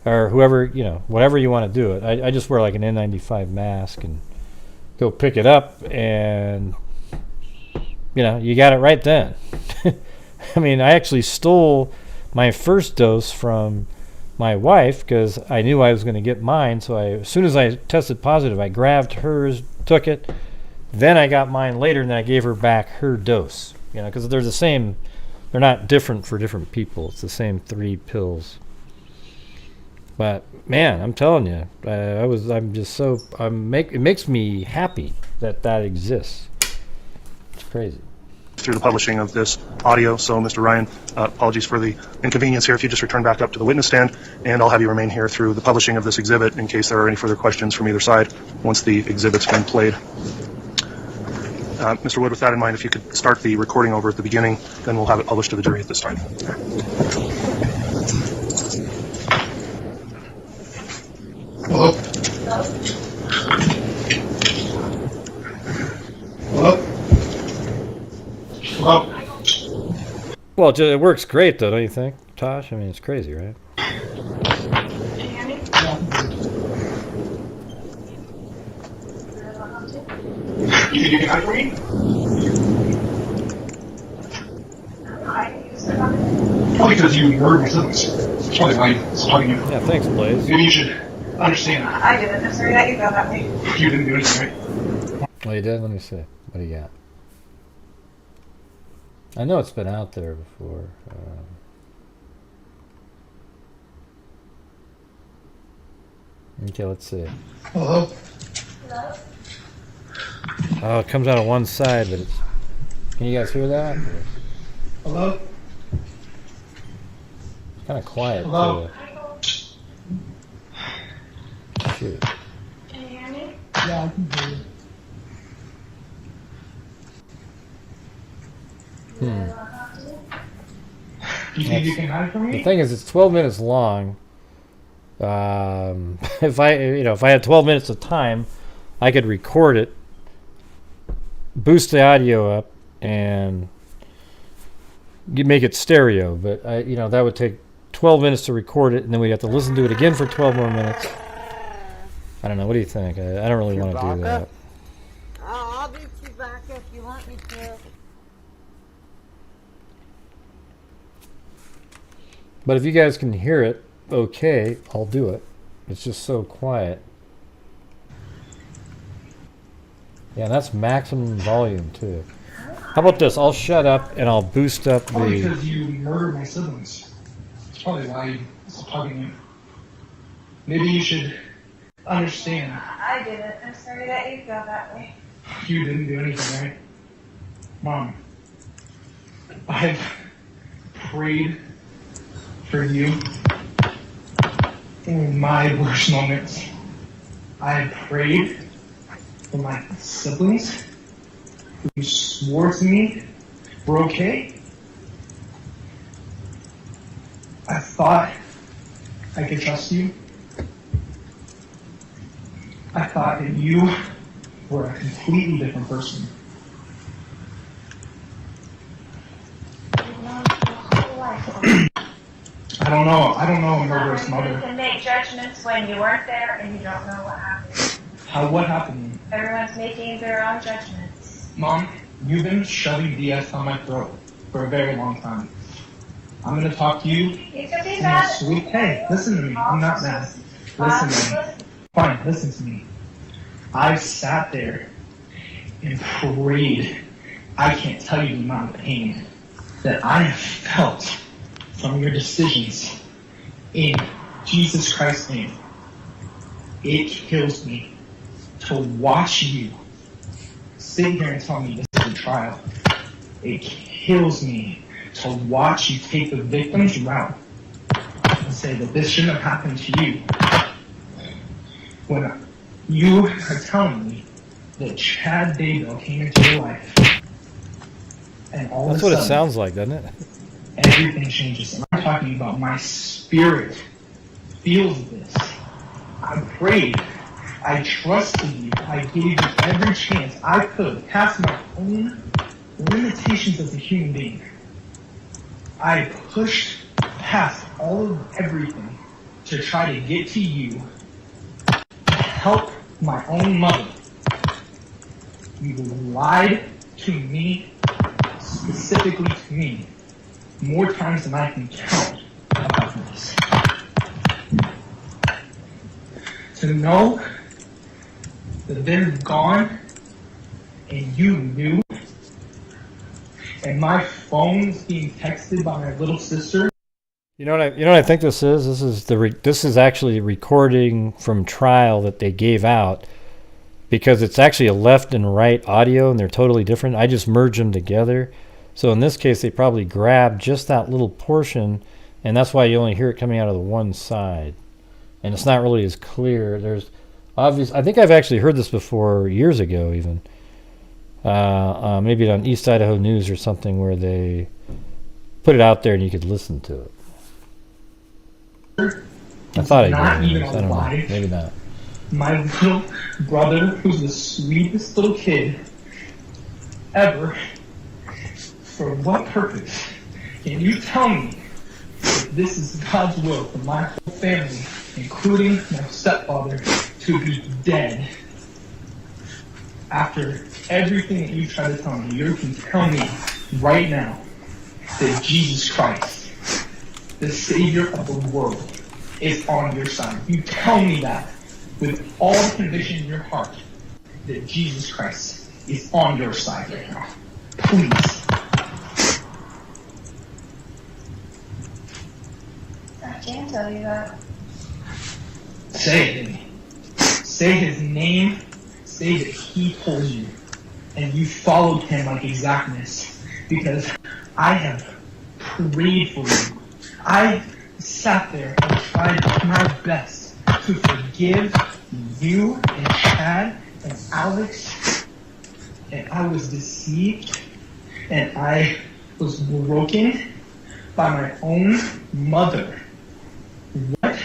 or whoever, whatever you want to do it. I just wear like an N95 mask and go pick it up, and, you got it right then. I actually stole my first dose from my wife because I knew I was going to get mine. So as soon as I tested positive, I grabbed hers, took it. Then I got mine later, and then I gave her back her dose. Because they're the same. They're not different for different people. It's the same 3 pills. But man, I'm telling you, it makes me happy that exists. It's crazy. through the publishing of this audio. So, Mr. Ryan, apologies for the inconvenience here. If you just return back up to the witness stand, and I'll have you remain here through the publishing of this exhibit in case there are any further questions from either side once the exhibit's been played. Mr. Wood, with that in mind, if you could start the recording over at the beginning, then we'll have it published to the jury at this time. Hello? Hello? Hello? Well, it works great, though, don't you think, Tosh? I mean, it's crazy, right? You can hide from me? Probably because you murdered my siblings. That's probably why I'm talking to you. Yeah, thanks, Blaze. Maybe you should understand. I didn't. I'm sorry that you felt that way. You didn't do anything, right? Oh, you did? Let me see. What do you got? I know it's been out there before. Okay, let's see. Hello? Oh, it comes out on one side, but it's... Can you guys hear that? Hello? It's kind of quiet, Hello? too. Shoot. Can you hear me? Yeah, I can hear you. You think you can hide from me? The thing is, it's 12 minutes long. If I had 12 minutes of time, I could record it, boost the audio up, and make it stereo. But that would take 12 minutes to record it, and then we'd have to listen to it again for 12 more minutes. I don't know. What do you think? I don't really want to do that. I'll beat you back if you want me to. But if you guys can hear it, okay, I'll do it. It's just so quiet. Yeah, that's maximum volume too. How about this? I'll shut up and I'll boost up Probably the... because you murdered my siblings. That's probably why I'm talking to you. Maybe you should understand. I didn't. I'm sorry that you felt that way. You didn't do anything, right? Mom, I've prayed for you in my worst moments. I prayed for my siblings who swore to me we're okay. I thought I could trust you. I thought that you were a completely different person. I don't know a murderous mother. You can make judgments when you weren't there and you don't know what happened. What happened? Everyone's making their own judgments. Mom, you've been shoving BS down my throat for a very long time. I'm gonna talk to you. You can be in a mad. sweet. Hey, listen to me. I'm not mad. Listen to me. Fine, listen to me. I've sat there and prayed. I can't tell you the amount of pain that I have felt from your decisions in Jesus Christ's name. It kills me to watch you sit here and tell me this is a trial. It kills me to watch you take the victim's route and say that this shouldn't have happened to you. When you are telling me that Chad Daybell came into your life and all That's of a what sudden, it sounds like, doesn't it? everything changes. And I'm talking about my spirit feels this. I prayed. I trusted you. I gave you every chance I could past my own limitations as a human being. I pushed past all of everything to try to get to you, to help my own mother. You lied to me, specifically to me, more times than I can count about this. To know that they're gone and you knew, and my phone's being texted by my little sister. You know what I think this is? This is actually a recording from trial that they gave out because it's actually a left and right audio, and they're totally different. I just merge them together. So in this case, they probably grabbed just that little portion, and that's why you only hear it coming out of the one side. And it's not really as clear. There's obvious. I think I've actually heard this before years ago, even. Maybe on East Idaho News or something, where they put it out there and you could listen to it. I thought I did. I don't know. Maybe not. My little brother, who's the sweetest little kid ever, for what purpose? Can you tell me if this is God's will for my whole family, including my stepfather, to be dead? After everything that you try to tell me, you can tell me right now that Jesus Christ, the Savior of the world, is on your side. You tell me that with all the conviction in your heart that Jesus Christ is on your side right now. Please. I can't tell you that. Say it to me. Say his name. Say that he told you. And you followed him like exactness. Because I have prayed for you. I sat there and tried my best to forgive you and Chad and Alex. And I was deceived. And I was broken by my own mother. What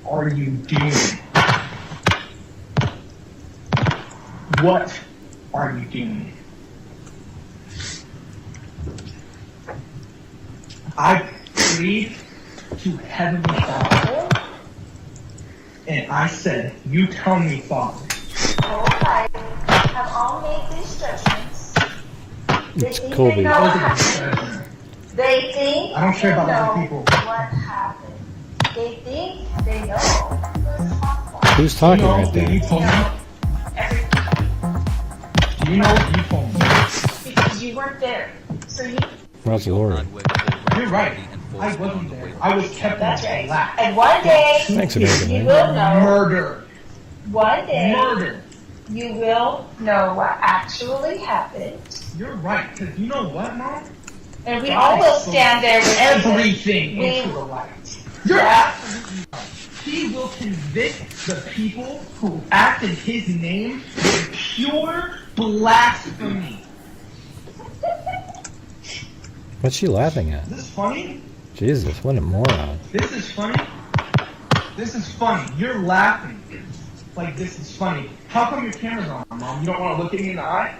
are you doing? What are you doing? I prayed to Heavenly Father, and I said, you tell me, Father. All right, have all made these judgments. It's Colby. They think I don't care about they know other people. what happened. They think they know what's possible. Who's talking right there? You told me? Do you know what you told me? Because you weren't there. So you... That's Lori. You're right. I wasn't there. I was kept That's in right. black. And one day, Thanks, American you man. will know. Murder. One day, Murder. you will know what actually happened. You're right. Because you know what, Mom? And we all will stand there with everything we, into the light. You're absolutely right. He will convict the people who act in his name with pure blasphemy. What's she laughing at? Is this funny? Jesus, what a moron. This is funny? This is funny. You're laughing. Like this is funny. How come your camera's on, Mom? You don't want to look at me in the eye?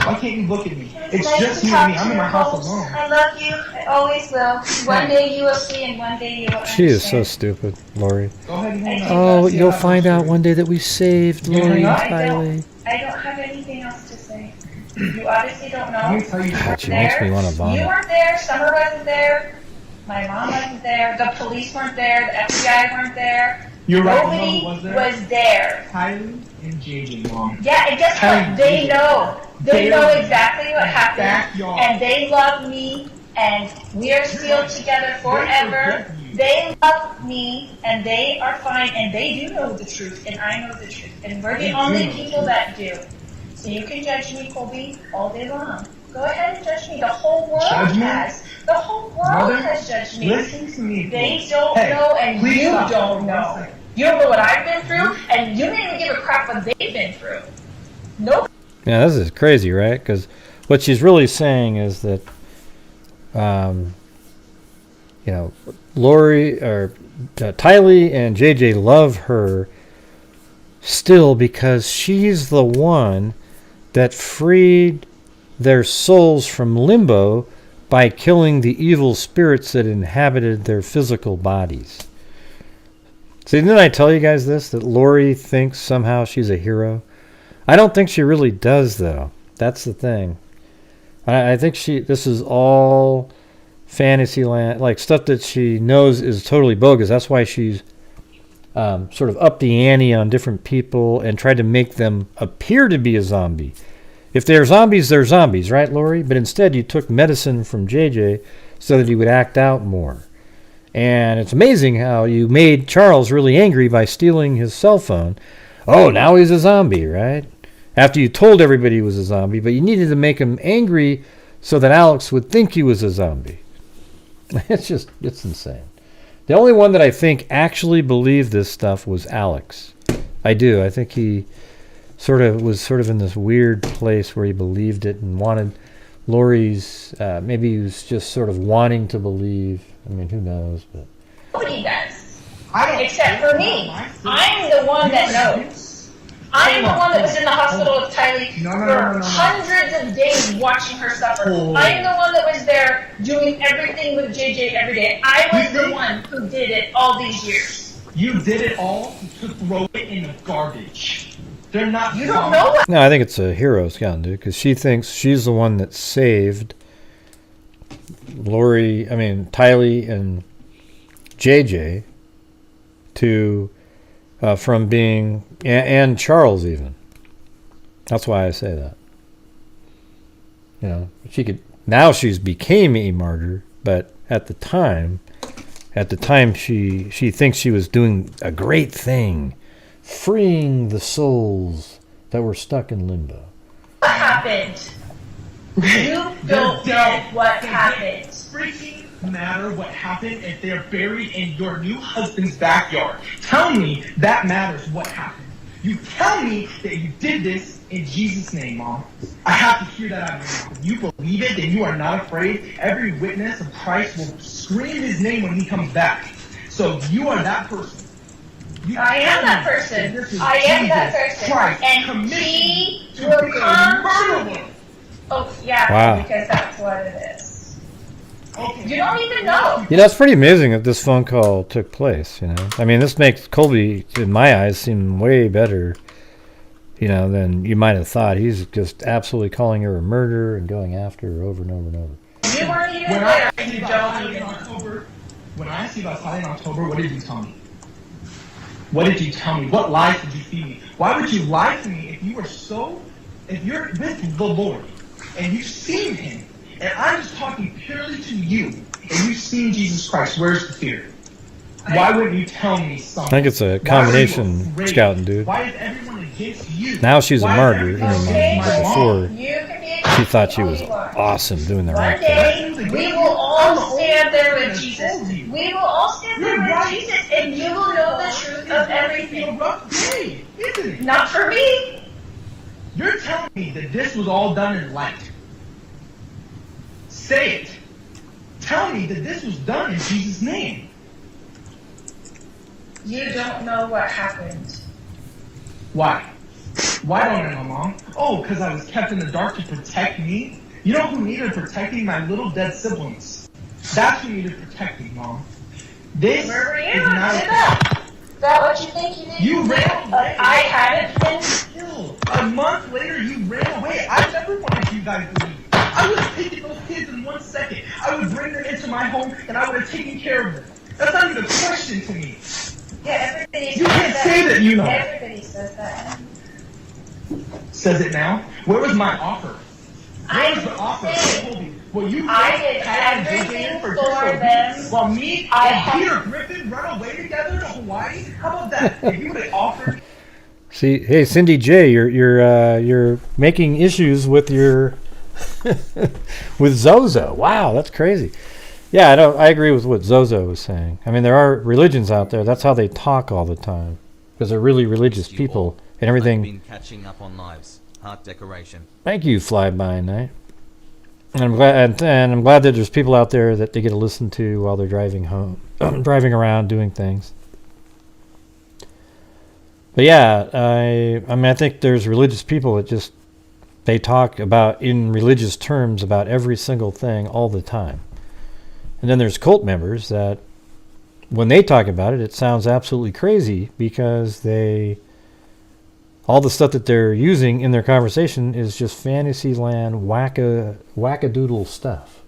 Why can't you look at me? It's nice just to you talk and me. to I'm in you my house folks. alone. I love you. I always will. One day you will see, and one day you will She is so understand. stupid, Lori. Go ahead and hang Oh, you'll find out one day that we saved Lori and Tylee. I don't have anything else to say. You obviously don't know. Let me tell you God, she makes me want to You vomit. weren't there. Summer wasn't there. My mom wasn't there. The police weren't there. The FBI weren't there. You're right. Nobody Mom was there. Tylee and JJ, Mom. Yeah, and guess Tylee what? They and JJ. know. They know exactly what happened. Backyard. And they love me. And we are still together forever. They love me. And they are fine. And they do know the truth. And I know the truth. And we're the only people that do. So you can judge me, Colby, all day long. Go ahead and judge me. The whole world Judgment? has. The whole world Mother, has judged me. listen to me, They please. don't Hey, know, and please you stop. don't know. You don't know what I've been through, and you don't even give a crap what they've been through. Nope. Yeah, this is crazy, right? Because what she's really saying is that, Lori or Tylee and JJ love her still because she's the one that freed their souls from limbo by killing the evil spirits that inhabited their physical bodies. See, didn't I tell you guys this? That Lori thinks somehow she's a hero? I don't think she really does, though. That's the thing. I think this is all fantasy land, like stuff that she knows is totally bogus. That's why she's sort of upped the ante on different people and tried to make them appear to be a zombie. If they're zombies, right, Lori? But instead you took medicine from JJ so that he would act out more. And it's amazing how you made Charles really angry by stealing his cell phone. oh, now he's a zombie, right? After you told everybody he was a zombie, but you needed to make him angry so that Alex would think he was a zombie. It's insane. The only one that I think actually believed this stuff was Alex. I do. I think he was in this weird place where he believed it and wanted Lori's, maybe he was just sort of wanting to believe. I mean, who knows? But Nobody does. Except for me. I'm the one that knows. I'm the one that was in the hospital with Tylee for hundreds of days watching her suffer. I'm the one that was there doing everything with JJ every day. I was the one who did it all these years. You did it all to throw it in the garbage. They're not. You don't know what. no, I think it's a hero's gun, dude, because she thinks she's the one that saved Tylee and JJ from being, and Charles even. That's why I say that. You know, now she's became a martyr, but at the time she thinks she was doing a great thing, freeing the souls that were stuck in limbo. What happened? You don't know what happened. Freaking matter what happened if they're buried in your new husband's backyard. Tell me that matters what happened. You tell me that you did this in Jesus' name, Mom. I have to hear that out of your mouth. If you believe it, then you are not afraid. Every witness of Christ will scream his name when he comes back. So you are that person. I am that person. I am that person. Christ, and he will come to you. Oh, yeah, Wow. because that's what it is. You don't even know. Yeah, that's pretty amazing that this phone call took place, you know. I mean, this makes Colby, in my eyes, seem way better, you know, than you might have thought. He's just absolutely calling her a murderer and going after her over and over and over. You weren't even When there. I You asked don't you even about October, when I asked you about Tylee in October, what did you tell me? What did you tell me? What lies did you feed me? Why would you lie to me if you're with the Lord and you've seen him, and I'm just talking purely to you, and you've seen Jesus Christ, where's the fear? Why wouldn't you tell me something? I think it's a combination, Scouting, dude. Why is everyone against you? Now she's a martyr in her mind, but before You can be she thought she was awesome doing the right One thing. day, we will all stand there with Jesus. We will all stand there with Jesus, and you will know the truth of everything. Not for me. You're telling me that this was all done in light. Say it. Tell me that this was done in Jesus' name. You don't know what happened. Why? Why don't I know, Mom? Oh, because I was kept in the dark to protect me? You know who needed protecting? My little dead siblings. That's who needed protecting, Mom. This Where were you? is not Sit up. Is that what you think you did? You ran away. I hadn't been killed. A month later, you ran away. I never wanted you guys to leave. I would have taken those kids in 1 second. I would bring them into my home, and I would have taken care of them. That's not even a question to me. Yeah, everybody You can't say that you know. Everybody says that. Says it now. Where was my offer? Where was the offer? Colby, well, you I did Chad everything for for just a them. week, while me and Peter Griffin run away together to Hawaii. How about that? If you would have offered. See, hey, Cindy J, you're making issues with your with Zozo. Wow, that's crazy. Yeah, I agree with what Zozo was saying. I mean, there are religions out there. That's how they talk all the time, because they're really religious people and everything. I've been catching up on lives. Heart decoration. Thank you, Fly By Night. And I'm glad that there's people out there that they get to listen to while they're driving home, driving around, doing things. But yeah, I mean, I think there's religious people that just they talk about in religious terms about every single thing all the time. And then there's cult members that when they talk about it, it sounds absolutely crazy because all the stuff that they're using in their conversation is just fantasyland wackadoodle stuff.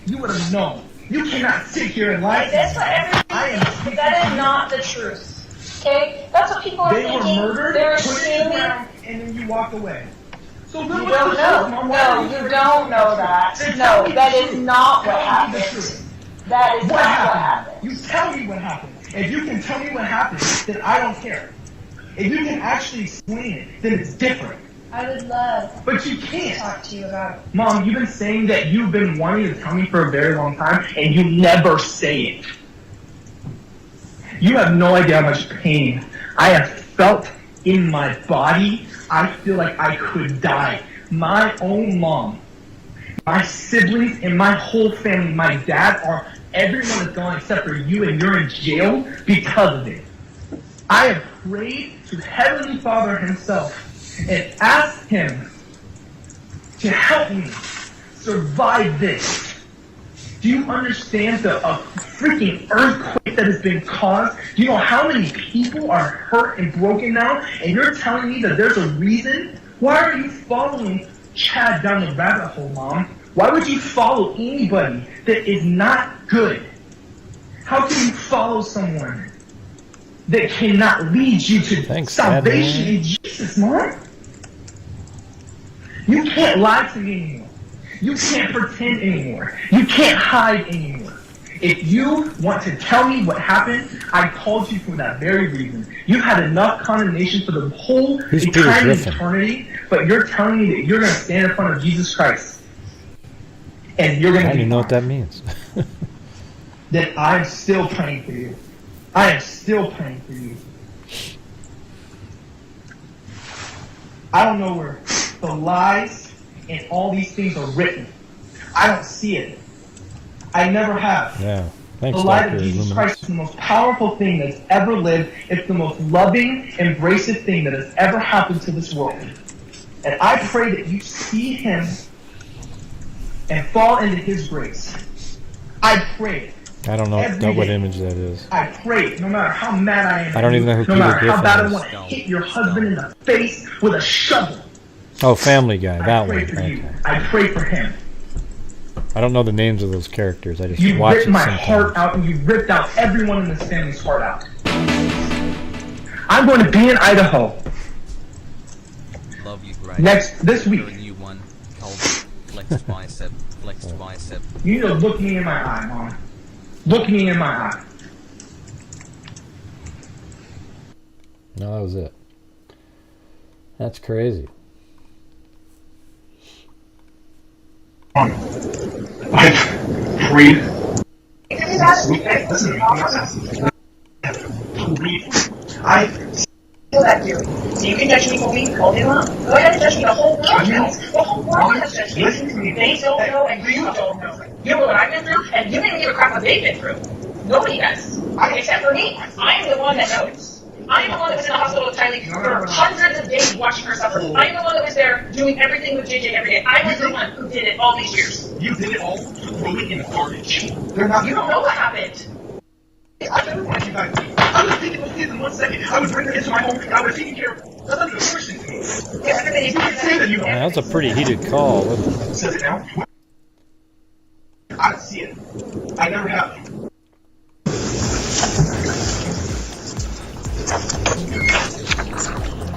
You would have known. You cannot sit here and lie. That's what everybody. That is not the truth. Okay, that's what people are They thinking. were murdered, They're put in the assuming. ground, and then you walked away. So You don't know. No, you don't know that. No, that is not what happened. That is not what happened. You tell me what happened. If you can tell me what happened, then I don't care. If you can actually explain it, then it's different. I would love But you can't. to talk to you about it. Mom, you've been saying that you've been wanting to tell me for a very long time, and you never say it. You have no idea how much pain I have felt in my body. I feel like I could die. My own mom, my siblings, and my whole family, my dad, everyone is gone except for you, and you're in jail because of it. I have prayed to Heavenly Father himself and asked him to help me survive this. Do you understand the freaking earthquake that has been caused? Do you know how many people are hurt and broken now? And you're telling me that there's a reason? Why are you following Chad down the rabbit hole, Mom? Why would you follow anybody that is not good? How can you follow someone that cannot lead you to salvation in Jesus, Mom? You can't lie to me anymore. You can't pretend anymore. You can't hide anymore. If you want to tell me what happened, I called you for that very reason. You had enough condemnation for the whole entire eternity, but you're telling me that you're going to stand in front of Jesus Christ. And you're going to I don't even know what that means. Then I'm still praying for you. I am still praying for you. I don't know where the lies and all these things are written. I don't see it. I never have. Yeah. Thanks, the light Dr. of Jesus Luminous. Christ is the most powerful thing that's ever lived. It's the most loving, embracive thing that has ever happened to this world. And I pray that you see him and fall into his grace. I pray. I don't know what image that is. I pray, no matter how mad I am. I don't even know who no Peter matter Griffin how bad is. I want to hit your husband in the face with a shovel. Oh, Family Guy. That I pray one. for Okay. you. I pray for him. I don't know the names of those characters. I just You watch ripped it my sometimes. heart out, and you ripped out everyone in this family's heart out. I'm going to be in Idaho Love you, great. this week. You're a new one. Colby. Flexed bicep. Flexed bicep. You need to look me in my eye, Mom. Look me in my eye. No, that was it. That's crazy. I prayed. I feel that you. So you can judge me for being cold and Go ahead and judge me. The whole world has. The whole world has judged me. They don't know and you don't know. You know what I've been through, and you don't even give a crap what they've been through. Nobody does. Except for me. I'm the one that knows. I'm the one that was in the hospital with Tylee for hundreds of days watching her suffer. I'm the one that was there doing everything with JJ every day. I was the one who did it all these years. You did it all, throw it in the garbage. You don't know what happened. I never wanted you guys to leave. I was thinking of kids in 1 second. I would bring them into my home. I would have taken care of them. That's not even a question to me. You can say that you Yeah, that was a pretty heated call, wasn't it? says it now. I don't see it. I never have.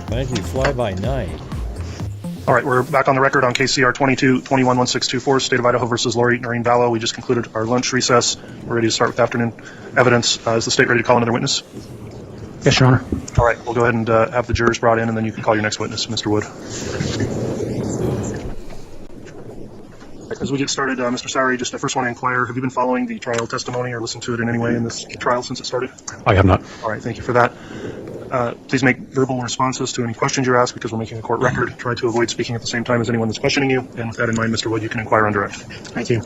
Thank you, Fly By Night. All right, we're back on the record on KCR 22-21-1624, State of Idaho versus Lori Noreen Vallow. We just concluded our lunch recess. We're ready to start with afternoon evidence. Is the state ready to call another witness? Yes, Your Honor. All right, we'll go ahead and have the jurors brought in, and then you can call your next witness, Mr. Wood. As we get started, Mr. Sowery, just I first want to inquire, have you been following the trial testimony or listened to it in any way in this trial since it started? I have not. All right, thank you for that. Please make verbal responses to any questions you're asked because we're making a court record. Try to avoid speaking at the same time as anyone that's questioning you. And with that in mind, Mr. Wood, you can inquire on direct. Thank you.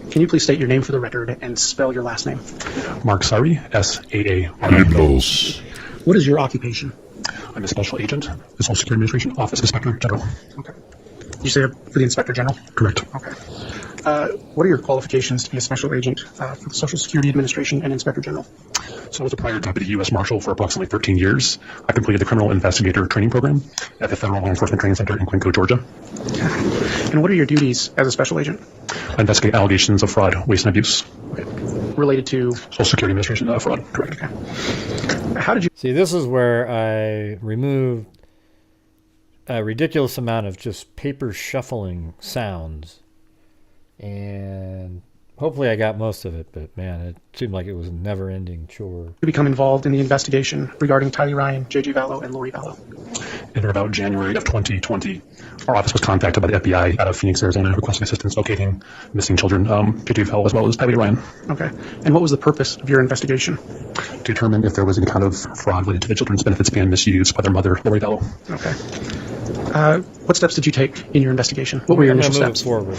Can you please state your name for the record and spell your last name? Mark Sari, S-A-A. Animals. What is your occupation? I'm a special agent, the Social Security Administration Office Inspector General. Okay. You say for the Inspector General? Correct. Okay. What are your qualifications to be a special agent for the Social Security Administration and Inspector General? So I was a prior Deputy U.S. Marshal for approximately 13 years. I completed the Criminal Investigator Training Program at the Federal Law Enforcement Training Center in Quinco, Georgia. And what are your duties as a special agent? I investigate allegations of fraud, waste, and abuse. Related to? Social Security Administration fraud. Correct. Okay. How did you? See, this is where I removed a ridiculous amount of just paper shuffling sounds. And Hopefully I got most of it, but man, it seemed like it was a never-ending chore. To become involved in the investigation regarding Tylee Ryan, J.J. Vallow, and Lori Vallow? In about January of 2020, our office was contacted by the FBI out of Phoenix, Arizona, requesting assistance locating missing children, J.J. Vallow as well as Tylee Ryan. Okay. And what was the purpose of your investigation? To determine if there was any kind of fraud related to the children's benefits being misused by their mother, Lori Vallow. Okay. What steps did you take in your investigation? What were your initial steps? Forward.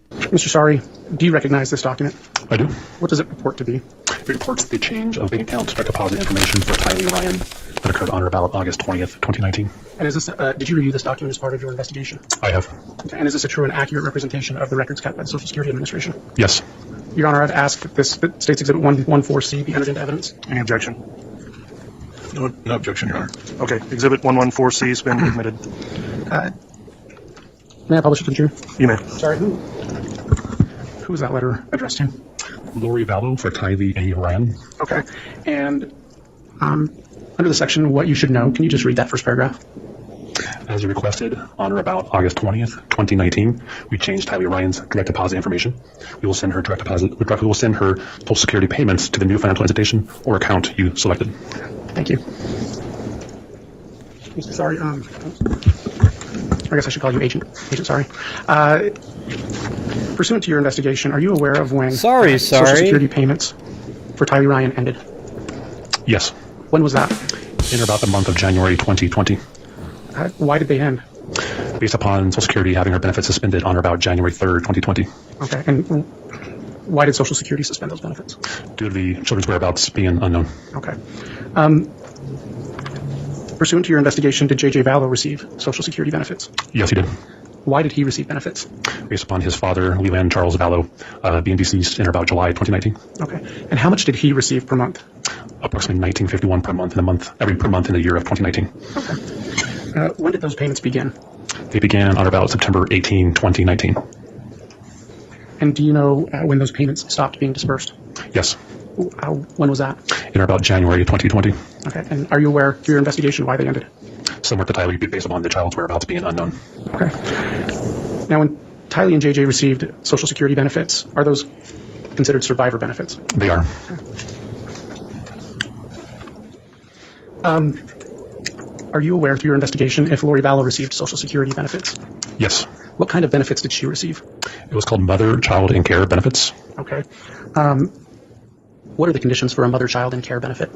Mr. Sari, do you recognize this document? I do. What does it purport to be? It reports the change of bank account direct deposit information for Tylee Ryan that occurred on or about August 20th, 2019. And is this? Did you review this document as part of your investigation? I have. Okay. And is this a true and accurate representation of the records kept by the Social Security Administration? Yes. Your Honor, I've asked that this States Exhibit 114C be entered into evidence. Any objection? No objection, Your Honor. Okay, Exhibit 114C has been admitted. May I publish it to the jury? You may. Sorry, who was that letter addressed to? Lori Vallow for Tylee A. Ryan. Okay. And under the section, what you should know, can you just read that first paragraph? As requested, on or about August 20th, 2019, we changed Tylee Ryan's direct deposit information. We will send her direct deposit. We will send her Social Security payments to the new financial institution or account you selected. Thank you. Mr. Sorry. I guess I should call you Agent Sorry. Pursuant to your investigation, are you aware of when Social Security payments for Tylee Ryan ended? Yes. When was that? In about the month of January 2020. Why did they end? Based upon Social Security having her benefits suspended on or about January 3rd, 2020. Okay. And why did Social Security suspend those benefits? Due to the children's whereabouts being unknown. Okay. Pursuant to your investigation, did J.J. Vallow receive Social Security benefits? Yes, he did. Why did he receive benefits? Based upon his father, Leland Charles Vallow, being deceased in about July 2019. Okay. And how much did he receive per month? Approximately $19.51 per month per month in the year of 2019. Okay. When did those payments begin? They began on about September 18, 2019. And do you know when those payments stopped being dispersed? Yes. When was that? In about January 2020. Okay. And are you aware through your investigation why they ended? Similar to Tylee, based upon the child's whereabouts being unknown. Okay. Now, when Tylee and JJ received Social Security benefits, are those considered survivor benefits? They are. Are you aware through your investigation if Lori Vallow received Social Security benefits? Yes. What kind of benefits did she receive? It was called Mother, Child, and Care benefits. Okay. What are the conditions for a mother, child, and care benefit?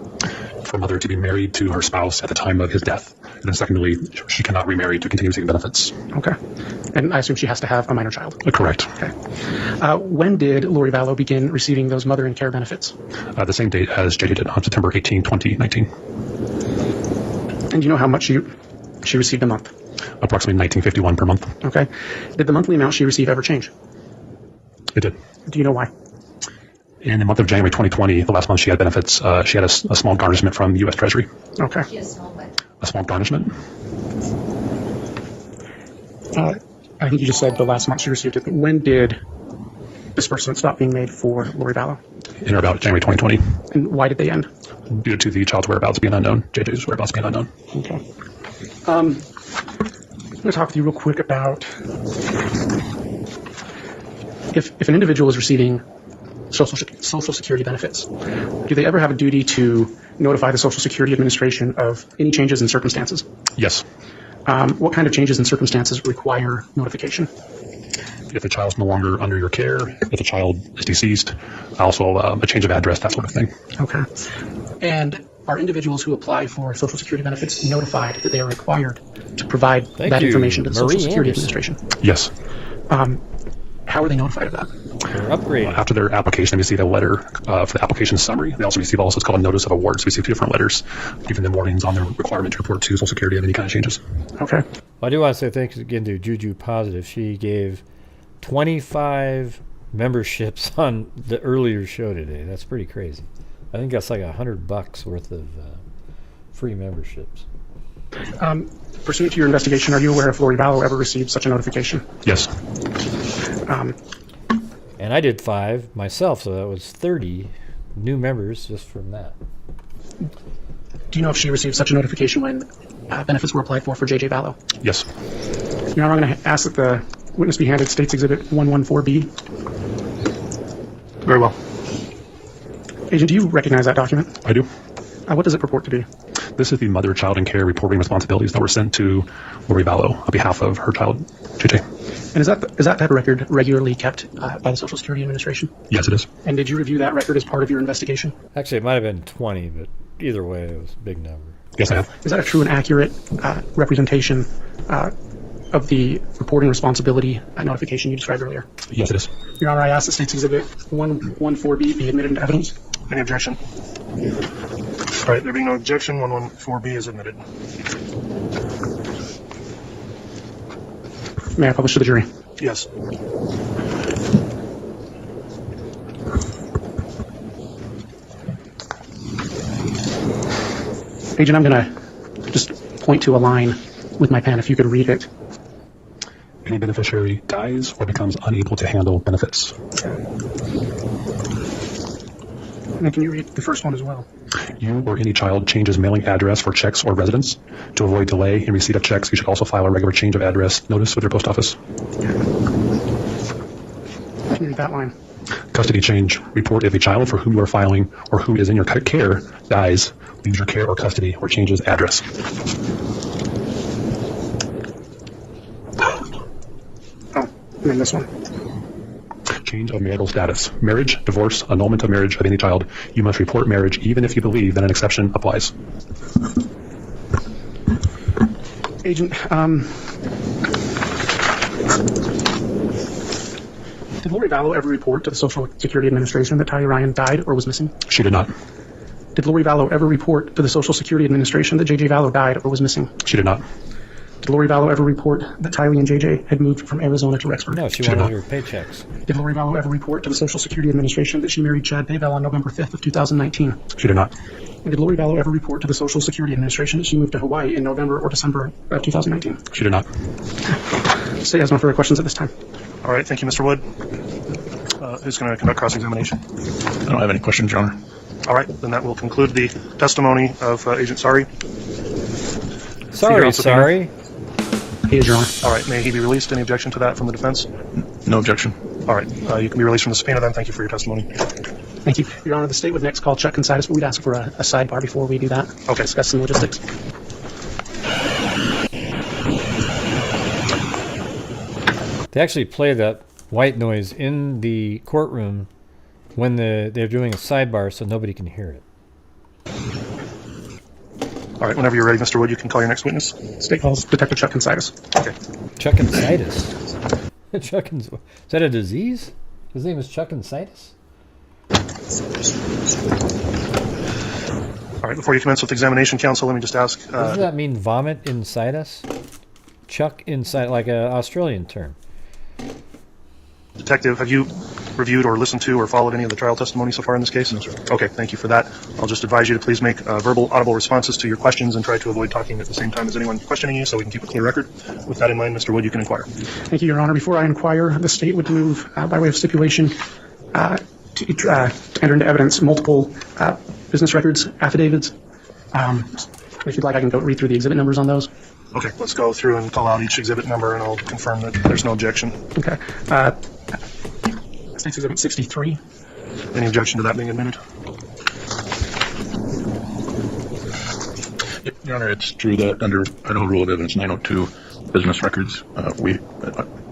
For a mother to be married to her spouse at the time of his death. And then secondly, she cannot remarry to continue receiving benefits. Okay. And I assume she has to have a minor child? Correct. Okay. When did Lori Vallow begin receiving those mother and care benefits? The same date as JJ did, on September 18, 2019. And do you know how much she received a month? Approximately $19.51 per month. Okay. Did the monthly amount she received ever change? It did. Do you know why? In the month of January 2020, the last month she had benefits, she had a small garnishment from the U.S. Treasury. Okay. A small garnishment? I think you just said the last month she received it. When did disbursement stop being made for Lori Vallow? In or about January 2020. And why did they end? Due to the child's whereabouts being unknown, JJ's whereabouts being unknown. Okay. I'm going to talk with you real quick about if an individual is receiving Social Security benefits, do they ever have a duty to notify the Social Security Administration of any changes in circumstances? Yes. What kind of changes in circumstances require notification? If the child's no longer under your care, if the child is deceased, also a change of address, that sort of thing. Okay. And are individuals who apply for Social Security benefits notified that they are required to provide that information to the Social Security Administration? Yes. How are they notified of that? Upgrade. After their application, they receive a letter for the application summary. They also receive what's called a notice of awards. We receive 2 different letters giving them warnings on their requirement to report to Social Security of any kind of changes. Okay. Well, I do want to say thanks again to Juju Positive. She gave 25 memberships on the earlier show today. That's pretty crazy. I think that's like $100 worth of free memberships. Pursuant to your investigation, are you aware if Lori Vallow ever received such a notification? Yes. And I did 5 myself, so that was 30 new members just from that. Do you know if she received such a notification when benefits were applied for J.J. Vallow? Yes. Your Honor, I'm going to ask that the witness be handed States Exhibit 114B. Very well. Agent, do you recognize that document? I do. What does it purport to be? This is the mother, child, and care reporting responsibilities that were sent to Lori Vallow on behalf of her child, JJ. And is that record regularly kept by the Social Security Administration? Yes, it is. And did you review that record as part of your investigation? Actually, it might have been 20, but either way, it was a big number. Yes, I have. Is that a true and accurate representation of the reporting responsibility notification you described earlier? Yes, it is. Your Honor, I ask that State's Exhibit 114B be admitted into evidence. Any objection? All right, there being no objection, 114B is admitted. May I publish to the jury? Yes. Agent, I'm going to just point to a line with my pen, if you could read it. Any beneficiary dies or becomes unable to handle benefits. And then can you read the first one as well? You or any child changes mailing address for checks or residence. To avoid delay in receipt of checks, you should also file a regular change of address notice with your post office. Can you read that line? Custody change. Report if a child for whom you are filing or who is in your care dies, leaves your care or custody, or changes address. And then this one. Change of marital status. Marriage, divorce, annulment of marriage of any child. You must report marriage even if you believe that an exception applies. Agent, did Lori Vallow ever report to the Social Security Administration that Tylee Ryan died or was missing? She did not. Did Lori Vallow ever report to the Social Security Administration that JJ Vallow died or was missing? She did not. Did Lori Vallow ever report that Tylee and JJ had moved from Arizona to Rexburg? No, she wanted her paychecks. Did Lori Vallow ever report to the Social Security Administration that she married Chad Daybell on November 5th of 2019? She did not. And did Lori Vallow ever report to the Social Security Administration that she moved to Hawaii in November or December of 2019? She did not. State has no further questions at this time. All right, thank you, Mr. Wood. Who's going to conduct cross-examination? I don't have any questions, Your Honor. All right, then that will conclude the testimony of Agent Sari. Sorry. He is, Your Honor. All right, may he be released? Any objection to that from the defense? No objection. All right, you can be released from the subpoena then. Thank you for your testimony. Thank you. Your Honor, the state would next call Chuck Consitis, but we'd ask for a sidebar before we do that. Okay. Discuss some logistics. They actually play that white noise in the courtroom when they're doing a sidebar so nobody can hear it. All right, whenever you're ready, Mr. Wood, you can call your next witness. State calls Detective Chuck Consitis. Okay. Chuckensitis. Is that a disease? His name is Chuckensitis? All right, before you commence with examination, counsel, let me just ask... Doesn't that mean vomit inside us? Chuck inside, like an Australian term. Detective, have you reviewed or listened to or followed any of the trial testimony so far in this case? No, sir. Okay, thank you for that. I'll just advise you to please make verbal, audible responses to your questions and try to avoid talking at the same time as anyone questioning you so we can keep a clear record. With that in mind, Mr. Wood, you can inquire. Thank you, Your Honor. Before I inquire, the state would move, by way of stipulation, to enter into evidence multiple business records, affidavits. If you'd like, I can go read through the exhibit numbers on those. Okay, let's go through and call out each exhibit number, and I'll confirm that there's no objection. Okay. State's Exhibit 63. Any objection to that being admitted? Your Honor, it's true that under Idaho Rule of Evidence 902, business records, we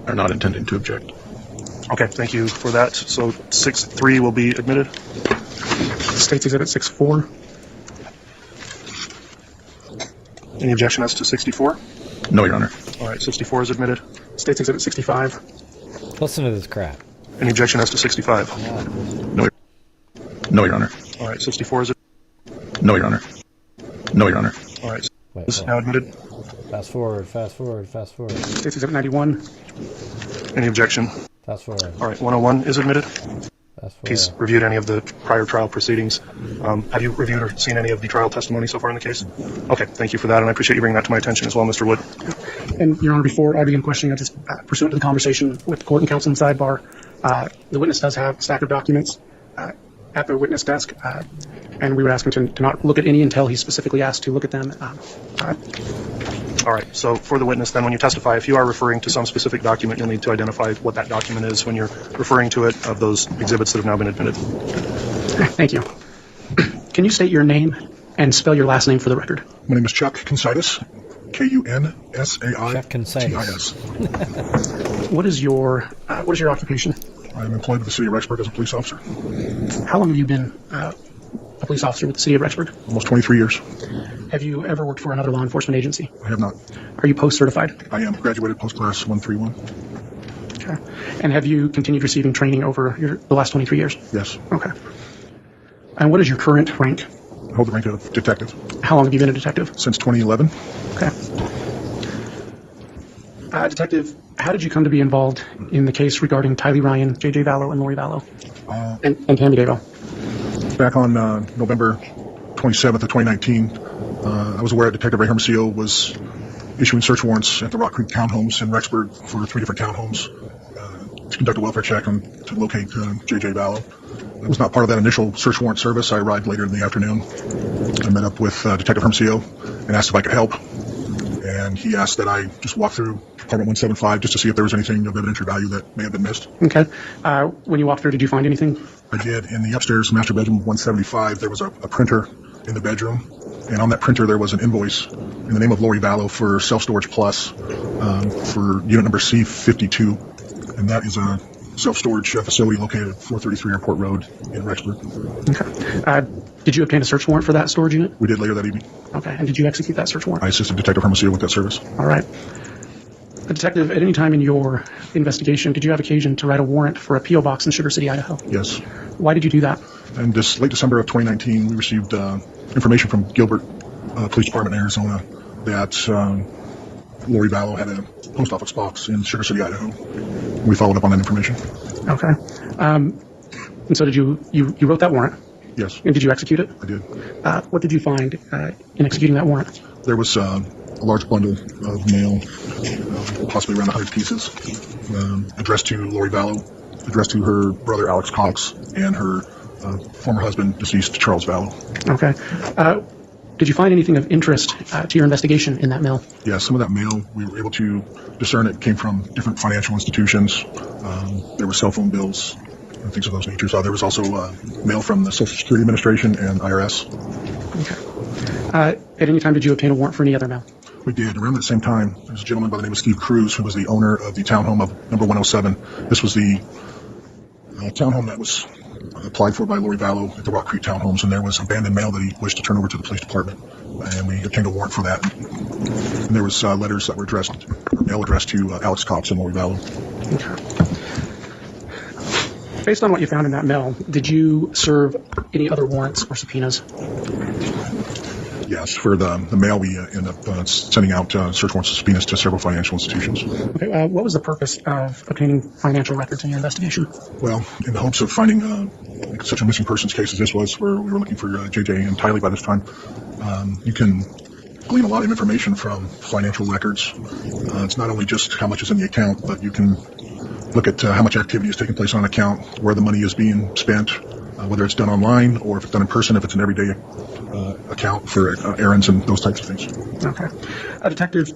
are not intending to object. Okay, thank you for that. So 6-3 will be admitted. State's Exhibit 64. Any objection as to 64? No, Your Honor. All right, 64 is admitted. State's Exhibit 65. Listen to this crap. Any objection as to 65? No, Your Honor. All right, 64 is No, Your Honor. No, Your Honor. All right, this is now admitted. Fast forward. State's Exhibit 91. Any objection? Fast forward. All right, 101 is admitted. He's reviewed any of the prior trial proceedings. Have you reviewed or seen any of the trial testimony so far in the case? Okay, thank you for that, and I appreciate you bringing that to my attention as well, Mr. Wood. And, Your Honor, before I begin questioning, I just, pursuant to the conversation with the court and counsel in sidebar, the witness does have a stack of documents. at the witness desk, and we would ask him to not look at any until he's specifically asked to look at them. All right, so for the witness then, when you testify, if you are referring to some specific document, you'll need to identify what that document is when you're referring to it, of those exhibits that have now been admitted. Thank you. Can you state your name and spell your last name for the record? My name is Chuck Consaitis, K-U-N-S-A-I-T-I-S. What is your occupation? I am employed with the City of Rexburg as a police officer. How long have you been a police officer with the City of Rexburg? Almost 23 years. Have you ever worked for another law enforcement agency? I have not. Are you post-certified? I am. Graduated post-class 131. Okay. And have you continued receiving training over the last 23 years? Yes. Okay. And what is your current rank? I hold the rank of detective. How long have you been a detective? Since 2011. Okay. Detective, how did you come to be involved in the case regarding Tylee Ryan, J.J. Vallow, and Lori Vallow, and Tammy Daybell? Back on November 27th of 2019, I was aware that Detective Ray Hermosillo was issuing search warrants at the Rock Creek townhomes in Rexburg for 3 different townhomes to conduct a welfare check and to locate J.J. Vallow. I was not part of that initial search warrant service. I arrived later in the afternoon. I met up with Detective Hermosillo and asked if I could help. And he asked that I just walk through Department 175 just to see if there was anything of evidentiary value that may have been missed. Okay. When you walked through, did you find anything? I did. In the upstairs master bedroom 175, there was a printer in the bedroom. And on that printer, there was an invoice in the name of Lori Vallow for Self-Storage Plus for unit number C52. And that is a self-storage facility located at 433 Airport Road in Rexburg. Okay. Did you obtain a search warrant for that storage unit? We did later that evening. Okay. And did you execute that search warrant? I assisted Detective Hermosillo with that service. All right. Detective, at any time in your investigation, did you have occasion to write a warrant for a P.O. box in Sugar City, Idaho? Yes. Why did you do that? In late December of 2019, we received information from Gilbert Police Department in Arizona that Lori Vallow had a post office box in Sugar City, Idaho. We followed up on that information. Okay. And so did you wrote that warrant? Yes. And did you execute it? I did. What did you find in executing that warrant? There was a large bundle of mail, possibly around 100 pieces, addressed to Lori Vallow, addressed to her brother Alex Cox, and her former husband, deceased Charles Vallow. Okay. Did you find anything of interest to your investigation in that mail? Yeah, some of that mail, we were able to discern it came from different financial institutions. There were cell phone bills and things of those natures. There was also mail from the Social Security Administration and IRS. Okay. At any time, did you obtain a warrant for any other mail? We did. Around that same time, there was a gentleman by the name of Steve Cruz, who was the owner of the townhome of number 107. This was the townhome that was applied for by Lori Vallow at the Rock Creek townhomes, and there was abandoned mail that he wished to turn over to the police department, and we obtained a warrant for that. And there was letters that were mail addressed to Alex Cox and Lori Vallow. Okay. Based on what you found in that mail, did you serve any other warrants or subpoenas? Yes, for the mail, we ended up sending out search warrants and subpoenas to several financial institutions. Okay, what was the purpose of obtaining financial records in your investigation? Well, in the hopes of finding such a missing persons case as this was, where we were looking for J.J. and Tylee by this time, you can glean a lot of information from financial records. It's not only just how much is in the account, but you can look at how much activity is taking place on an account, where the money is being spent, whether it's done online or if it's done in person, if it's an everyday account for errands and those types of things. Okay. Detective,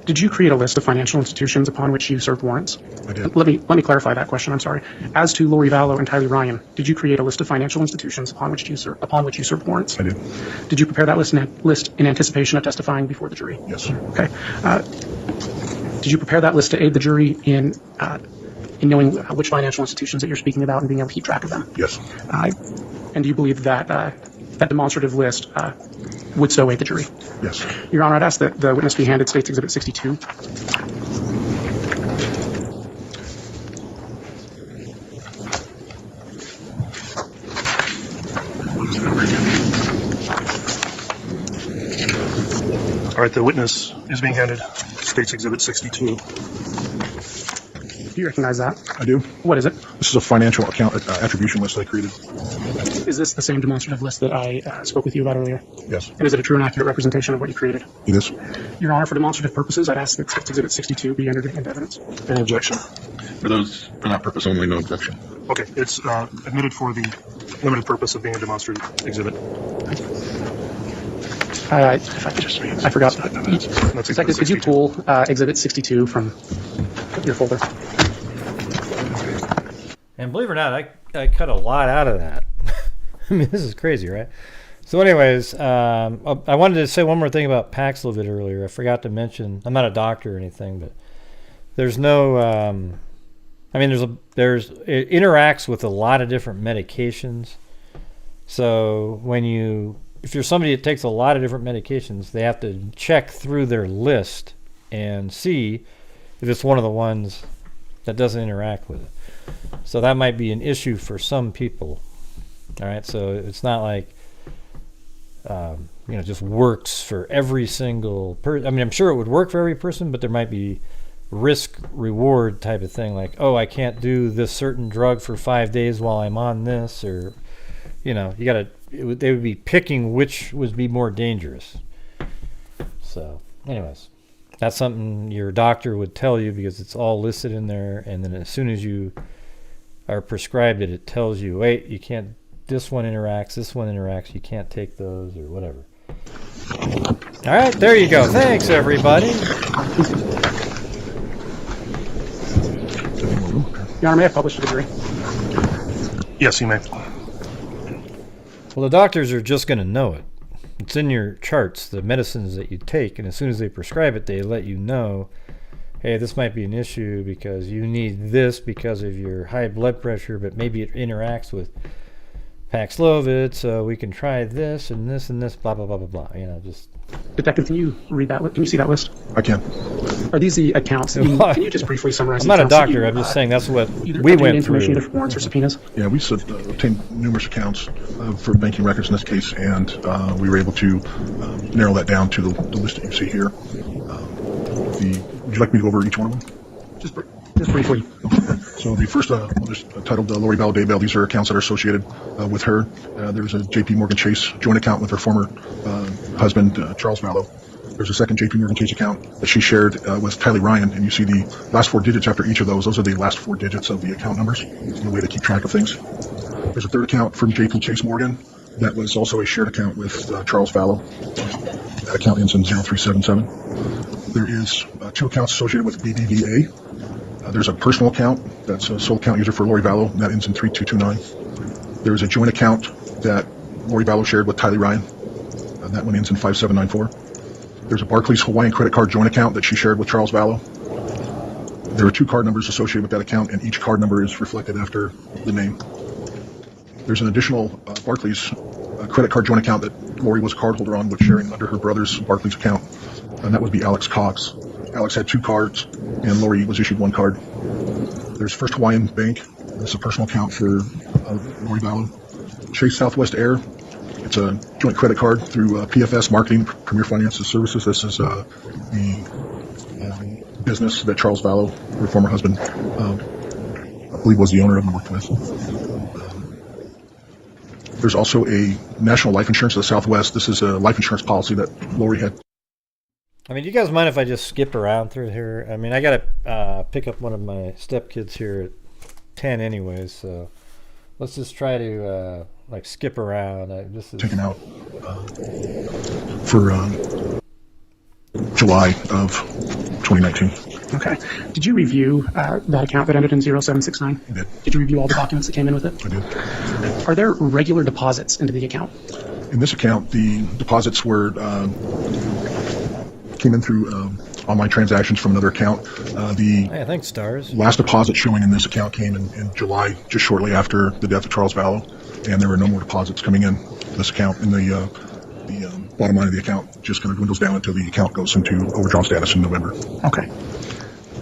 did you create a list of financial institutions upon which you served warrants? I did. Let me clarify that question. I'm sorry. As to Lori Vallow and Tylee Ryan, did you create a list of financial institutions upon which you served warrants? I did. Did you prepare that list in anticipation of testifying before the jury? Yes. Okay. Did you prepare that list to aid the jury in knowing which financial institutions that you're speaking about and being able to keep track of them? Yes. And do you believe that that demonstrative list would so aid the jury? Yes. Your Honor, I'd ask that the witness be handed State's Exhibit 62. All right, the witness is being handed State's Exhibit 62. Do you recognize that? I do. What is it? This is a financial account attribution list that I created. Is this the same demonstrative list that I spoke with you about earlier? Yes. And is it a true and accurate representation of what you created? It is. Your Honor, for demonstrative purposes, I'd ask that State's Exhibit 62 be entered into evidence. Any objection? For that purpose only, no objection. Okay, it's admitted for the limited purpose of being a demonstrative exhibit. I forgot. Detective, could you pull Exhibit 62 from your folder? And believe it or not, I cut a lot out of that. I mean, this is crazy, right? So anyways, I wanted to say one more thing about Paxlovid earlier. I forgot to mention, I'm not a doctor or anything, but there's no, it interacts with a lot of different medications. So if you're somebody that takes a lot of different medications, they have to check through their list and see if it's one of the ones that doesn't interact with it. So that might be an issue for some people. All right, so it's not like just works for every single person. I mean, I'm sure it would work for every person, but there might be risk reward type of thing, like, oh, I can't do this certain drug for 5 days while I'm on this, or they would be picking which would be more dangerous. So anyways, that's something your doctor would tell you because it's all listed in there, and then as soon as you are prescribed it, it tells you, wait, you can't, this one interacts, you can't take those or whatever. All right, there you go. Thanks, everybody. Your Honor, may I publish a degree? Yes, you may. Well, the doctors are just going to know it. It's in your charts, the medicines that you take, and as soon as they prescribe it, they let you know, hey, this might be an issue because you need this because of your high blood pressure, but maybe it interacts with Paxlovid, so we can try this and this and this, blah, blah, blah, blah, blah. Just... Detective, can you read that? Can you see that list? I can. Are these the accounts? Can you just briefly summarize? I'm not a doctor. I'm just saying that's what we went through. Either for warrants or subpoenas? Yeah, we obtained numerous accounts for banking records in this case, and we were able to narrow that down to the list that you see here. Would you like me to go over each one of them? Just briefly. So the first one is titled Lori Vallow Daybell. These are accounts that are associated with her. There's a J.P. Morgan Chase joint account with her former husband, Charles Vallow. There's a second J.P. Morgan Chase account that she shared with Tylee Ryan, and you see the last 4 digits after each of those. Those are the last 4 digits of the account numbers. It's a way to keep track of things. There's a third account from J.P. Chase Morgan that was also a shared account with Charles Vallow. That account ends in 0377. There is 2 accounts associated with BBVA. There's a personal account that's a sole account user for Lori Vallow. That ends in 3229. There's a joint account that Lori Vallow shared with Tylee Ryan. That one ends in 5794. There's a Barclays Hawaiian credit card joint account that she shared with Charles Vallow. There are 2 card numbers associated with that account, and each card number is reflected after the name. There's an additional Barclays credit card joint account that Lori was a cardholder on, with sharing under her brother's Barclays account, and that would be Alex Cox. Alex had 2 cards, and Lori was issued 1 card. There's First Hawaiian Bank. That's a personal account for Lori Vallow. Chase Southwest Air. It's a joint credit card through PFS Marketing, Premier Finances Services. This is the business that Charles Vallow, her former husband, I believe was the owner of and worked with. There's also a National Life Insurance of the Southwest. This is a life insurance policy that Lori had. I mean, do you guys mind if I just skip around through here? I mean, I got to pick up one of my stepkids here at 10 anyways, so let's just try to skip around. This is taken out for July of 2019. Okay. Did you review that account that ended in 0769? I did. Did you review all the documents that came in with it? I did. Are there regular deposits into the account? In this account, the deposits were came in through online transactions from another account. Thanks, Stars. Last deposit showing in this account came in July, just shortly after the death of Charles Vallow, and there were no more deposits coming in this account. And the bottom line of the account just kind of dwindles down until the account goes into overdraw status in November. Okay.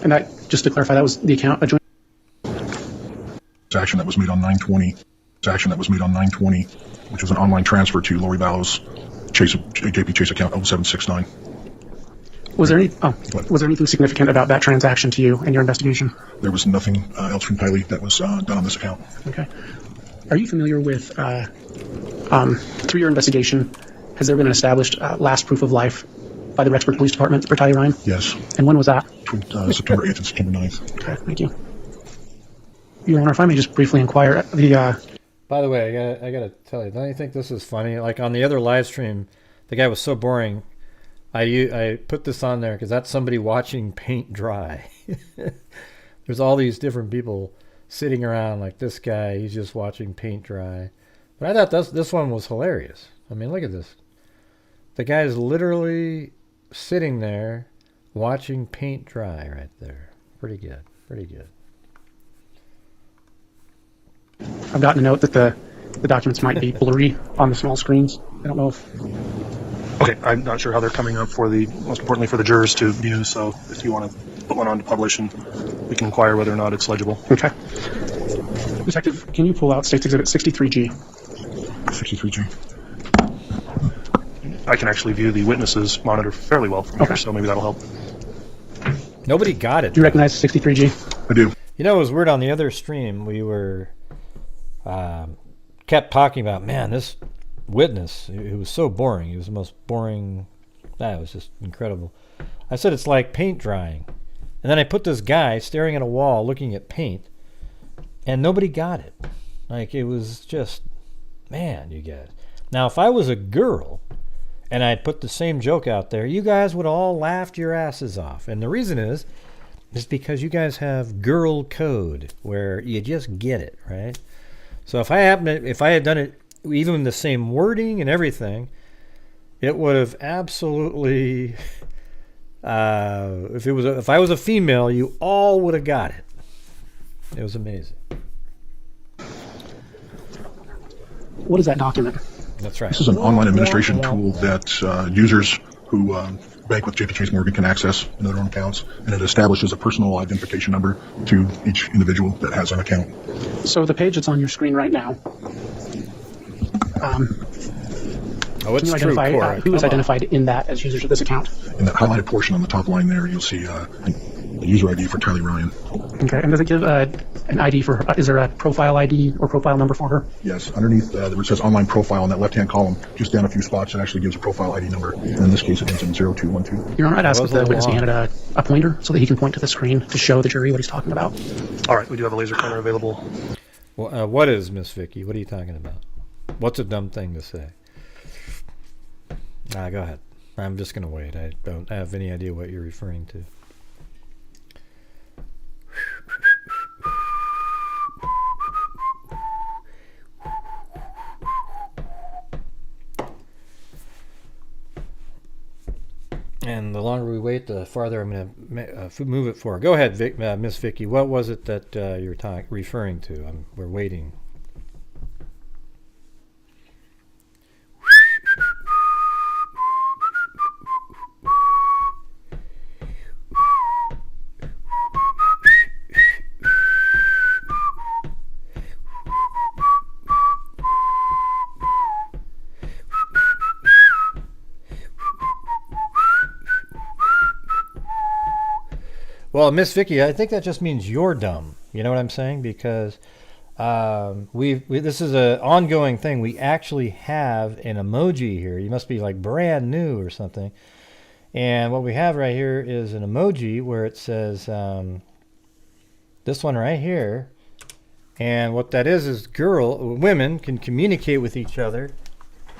And that, just to clarify, that was the account a joint transaction that was made on 9/20. Which was an online transfer to Lori Vallow's JP Chase account 0769. Was there anything significant about that transaction to you in your investigation? There was nothing else from Tylee that was done on this account. Okay. Are you familiar with, through your investigation, has there been an established last proof of life by the Rexburg Police Department for Tylee Ryan? Yes. And when was that? Between September 8th and September 9th. Okay, thank you. Your Honor, if I may just briefly inquire, By the way, I gotta tell you, don't you think this is funny? Like on the other live stream, the guy was so boring. I put this on there because that's somebody watching paint dry. There's all these different people sitting around like this guy. He's just watching paint dry. But I thought this one was hilarious. I mean, look at this. The guy's literally sitting there watching paint dry right there. Pretty good. Pretty good. I've gotten a note that the documents might be blurry on the small screens. I don't know if... Okay, I'm not sure how they're coming up most importantly for the jurors to view, so if you want to put one on to publish and we can inquire whether or not it's legible. Okay. Detective, can you pull out State's Exhibit 63G? 63G. I can actually view the witnesses monitor fairly well from here, so maybe that'll help. Nobody got it. Do you recognize 63G? I do. You know, it was weird on the other stream. We were kept talking about, man, this witness, it was so boring. He was the most boring. That was just incredible. I said it's like paint drying. And then I put this guy staring at a wall looking at paint, and nobody got it. Like, it was just, man, you guys. Now, if I was a girl and I'd put the same joke out there, you guys would all laughed your asses off. And the reason is because you guys have girl code where you just get it, right? So if I had done it even the same wording and everything, it would have absolutely if I was a female, you all would have got it. It was amazing. What is that document? That's right. This is an online administration tool that users who bank with JP Chase Morgan can access in their own accounts, and it establishes a personal identification number to each individual that has an account. So the page that's on your screen right now, it's can you identify who is identified in that as users of this account? In that highlighted portion on the top line there, you'll see a user ID for Tylee Ryan. Okay, and does it give an ID for her? Is there a profile ID or profile number for her? Yes, underneath where it says online profile in that left-hand column, just down a few spots, it actually gives a profile ID number. And in this case, it ends in 0212. You're right. Ask if the witness be handed a pointer so that he can point to the screen to show the jury what he's talking about. All right, we do have a laser pointer available. Well, what is Miss Vicky? What are you talking about? What's a dumb thing to say? Go ahead. I'm just going to wait. I don't have any idea what you're referring to. And the longer we wait, the farther I'm going to move it forward. Go ahead, Miss Vicky. What was it that you're referring to? We're waiting. Well, Miss Vicky, I think that just means you're dumb. You know what I'm saying? Because this is an ongoing thing. We actually have an emoji here. You must be like brand new or something. And what we have right here is an emoji where it says this one right here. And what that is women can communicate with each other,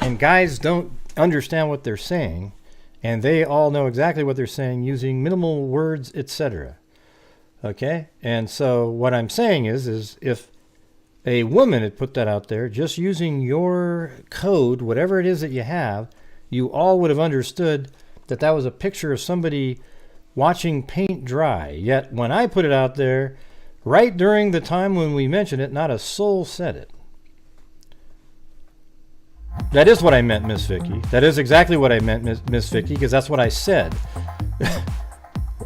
and guys don't understand what they're saying. And they all know exactly what they're saying using minimal words, etc. Okay? And so what I'm saying is if a woman had put that out there, just using your code, whatever it is that you have, you all would have understood that that was a picture of somebody watching paint dry. Yet when I put it out there, right during the time when we mentioned it, not a soul said it. That is what I meant, Miss Vicky. That is exactly what I meant, Miss Vicky, because that's what I said.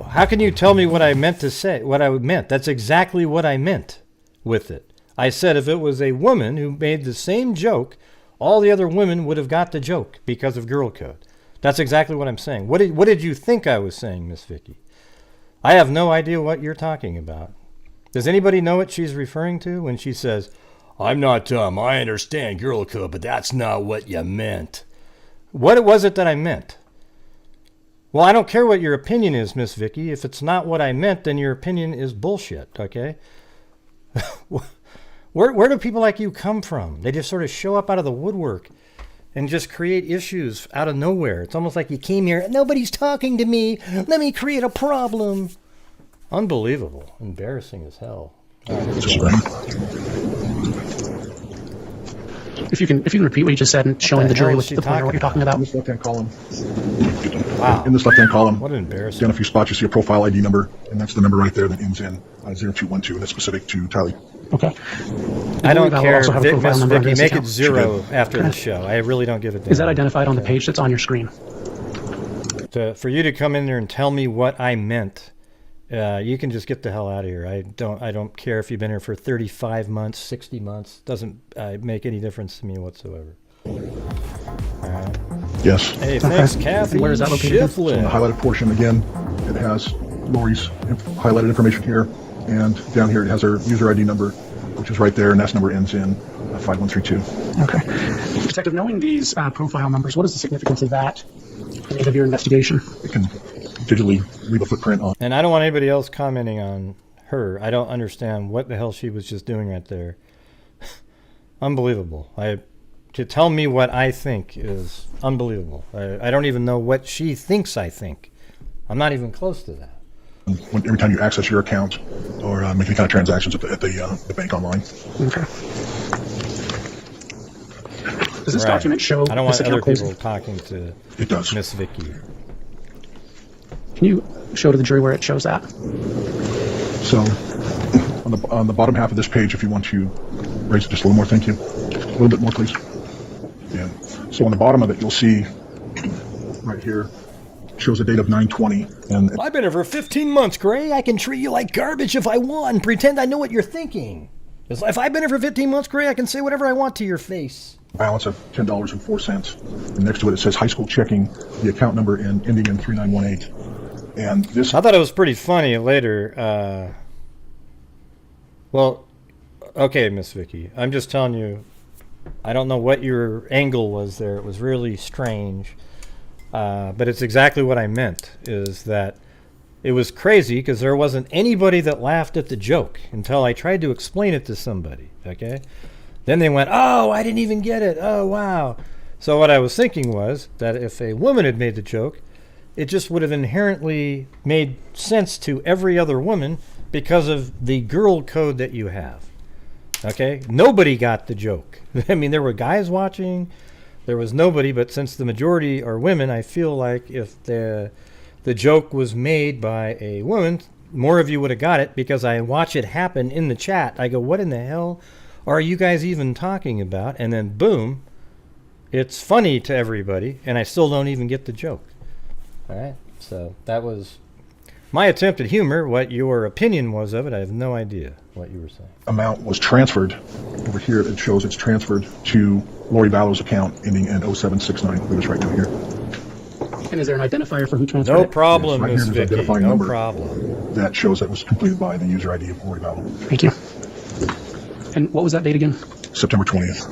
How can you tell me what I meant to say? What I meant? That's exactly what I meant with it. I said if it was a woman who made the same joke, all the other women would have got the joke because of girl code. That's exactly what I'm saying. What did you think I was saying, Miss Vicky? I have no idea what you're talking about. Does anybody know what she's referring to when she says, I'm not dumb. I understand girl code, but that's not what you meant. What was it that I meant? Well, I don't care what your opinion is, Miss Vicky. If it's not what I meant, then your opinion is bullshit, okay? Where do people like you come from? They just sort of show up out of the woodwork and just create issues out of nowhere. It's almost like you came here, nobody's talking to me, let me create a problem. Unbelievable. Embarrassing as hell. If you can repeat what you just said and showing the jury what's the point or what you're talking about. In this left-hand column. Wow. In this left-hand column. What an embarrassment. Down a few spots, you see a profile ID number, and that's the number right there that ends in 0212, and that's specific to Tylee. Okay. I don't care, Miss Vicky, make it 0 after the show. I really don't give a damn. Is that identified on the page that's on your screen? For you to come in there and tell me what I meant, you can just get the hell out of here. I don't care if you've been here for 35 months, 60 months. Doesn't make any difference to me whatsoever. All right. Yes. Hey, thanks, Kathy. Where is that located? So in the highlighted portion, again, it has Lori's highlighted information here, and down here it has her user ID number, which is right there, and that number ends in 5132. Okay. Detective, knowing these profile numbers, what is the significance of that in the end of your investigation? It can digitally leave a footprint on. And I don't want anybody else commenting on her. I don't understand what the hell she was just doing right there. Unbelievable. To tell me what I think is unbelievable. I don't even know what she thinks I think. I'm not even close to that. Every time you access your account or make any kind of transactions at the bank online. Okay. Does this document show I don't want this other account people closing? talking to Miss Vicky. Can you show to the jury where it shows that? So on the bottom half of this page, if you want to raise it just a little more, thank you. A little bit more, please. Yeah. So on the bottom of it, you'll see right here, shows a date of 9/20. And I've been here for 15 months, Gray. I can treat you like garbage if I want and pretend I know what you're thinking. If I've been here for 15 months, Gray, I can say whatever I want to your face. Balance of $10.04. And next to it, it says high school checking, the account number ending in 3918. And this, I thought it was pretty funny later. Well, okay, Miss Vicky, I'm just telling you, I don't know what your angle was there. It was really strange. But it's exactly what I meant, is that it was crazy because there wasn't anybody that laughed at the joke until I tried to explain it to somebody, okay? Then they went, oh, I didn't even get it. Oh, wow. So what I was thinking was that if a woman had made the joke, it just would have inherently made sense to every other woman because of the girl code that you have, okay? Nobody got the joke. I mean, there were guys watching. There was nobody, but since the majority are women, I feel like if the joke was made by a woman, more of you would have got it because I watch it happen in the chat. I go, what in the hell are you guys even talking about? And then boom, it's funny to everybody, and I still don't even get the joke. All right, so that was my attempt at humor. What your opinion was of it, I have no idea what you were saying. amount was transferred. Over here, it shows it's transferred to Lori Vallow's account ending in 0769. I believe it's right down here. And is there an identifier for who transferred No it? problem, Right Miss here, there's an Vicky. identifying No number problem. that shows that it was completed by the user ID of Lori Vallow. Thank you. And what was that date again? September 20th.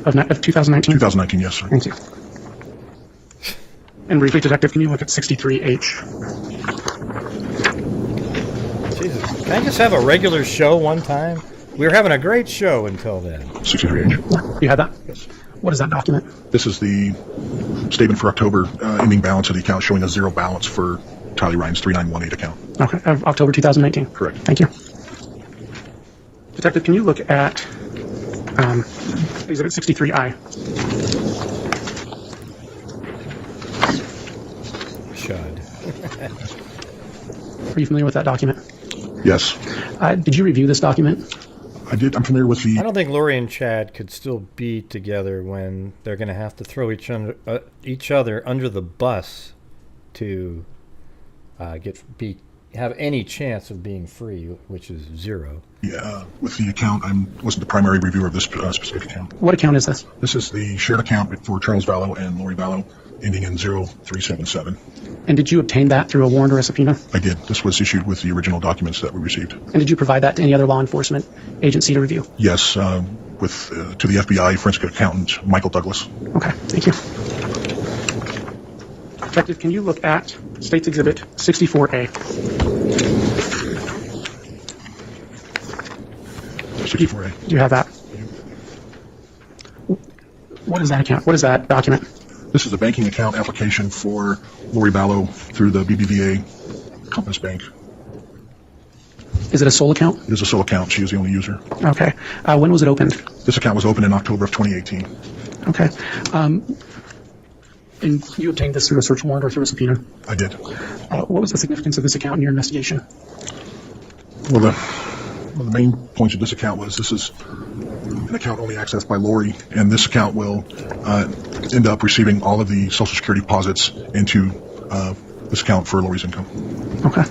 Of 2019? 2019, yes, sir. Thank you. And briefly, Detective, can you look at 63H? Jesus, can I just have a regular show one time? We were having a great show until then. 63H. You had that? Yes. What is that document? This is the statement for October ending balance of the account showing a zero balance for Tylee Ryan's 3918 account. Okay, of October 2019. Correct. Thank you. Detective, can you look at Exhibit 63I? Should. Are you familiar with that document? Yes. Did you review this document? I did. I'm familiar with the... I don't think Lori and Chad could still be together when they're going to have to throw each other under the bus to have any chance of being free, which is zero. Yeah, with the account, I wasn't the primary reviewer of this specific account. What account is this? This is the shared account for Charles Vallow and Lori Vallow, ending in 0377. And did you obtain that through a warrant or a subpoena? I did. This was issued with the original documents that we received. And did you provide that to any other law enforcement agency to review? Yes, to the FBI forensic accountant, Michael Douglas. Okay, thank you. Detective, can you look at State's Exhibit 64A? 64A. Do you have that? What is that account? What is that document? This is a banking account application for Lori Vallow through the BBVA Compass Bank. Is it a sole account? It is a sole account. She is the only user. Okay. When was it opened? This account was opened in October of 2018. Okay. And you obtained this through a search warrant or through a subpoena? I did. What was the significance of this account in your investigation? Well, one of the main points of this account was this is an account only accessed by Lori, and this account will end up receiving all of the Social Security deposits into this account for Lori's income. Okay.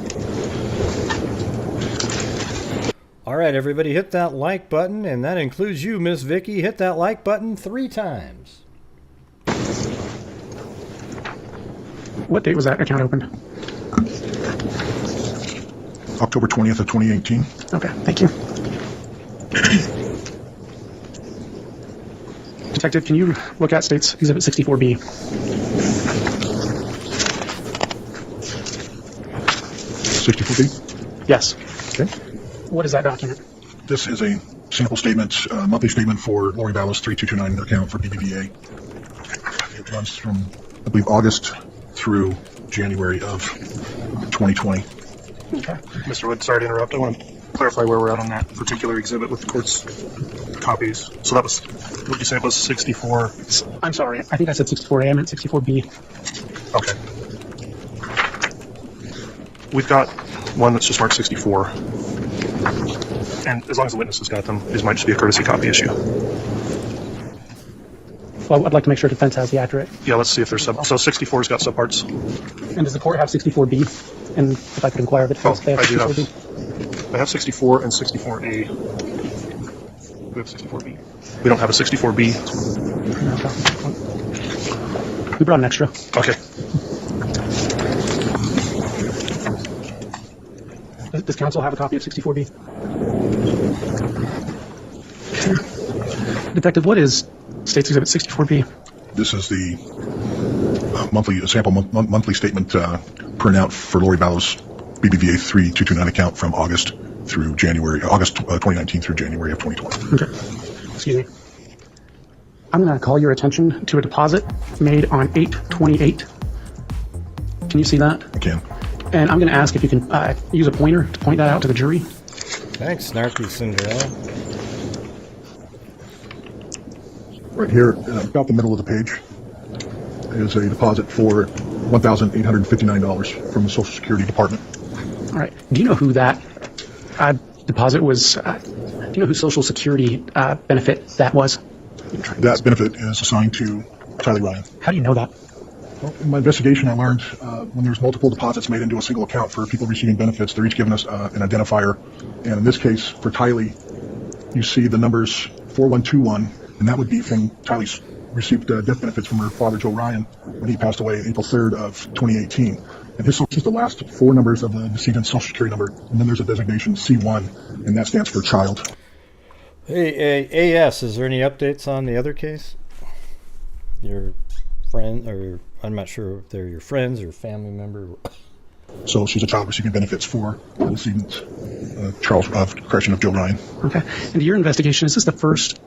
All right, everybody, hit that like button, and that includes you, Miss Vicky. Hit that like button 3 times. What date was that account opened? October 20th of 2018. Okay, thank you. Detective, can you look at State's Exhibit 64B? 64B? Yes. Okay. What is that document? This is a sample statement, monthly statement for Lori Vallow's 3229 account for BBVA. It runs from, I believe, August through January of 2020. Okay. Mr. Wood, sorry to interrupt. I want to clarify where we're at on that particular exhibit with the court's copies. So that was, what did you say it was, 64? I'm sorry. I think I said 64A. I meant 64B. Okay. We've got one that's just marked 64. And as long as the witness has got them, these might just be a courtesy copy issue. Well, I'd like to make sure defense has the accurate. Yeah, let's see if there's sub. So 64's got subparts. And does the court have 64B? And if I could inquire of the defense, they have 64B? I have 64 and 64A. We have 64B. We don't have a 64B. We brought an extra. Okay. Does counsel have a copy of 64B? Detective, what is State's Exhibit 64B? This is the monthly statement printout for Lori Vallow's BBVA 3229 account from August 2019 through January of 2020. Okay. Excuse me. I'm going to call your attention to a deposit made on 8/28. Can you see that? I can. And I'm going to ask if you can use a pointer to point that out to the jury. Thanks, Snarky Cinderella. Right here, about the middle of the page, is a deposit for $1,859 from the Social Security Department. All right. Do you know who that deposit was? Do you know who Social Security benefit that was? That benefit is assigned to Tylee Ryan. How do you know that? Well, in my investigation, I learned when there's multiple deposits made into a single account for people receiving benefits, they're each given us an identifier. And in this case, for Tylee, you see the numbers 4121, and that would be from Tylee's received death benefits from her father, Joe Ryan, when he passed away April 3rd of 2018. And his is the last 4 numbers of the decedent's Social Security number, and then there's a designation C1, and that stands for child. Hey, AS, is there any updates on the other case? Your friend, or I'm not sure if they're your friends or family member. So she's a child receiving benefits for the decedent, Charles, correction of Joe Ryan. Okay. And your investigation, is this the first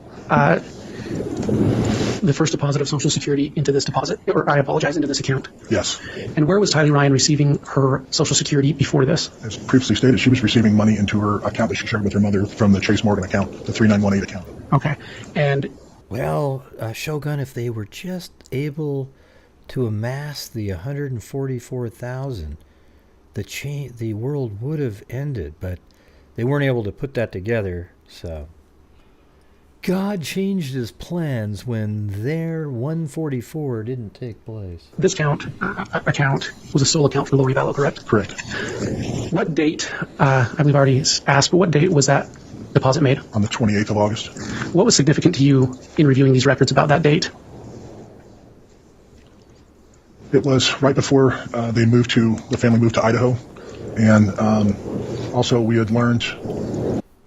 deposit of Social Security into this deposit, or I apologize, into this account? Yes. And where was Tylee Ryan receiving her Social Security before this? As previously stated, she was receiving money into her account that she shared with her mother from the Chase Morgan account, the 3918 account. Okay. And well, Shogun, if they were just able to amass the 144,000, the world would have ended, but they weren't able to put that together. So God changed his plans when their 144 didn't take place. This account was a sole account for Lori Vallow, correct? Correct. What date, I believe I already asked, but what date was that deposit made? On the 28th of August. What was significant to you in reviewing these records about that date? It was right before the family moved to Idaho, and also we had learned.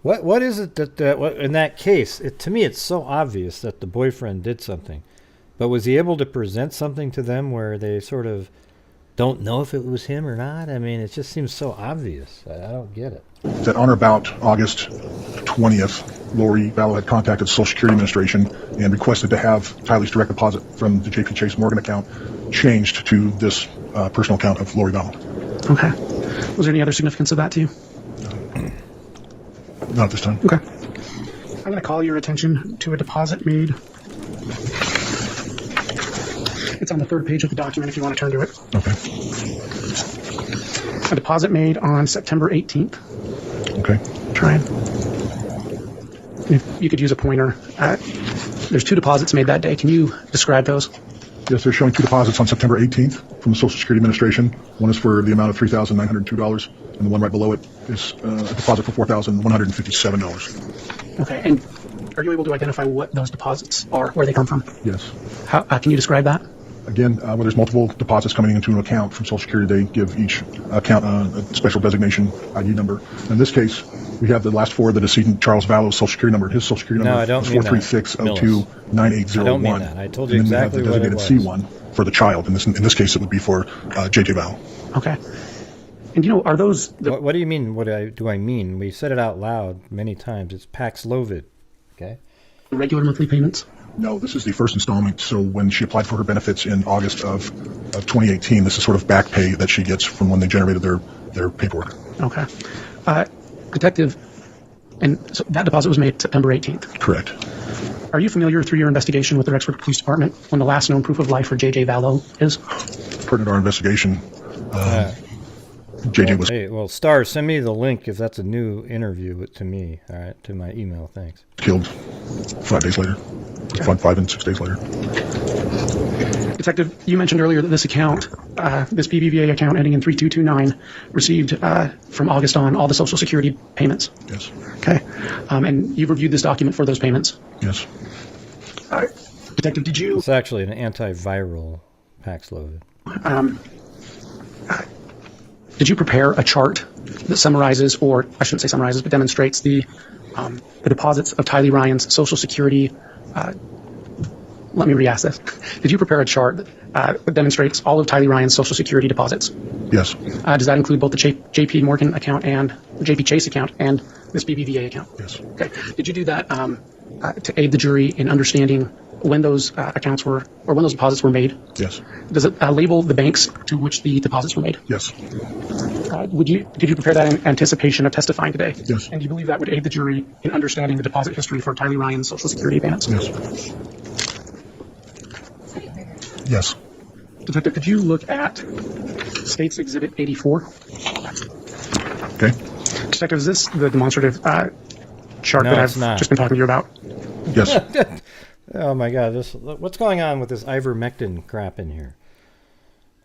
What is it that in that case? To me, it's so obvious that the boyfriend did something, but was he able to present something to them where they sort of don't know if it was him or not? I mean, it just seems so obvious. I don't get it. That on or about August 20th, Lori Vallow had contacted the Social Security Administration and requested to have Tylee's direct deposit from the JP Chase Morgan account changed to this personal account of Lori Vallow. Okay. Was there any other significance of that to you? Not at this time. Okay. I'm going to call your attention to a deposit made. It's on the third page of the document if you want to turn to it. Okay. A deposit made on September 18th. Okay. Try and if you could use a pointer. There's 2 deposits made that day. Can you describe those? Yes, they're showing 2 deposits on September 18th from the Social Security Administration. One is for the amount of $3,902, and the one right below it is a deposit for $4,157. Okay, and are you able to identify what those deposits are, where they come from? Yes. How can you describe that? Again, when there's multiple deposits coming into an account from Social Security, they give each account a special designation ID number. In this case, we have the last 4 of the decedent Charles Vallow's Social Security number. His Social Security number is 436029801. I don't mean that. I told you exactly what it was. And then we have the designated C1 for the child. In this case, it would be for J.J. Vallow. Okay. And are those... What do you mean? What do I mean? We said it out loud many times. It's Paxlovid. Okay. Regular monthly payments? No, this is the first installment. So when she applied for her benefits in August of 2018, this is sort of back pay that she gets from when they generated their paperwork. Okay. Detective, and so that deposit was made September 18th? Correct. Are you familiar through your investigation with the Rexburg Police Department when the last known proof of life for J.J. Vallow is? Pertinent to our investigation, J.J. was... Hey, well, Star, send me the link if that's a new interview to me, all right, to my email. Thanks. Killed 5 days later. 5 and 6 days later. Detective, you mentioned earlier that this account, this BBVA account ending in 3229, received from August on all the Social Security payments. Yes. Okay. And you've reviewed this document for those payments? Yes. Detective, did you... It's actually an antiviral Paxlovid. Did you prepare a chart that summarizes, or I shouldn't say summarizes, but demonstrates the deposits of Tylee Ryan's Social Security... let me re-ask this. Did you prepare a chart that demonstrates all of Tylee Ryan's Social Security deposits? Yes. Does that include both the JP Morgan account and the JP Chase account and this BBVA account? Yes. Okay. Did you do that to aid the jury in understanding when those accounts were, or when those deposits were made? Yes. Does it label the banks to which the deposits were made? Yes. Did you prepare that in anticipation of testifying today? Yes. And do you believe that would aid the jury in understanding the deposit history for Tylee Ryan's Social Security payments? Yes. Yes. Detective, could you look at State's Exhibit 84? Okay. Detective, is this the demonstrative chart that I've just been talking to you about? Yes. Oh my God! What's going on with this ivermectin crap in here?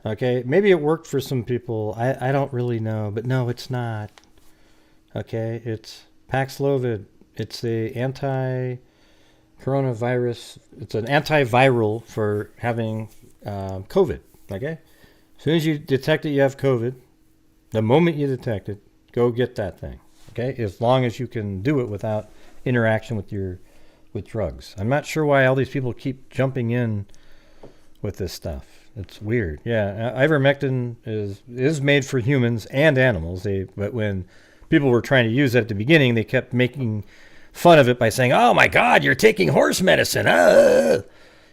Okay, maybe it worked for some people. I don't really know, but no, it's not. Okay, it's Paxlovid. It's the anti-coronavirus. It's an antiviral for having COVID. Okay, as soon as you detect that you have COVID, the moment you detect it, go get that thing. Okay, as long as you can do it without interaction with drugs. I'm not sure why all these people keep jumping in with this stuff. It's weird. Yeah, ivermectin is made for humans and animals. But when people were trying to use it at the beginning, they kept making fun of it by saying, "Oh my God, you're taking horse medicine!"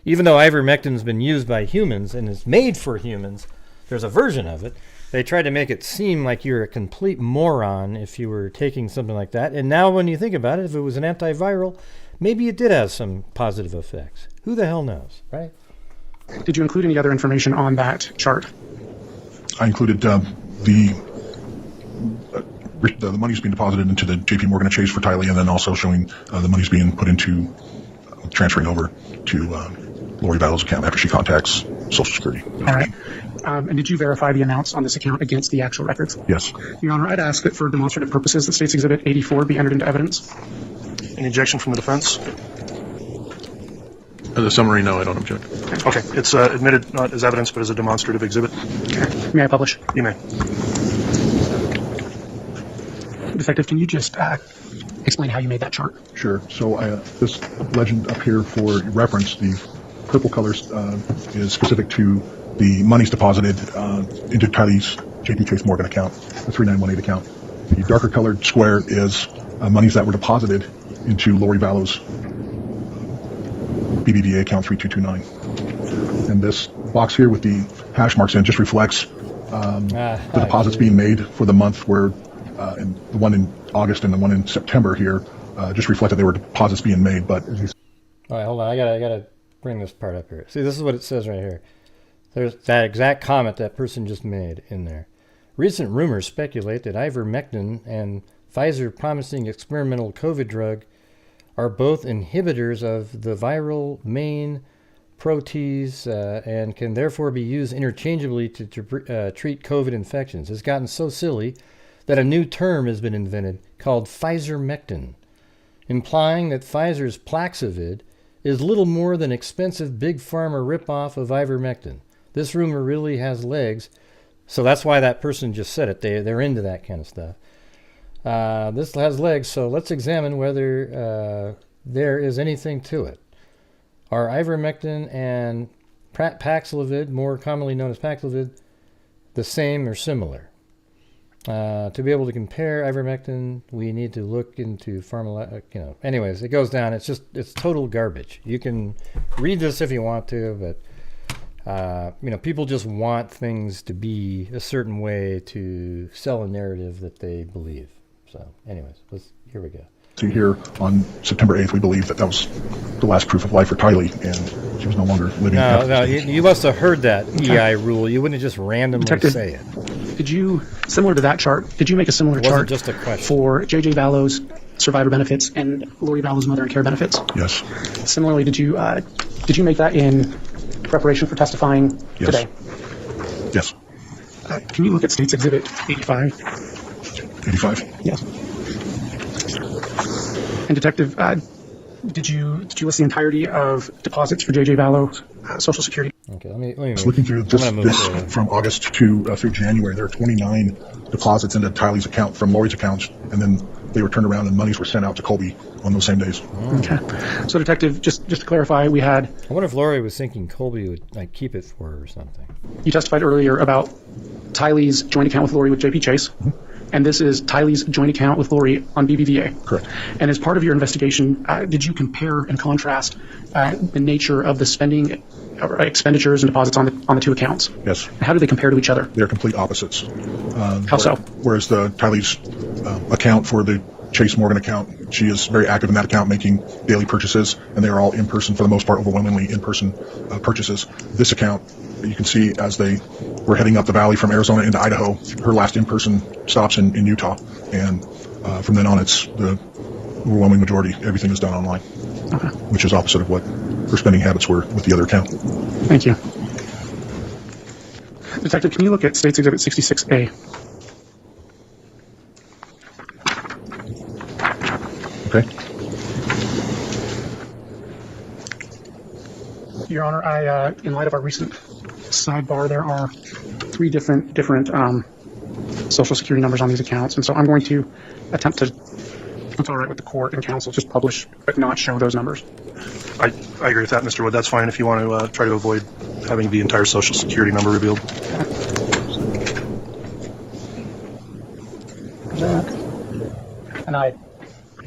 Even though ivermectin's been used by humans and is made for humans, there's a version of it. They tried to make it seem like you're a complete moron if you were taking something like that. And now when you think about it, if it was an antiviral, maybe it did have some positive effects. Who the hell knows, right? Did you include any other information on that chart? I included the money's being deposited into the JP Morgan Chase for Tylee, and then also showing the money's being put into transferring over to Lori Vallow's account after she contacts Social Security. All right. And did you verify the amounts on this account against the actual records? Yes. Your Honor, I'd ask that for demonstrative purposes, the State's Exhibit 84 be entered into evidence. Any objection from the defense? The summary, no, I don't object. Okay, it's admitted not as evidence but as a demonstrative exhibit. Okay. May I publish? You may. Detective, can you just explain how you made that chart? Sure. So this legend up here for reference, the purple colors is specific to the monies deposited into Tylee's JP Chase Morgan account, the 3918 account. The darker colored square is monies that were deposited into Lori Vallow's BBVA account 3229. And this box here with the hash marks in just reflects the deposits being made for the month where, and the one in August and the one in September here just reflected there were deposits being made. But all right, hold on. I gotta bring this part up here. See, this is what it says right here. There's that exact comment that person just made in there. Recent rumors speculate that ivermectin and Pfizer promising experimental COVID drug are both inhibitors of the viral main protease and can therefore be used interchangeably to treat COVID infections. It's gotten so silly that a new term has been invented called Pfizermectin, implying that Pfizer's Plaxavid is little more than expensive big pharma ripoff of ivermectin. This rumor really has legs, so that's why that person just said it. They're into that kind of stuff. This has legs, so let's examine whether there is anything to it. Are ivermectin and Paxlovid, more commonly known as Paxlovid, the same or similar? To be able to compare ivermectin, we need to look into anyways, it goes down. It's total garbage. You can read this if you want to, but people just want things to be a certain way to sell a narrative that they believe. So anyways, here we go. See here on September 8th, we believe that was the last proof of life for Tylee, and she was no longer living. No, you must have heard that EI rule. You wouldn't just randomly Detective, say it. Did you, similar to that chart, did you make a similar chart just a question. for J.J. Vallow's survivor benefits and Lori Vallow's mother and care benefits? Yes. Similarly, did you make that in preparation for testifying today? Yes. Can you look at State's Exhibit 85? 85? Yes. And Detective, did you list the entirety of deposits for J.J. Vallow's Social Security? Okay, let me just looking through this from August to through January. There are 29 deposits into Tylee's account from Lori's account, and then they were turned around and monies were sent out to Colby on those same days. Okay. So, Detective, just to clarify, we had... I wonder if Lori was thinking Colby would keep it for her or something. You testified earlier about Tylee's joint account with Lori with JP Chase. Mm-hmm. And this is Tylee's joint account with Lori on BBVA. Correct. And as part of your investigation, did you compare and contrast the nature of the spending, expenditures, and deposits on the two accounts? Yes. How do they compare to each other? They're complete opposites. How so? Whereas the Tylee's account for the Chase Morgan account, she is very active in that account making daily purchases, and they are all in person for the most part, overwhelmingly in person purchases. This account, you can see as they were heading up the valley from Arizona into Idaho, her last in-person stops in Utah, and from then on it's the overwhelming majority. Everything is done online, which is opposite of what her spending habits were with the other account. Thank you. Detective, can you look at State's Exhibit 66A? Okay. Your Honor, in light of our recent sidebar, there are three different Social Security numbers on these accounts, and so I'm going to attempt to, if it's all right with the court and counsel, just publish but not show those numbers. I agree with that, Mr. Wood. That's fine if you want to try to avoid having the entire Social Security number revealed. And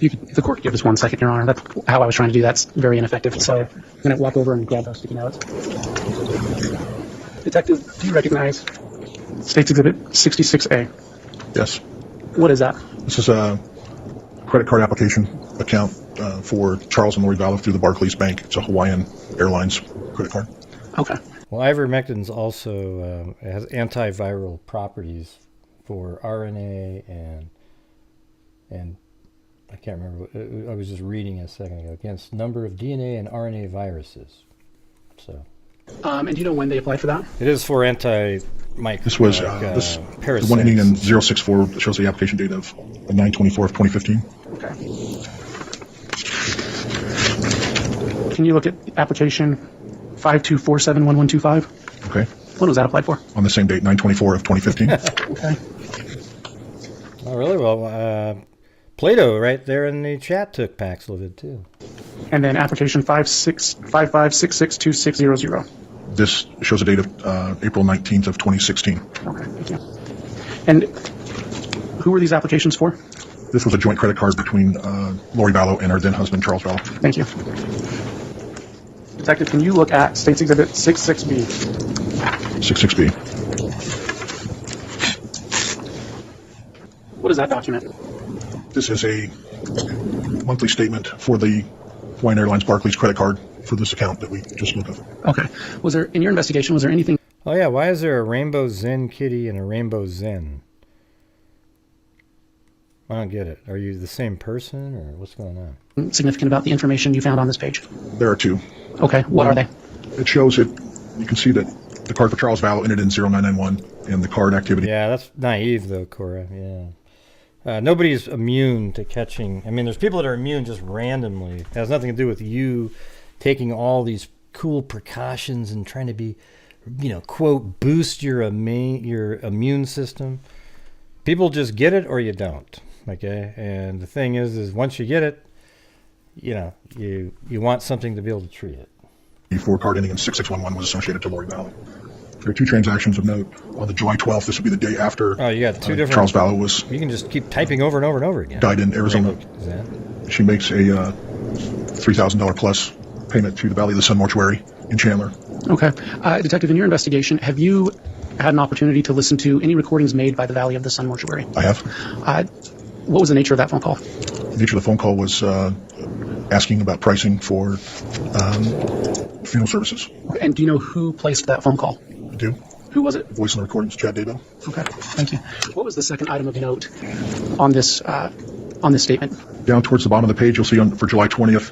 if the court could give us 1 second, Your Honor. That's how I was trying to do. That's very ineffective. So I'm going to walk over and grab those sticky notes. Detective, do you recognize State's Exhibit 66A? Yes. What is that? This is a credit card application account for Charles and Lori Vallow through the Barclays Bank. It's a Hawaiian Airlines credit card. Okay. Well, ivermectin's also has antiviral properties for RNA and I can't remember. I was just reading a second ago against number of DNA and RNA viruses. So. And do you know when they applied for that? It is for anti-microbial. This was the one ending in 064 shows the application date of 9/24 of 2015. Okay. Can you look at application 52471125? Okay. When was that applied for? On the same date, 9/24 of 2015. Okay. Oh, really? Well, Plato right there in the chat took Paxlovid too. And then application 5655662600. This shows a date of April 19th of 2016. Okay, thank you. And who were these applications for? This was a joint credit card between Lori Vallow and her then husband, Charles Vallow. Thank you. Detective, can you look at State's Exhibit 66B? 66B. What is that document? This is a monthly statement for the Hawaiian Airlines Barclays credit card for this account that we just looked at. Okay. Was there, in your investigation, was there anything? Oh yeah, why is there a rainbow Zen kitty and a rainbow Zen? I don't get it. Are you the same person, or what's going on? Significant about the information you found on this page? There are two. Okay, what are they? It shows it. You can see that the card for Charles Vallow ended in 0991, and the card activity. Yeah, that's naive though, Cora. Yeah. Nobody's immune to catching. I mean, there's people that are immune just randomly. It has nothing to do with you taking all these cool precautions and trying to be, quote, boost your immune system. People just get it or you don't. Okay, and the thing is once you get it, you want something to be able to treat it. Before card ending in 6611 was associated to Lori Vallow. There are two transactions of note. On the July 12th, this would be the day after. Oh, you got two different. Charles Vallow was. You can just keep typing over and over and over again. Died in Arizona. She makes a $3,000 plus payment to the Valley of the Sun Mortuary in Chandler. Okay, Detective, in your investigation, have you had an opportunity to listen to any recordings made by the Valley of the Sun Mortuary? I have. What was the nature of that phone call? The nature of the phone call was asking about pricing for funeral services. And do you know who placed that phone call? I do. Who was it? Voice on the recordings, Chad Daybell. Okay, thank you. What was the second item of note on this statement? Down towards the bottom of the page, you'll see for July 20th,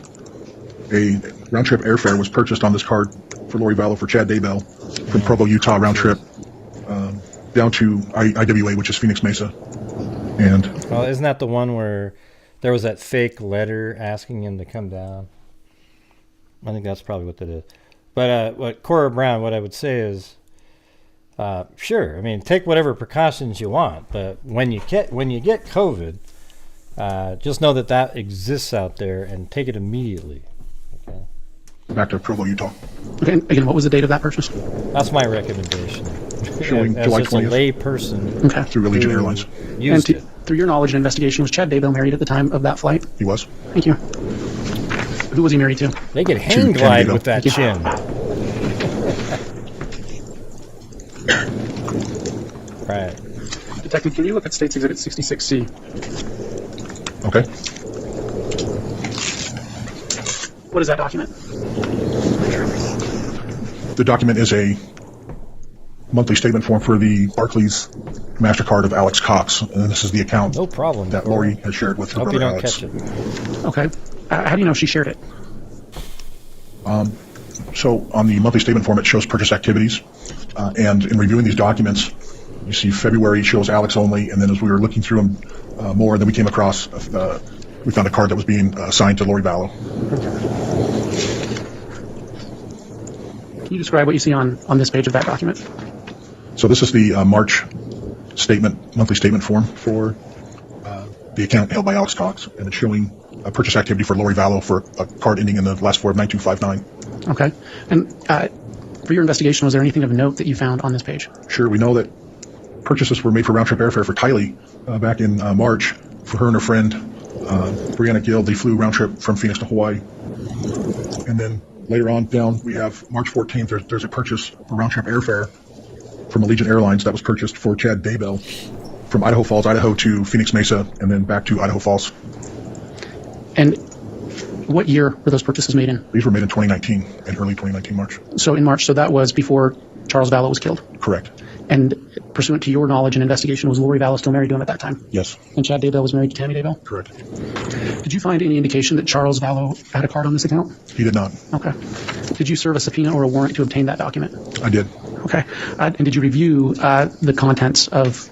a round-trip airfare was purchased on this card for Lori Vallow for Chad Daybell from Provo, Utah, round-trip down to IWA, which is Phoenix Mesa. And well, isn't that the one where there was that fake letter asking him to come down? I think that's probably what that is. But what Cora Brown, what I would say is, sure, I mean, take whatever precautions you want, but when you get COVID, just know that exists out there and take it immediately. Okay. Back to Provo, Utah. Okay, and again, what was the date of that purchase? That's my recommendation. Showing as July just 20th. A lay person. Okay. Through Allegiant Airlines. Used it. Through your knowledge and investigation, was Chad Daybell married at the time of that flight? He was. Thank you. Who was he married to? They could hang glide with that chin. Right. Detective, can you look at State's Exhibit 66C? Okay. What is that document? The document is a monthly statement form for the Barclays MasterCard of Alex Cox, and this is the account no problem that Lori has shared with her Hope you brother don't Alex. catch it. Okay. How do you know she shared it? So on the monthly statement form, it shows purchase activities, and in reviewing these documents, you see February shows Alex only, and then as we were looking through them more, then we came across, we found a card that was being assigned to Lori Vallow. Can you describe what you see on this page of that document? So this is the March monthly statement form for the account held by Alex Cox, and it's showing a purchase activity for Lori Vallow for a card ending in the last four of 9259. Okay. And for your investigation, was there anything of note that you found on this page? Sure. We know that purchases were made for round-trip airfare for Tylee back in March for her and her friend, Brianna Gill. They flew round-trip from Phoenix to Hawaii. And then later on down, we have March 14th, there's a purchase for round-trip airfare from Allegiant Airlines that was purchased for Chad Daybell from Idaho Falls, Idaho to Phoenix Mesa, and then back to Idaho Falls. And what year were those purchases made in? These were made in 2019, in early 2019 March. So in March, so that was before Charles Vallow was killed? Correct. And pursuant to your knowledge and investigation, was Lori Vallow still married to him at that time? Yes. And Chad Daybell was married to Tammy Daybell? Correct. Did you find any indication that Charles Vallow had a card on this account? He did not. Okay. Did you serve a subpoena or a warrant to obtain that document? I did. Okay. And did you review the contents of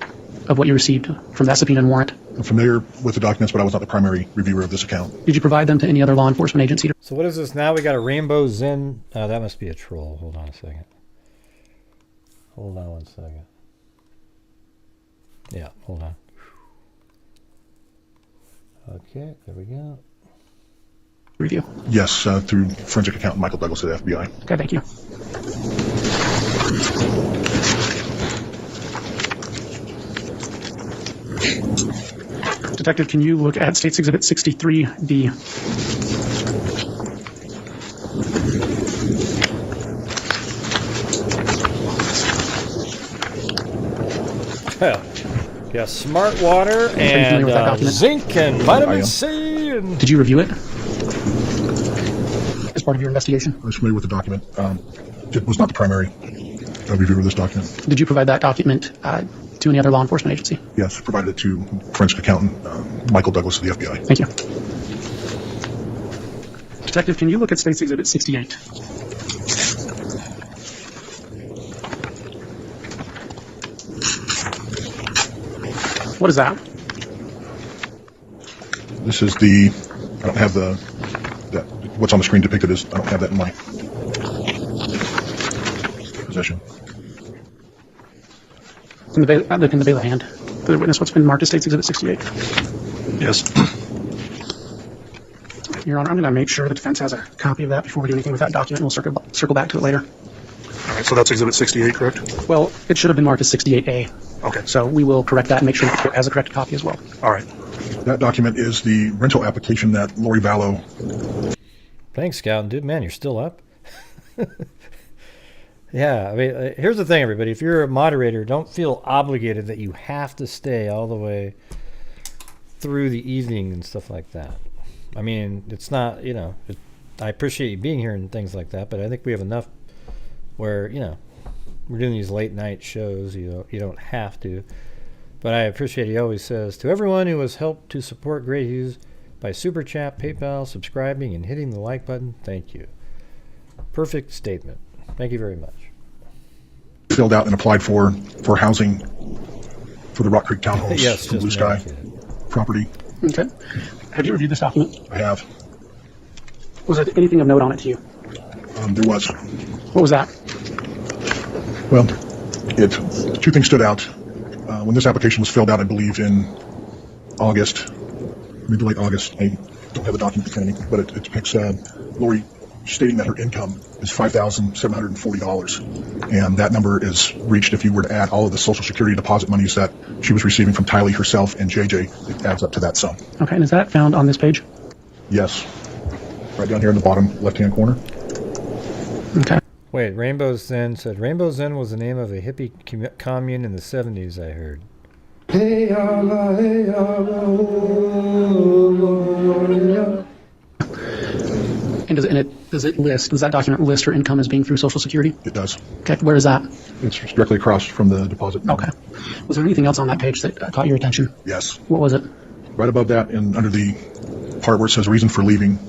what you received from that subpoena and warrant? I'm familiar with the documents, but I was not the primary reviewer of this account. Did you provide them to any other law enforcement agency? So what is this now? We got a rainbow Zen. That must be a troll. Hold on a second. Hold on one second. Yeah, hold on. Okay, there we go. Review. Yes, through forensic accountant Michael Douglas at the FBI. Okay, thank you. Detective, can you look at State's Exhibit 63D? Yeah, smart water and zinc and vitamin C. And did you review it as part of your investigation? I was familiar with the document. It was not the primary reviewer of this document. Did you provide that document to any other law enforcement agency? Yes, provided it to forensic accountant Michael Douglas of the FBI. Thank you. Detective, can you look at State's Exhibit 68? What is that? This is the, I don't have what's on the screen depicted as, I don't have that in my possession. In the Vallow hand, the witness, what's been marked as State's Exhibit 68? Yes. Your Honor, I'm going to make sure the defense has a copy of that before we do anything with that document, and we'll circle back to it later. All right, so that's Exhibit 68, correct? Well, it should have been marked as 68A. Okay. So we will correct that and make sure the court has a corrected copy as well. All right. That document is the rental application that Lori Vallow. Thanks, Scout. Dude, man, you're still up. Yeah, I mean, here's the thing, everybody. If you're a moderator, don't feel obligated that you have to stay all the way through the evening and stuff like that. I mean, it's not, I appreciate you being here and things like that, but I think we have enough where, we're doing these late night shows. You don't have to. But I appreciate he always says, to everyone who has helped to support Gray Hughes by Super Chat, PayPal, subscribing, and hitting the like button, thank you. Perfect statement. Thank you very much. Filled out and applied for housing for the Rock Creek Townhomes yes, from Blue Sky property. Okay. Have you reviewed this document? I have. Was there anything of note on it to you? There was. What was that? Well, two things stood out. When this application was filled out, I believe in August, maybe late August. I don't have the document in front of me, but it depicts Lori stating that her income is $5,740, and that number is reached if you were to add all of the Social Security deposit monies that she was receiving from Tylee herself and JJ. It adds up to that sum. Okay, and is that found on this page? Yes, right down here in the bottom left-hand corner. Okay. Wait, Rainbow Zen said Rainbow Zen was the name of a hippie commune in the 70s, I heard. Hey, and does that document list her income as being through Social Security? It does. Okay, where is that? It's directly across from the deposit. Okay. Was there anything else on that page that caught your attention? Yes. What was it? Right above that, and under the part where it says reason for leaving,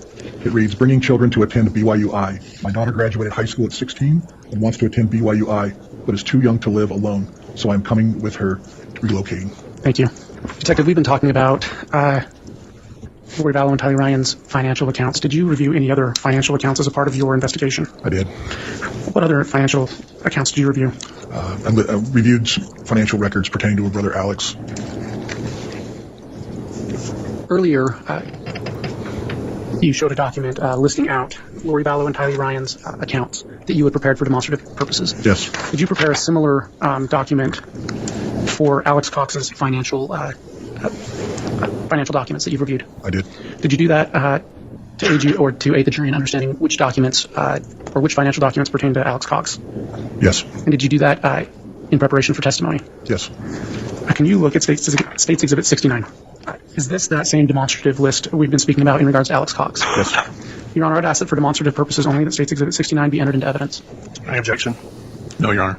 it reads, bringing children to attend BYU-I. My daughter graduated high school at 16 and wants to attend BYU-I, but is too young to live alone, so I'm coming with her, relocating. Thank you. Detective, we've been talking about Lori Vallow and Tylee Ryan's financial accounts. Did you review any other financial accounts as a part of your investigation? I did. What other financial accounts did you review? I reviewed financial records pertaining to her brother Alex. Earlier, you showed a document listing out Lori Vallow and Tylee Ryan's accounts that you had prepared for demonstrative purposes. Yes. Did you prepare a similar document for Alex Cox's financial documents that you've reviewed? I did. Did you do that to aid you or to aid the jury in understanding which documents or which financial documents pertain to Alex Cox? Yes. And did you do that in preparation for testimony? Yes. Can you look at State's Exhibit 69? Is this that same demonstrative list we've been speaking about in regards to Alex Cox? Yes. Your Honor, I'd ask that for demonstrative purposes only that State's Exhibit 69 be entered into evidence. Any objection? No, Your Honor.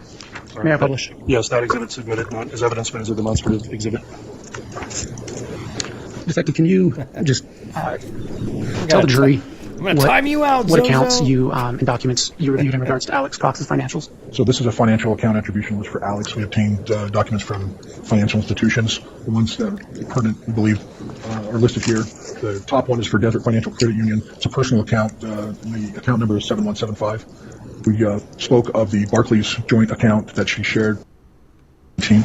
May I publish? Yes, that exhibit submitted not as evidence but as a demonstrative exhibit. Detective, can you just tell the jury I'm going to time you out, what Zozo. accounts you and documents you reviewed in regards to Alex Cox's financials? So this is a financial account attribution list for Alex. We obtained documents from financial institutions. The ones that are pertinent, we believe, are listed here. The top one is for Desert Financial Credit Union. It's a personal account. The account number is 7175. We spoke of the Barclays joint account that she shared. Okay.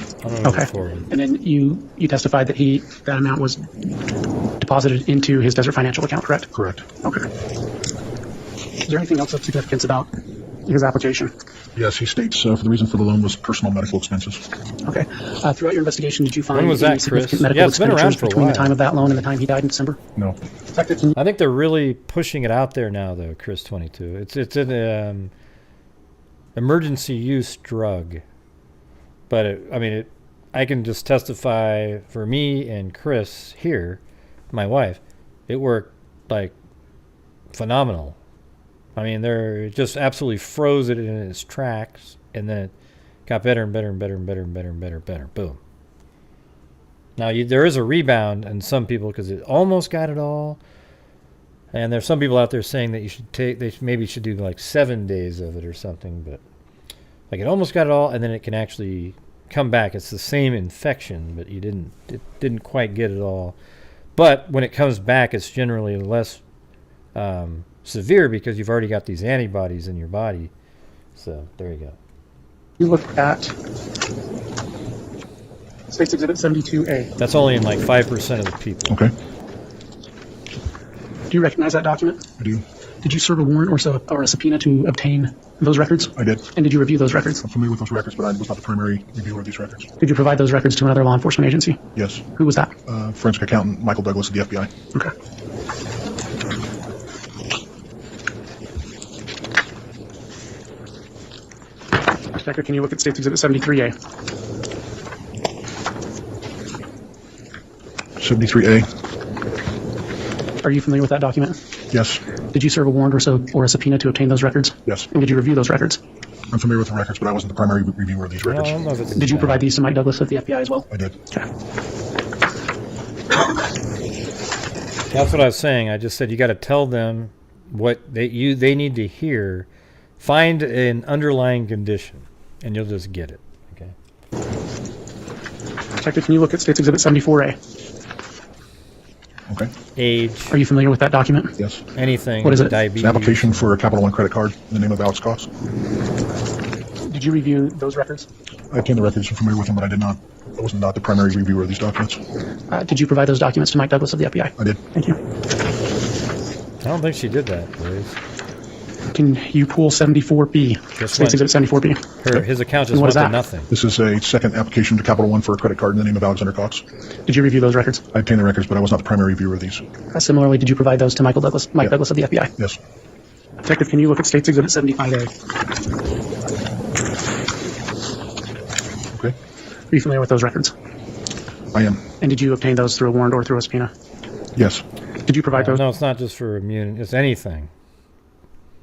And then you testified that that amount was deposited into his Desert Financial account, correct? Correct. Okay. Is there anything else of significance about his application? Yes, he states for the reason for the loan was personal medical expenses. Okay. Throughout your investigation, did you find When was any that, significant Chris? medical Yeah, it's been around expenditures for a between the while. time of that loan and the time he died in December? No. I think they're really pushing it out there now, though, Chris 22. It's an emergency use drug. But, I can just testify for me and Chris here, my wife, it worked, like, phenomenal. They're just absolutely froze it in its tracks, and then it got better and better and better and better and better and better and better. Boom. Now, there is a rebound in some people because it almost got it all. And there's some people out there saying that they maybe should do like 7 days of it or something. But like it almost got it all, and then it can actually come back. It's the same infection, but it didn't quite get it all. But when it comes back, it's generally less severe because you've already got these antibodies in your body. So there you go. You look at States Exhibit 72A. That's only in like 5% of the people. Okay. Do you recognize that document? I do. Did you serve a warrant or a subpoena to obtain those records? I did. And did you review those records? I'm familiar with those records, but I was not the primary reviewer of these records. Did you provide those records to another law enforcement agency? Yes. Who was that? Forensic accountant Michael Douglas of the FBI. Okay. Detective, can you look at States Exhibit 73A? 73A. Are you familiar with that document? Yes. Did you serve a warrant or a subpoena to obtain those records? Yes. And did you review those records? I'm familiar with the records, but I wasn't the primary reviewer of these records. Did you provide these to Mike Douglas of the FBI as well? I did. Okay. That's what I was saying. I just said you got to tell them what they need to hear. Find an underlying condition, and you'll just get it. Okay. Detective, can you look at States Exhibit 74A? Okay. Age. Are you familiar with that document? Yes. Anything. What is it? Diabetes. It's an application for a Capital One credit card in the name of Alex Cox. Did you review those records? I obtained the records. I'm familiar with them, but I was not the primary reviewer of these documents. Did you provide those documents to Mike Douglas of the FBI? I did. Thank you. I don't think she did that, Liz. Can you pull 74B? States Exhibit 74B. His account just what went is to that? Nothing. This is a second application to Capital One for a credit card in the name of Alexander Cox. Did you review those records? I obtained the records, but I was not the primary reviewer of these. Similarly, did you provide those to Mike Douglas of the FBI? Yes. Detective, can you look at States Exhibit 75A? Okay. Are you familiar with those records? I am. And did you obtain those through a warrant or through a subpoena? Yes. Did you provide those? No, it's not just for immune. It's anything.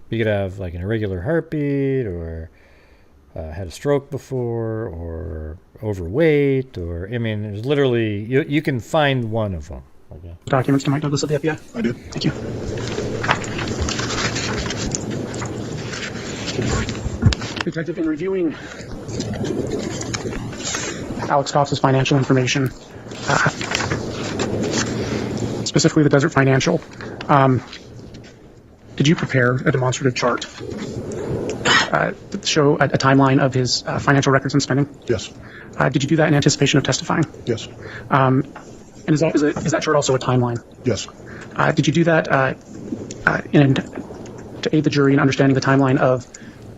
You could have like an irregular heartbeat, or had a stroke before, or overweight, or there's literally you can find one of them. Okay. Documents to Mike Douglas of the FBI? I did. Thank you. Detective, in reviewing Alex Cox's financial information, specifically the Desert Financial, did you prepare a demonstrative chart to show a timeline of his financial records and spending? Yes. Did you do that in anticipation of testifying? Yes. And is that chart also a timeline? Yes. Did you do that to aid the jury in understanding the timeline of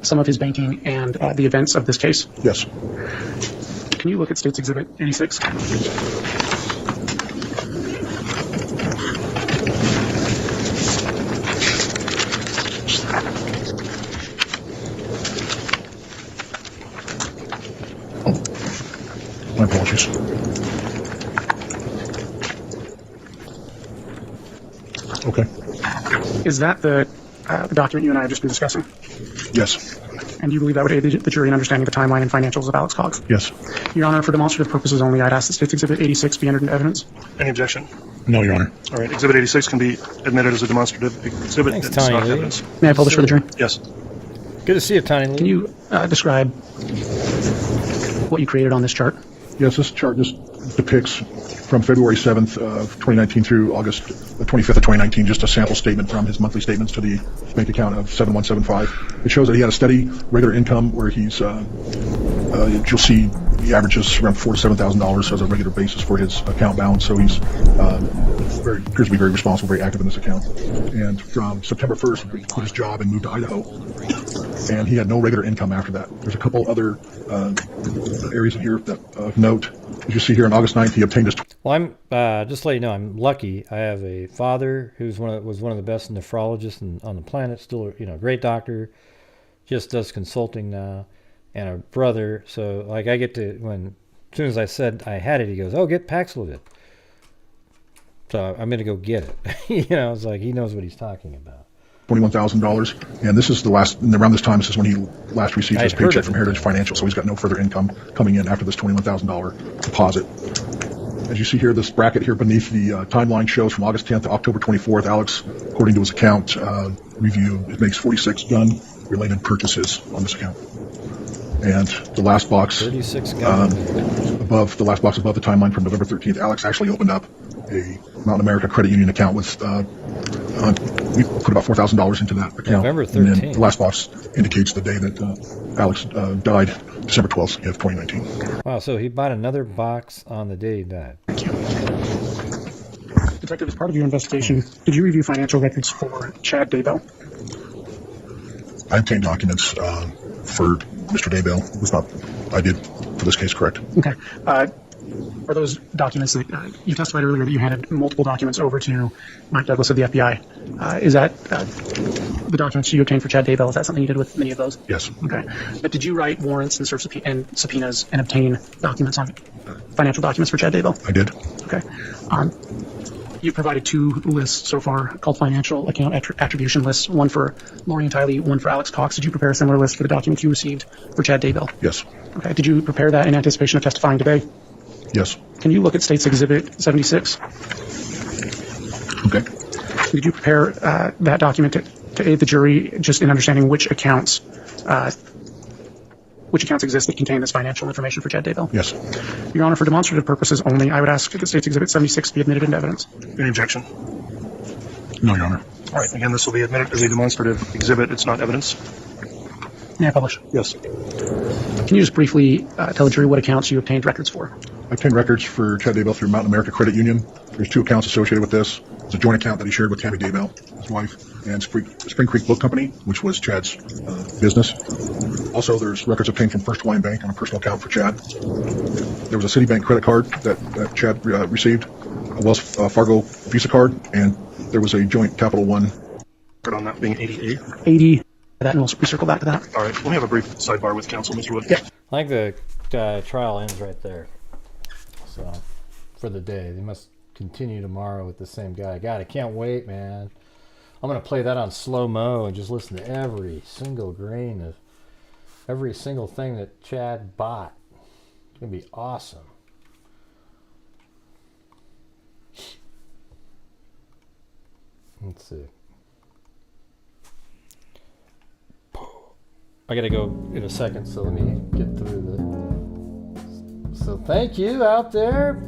some of his banking and the events of this case? Yes. Can you look at States Exhibit 86? My apologies. Okay. Is that the document you and I have just been discussing? Yes. And do you believe that would aid the jury in understanding the timeline and financials of Alex Cox? Yes. Your Honor, for demonstrative purposes only, I'd ask that States Exhibit 86 be entered into evidence. Any objection? No, Your Honor. All right. Exhibit 86 can be admitted as a demonstrative exhibit. Thanks, It's not Tiny Lee. evidence. May I publish for the jury? Yes. Good to see you, Tiny Lee. Can you describe what you created on this chart? Yes, this chart just depicts from February 7th of 2019 through August 25th of 2019, just a sample statement from his monthly statements to the bank account of 7175. It shows that he had a steady, regular income where he's, you'll see He averages around $4,000 to $7,000 as a regular basis for his account balance. So he's appears to be very responsible, very active in this account. And from September 1st, he quit his job and moved to Idaho. And he had no regular income after that. There's a couple other areas in here that of note. As you see here, on August 9th, he obtained his... Well, I'm just to let you know, I'm lucky. I have a father who's was one of the best nephrologists on the planet. Still, a great doctor. Just does consulting now, and a brother. So, like, I get to as soon as I said I had it, he goes, "Oh, get Paxlovid." So I'm gonna go get it. It's like he knows what he's talking about. $21,000, and this is around this time, this is when he last received his paycheck from Heritage Financial, so he's got no further income coming in after this $21,000 deposit. As you see here, this bracket here beneath the timeline shows from August 10th to October 24th. Alex, according to his account review, it makes 46 gun-related purchases on this account. And the last box, 36 guns. above the timeline from November 13th, Alex actually opened up a Mountain America Credit Union account with, we put about $4,000 into that account. November 13th. And then the last box indicates the day that Alex died, December 12th of 2019. Wow, so he bought another box on the day he died. Thank you. Detective, as part of your investigation, did you review financial records for Chad Daybell? I obtained documents for Mr. Daybell. I did for this case, correct? Okay. Are those documents that you testified earlier that you handed multiple documents over to Mike Douglas of the FBI? Is that the documents you obtained for Chad Daybell? Is that something you did with any of those? Yes. Okay. But did you write warrants and serve subpoenas and obtain documents on financial documents for Chad Daybell? I did. Okay. You provided two lists so far called financial account attribution lists, one for Lori and Tylee, one for Alex Cox. Did you prepare a similar list for the documents you received for Chad Daybell? Yes. Okay. Did you prepare that in anticipation of testifying today? Yes. Can you look at State's Exhibit 76? Okay. Did you prepare that document to aid the jury just in understanding which accounts exist that contain this financial information for Chad Daybell? Yes. Your Honor, for demonstrative purposes only, I would ask that State's Exhibit 76 be admitted into evidence. Any objection? No, Your Honor. All right. Again, this will be admitted as a demonstrative exhibit. It's not evidence. May I publish? Yes. Can you just briefly tell the jury what accounts you obtained records for? I obtained records for Chad Daybell through Mountain America Credit Union. There's two accounts associated with this. It's a joint account that he shared with Tammy Daybell, his wife, and Spring Creek Book Company, which was Chad's business. Also, there's records obtained from First Hawaiian Bank on a personal account for Chad. There was a Citibank credit card that Chad received, a Wells Fargo Visa card, and there was a joint Capital One Record on that being 88. 80. That, and we'll circle back to that. All right. Let me have a brief sidebar with counsel, Mr. Wood. Yeah. I think the trial ends right there. So, for the day. They must continue tomorrow with the same guy. God, I can't wait, man. I'm going to play that on slow-mo and just listen to every single grain of every single thing that Chad bought. It's going to be awesome. Let's see. I gotta go in a second, so let me get through the... So thank you out there.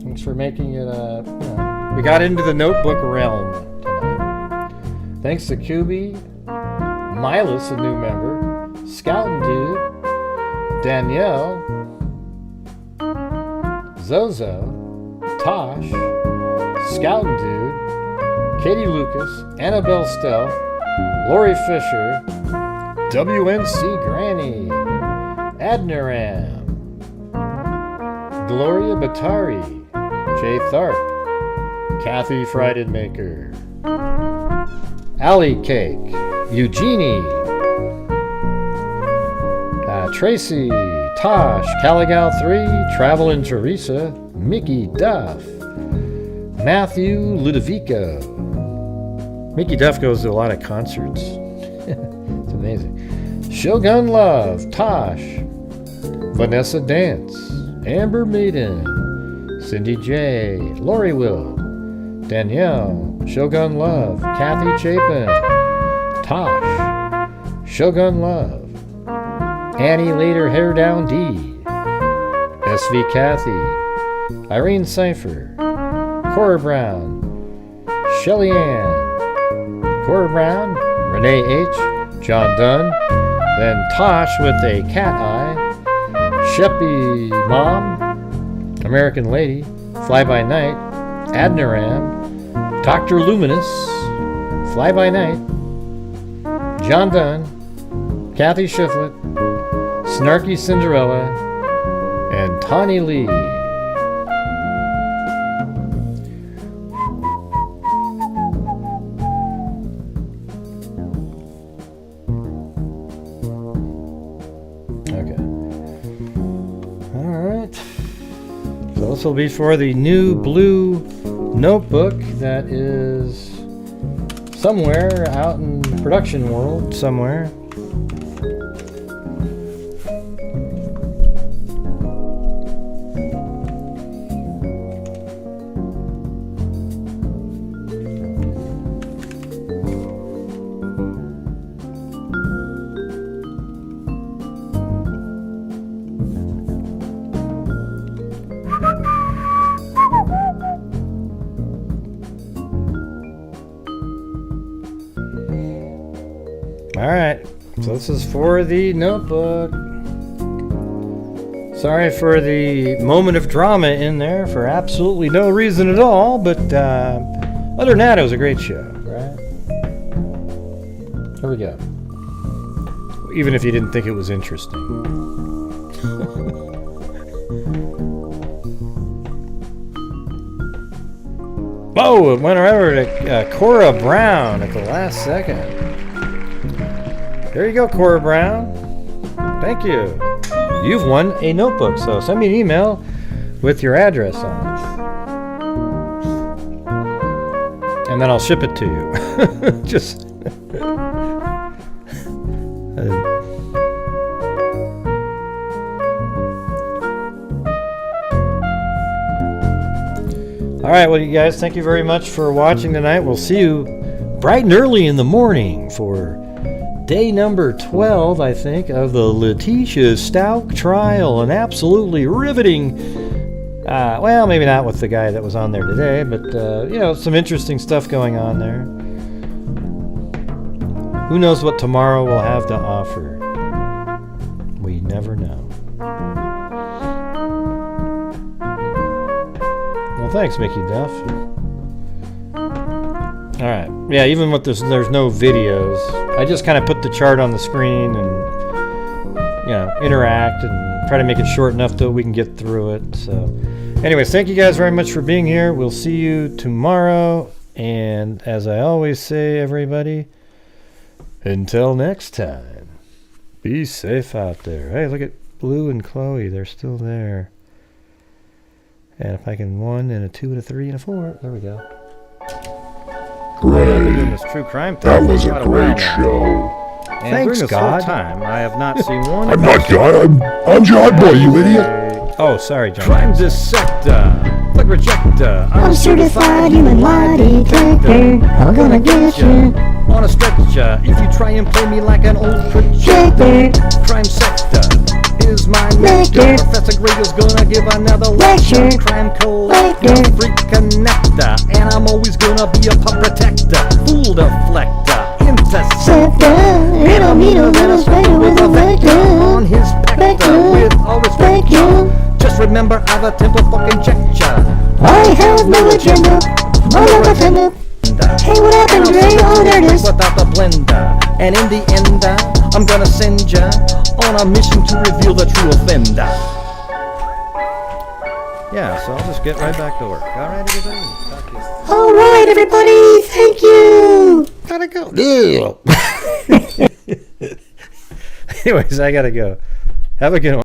Thanks for making it, we got into the notebook realm tonight. Thanks to Kubi, Milas, a new member, Scoutin' Dude, Danielle, Zozo, Tosh, Scoutin' Dude, Katie Lucas, Annabelle Stealth, Lori Fisher, WNC Granny, Adniram, Gloria Batari, Jay Tharp, Kathy Fried Maker, Allie Cake, Eugenie, Tracy, Tosh, Caligal 3, Travelin' Teresa, Mickey Duff, Matthew Ludovico. Mickey Duff goes to a lot of concerts. It's amazing. Shogun Love, Tosh, Vanessa Dance, Amber Maiden, Cindy J, Lori Will, Danielle, Shogun Love, Kathy Chapin, Tosh, Shogun Love, Annie Later Hair Down D, SV Kathy, Irene Cipher, Cora Brown, Shelly Ann, Cora Brown, Renee H, John Dunn, Then Tosh with a cat eye. Sheppy Mom. American Lady. Fly by Night. Adniram. Dr. Luminous. Fly by Night. John Dunn. Kathy Shiflett. Snarky Cinderella. And Tawny Lee. This will be for the new blue notebook that is somewhere out in production world somewhere. Alright, so this is for the notebook. Sorry for the moment of drama in there for absolutely no reason at all, but other than that, it was a great show, right? Here we go. Even if you didn't think it was interesting. Whoa, it went over to Cora Brown at the last second. There you go, Cora Brown. Thank you. You've won a notebook, so send me an email with your address on it. And then I'll ship it to you. Just... Alright, well, you guys, thank you very much for watching tonight. We'll see you bright and early in the morning for day number 12, I think, of the Letitia Stout trial. An absolutely riveting, well, maybe not with the guy that was on there today, but, you know, some interesting stuff going on there. Who knows what tomorrow will have to offer? We never know. Well, thanks, Mickey Duff. Alright, yeah, even with this, there's no videos. I just kind of put the chart on the screen and, you know, interact and try to make it short enough that we can get through it. So, anyways, thank you guys very much for being here. We'll see you tomorrow. And as I always say, everybody, until next time, be safe out there. Hey, look at Blue and Chloe. They're still there. And if I can 1 and a 2 and a 3 and a 4, there we go. Great. Doing this true crime thing. That was a great show. And Thanks, during this God. whole time, I have not seen one. I'm not God. I'm John Boy, you idiot. Oh, sorry, John. Crime dissector, plug rejector. I'm a certified human lie detector. I'm gonna get you on a stretcher. If you try and play me like an old projector, crime sector is my nectar. Professor Gray is gonna give another lecture. Crime collector, freak connector, and I'm always gonna be a pub protector, fool deflector, interceptor. and I'll meet a little spider with a vector on his specter. With all respect, just remember I've a temple fucking conjecture. I have no agenda. I'm a defender. Hey, what happened, Ray? Oh, there it is. Without the blender, and in the end, I'm gonna send ya on a mission to reveal the true offender. Yeah, so I'll just get right back to work. All right, everybody. Talk to you. All right, everybody. Thank you. Gotta go. Anyways, I gotta go. Have a good one.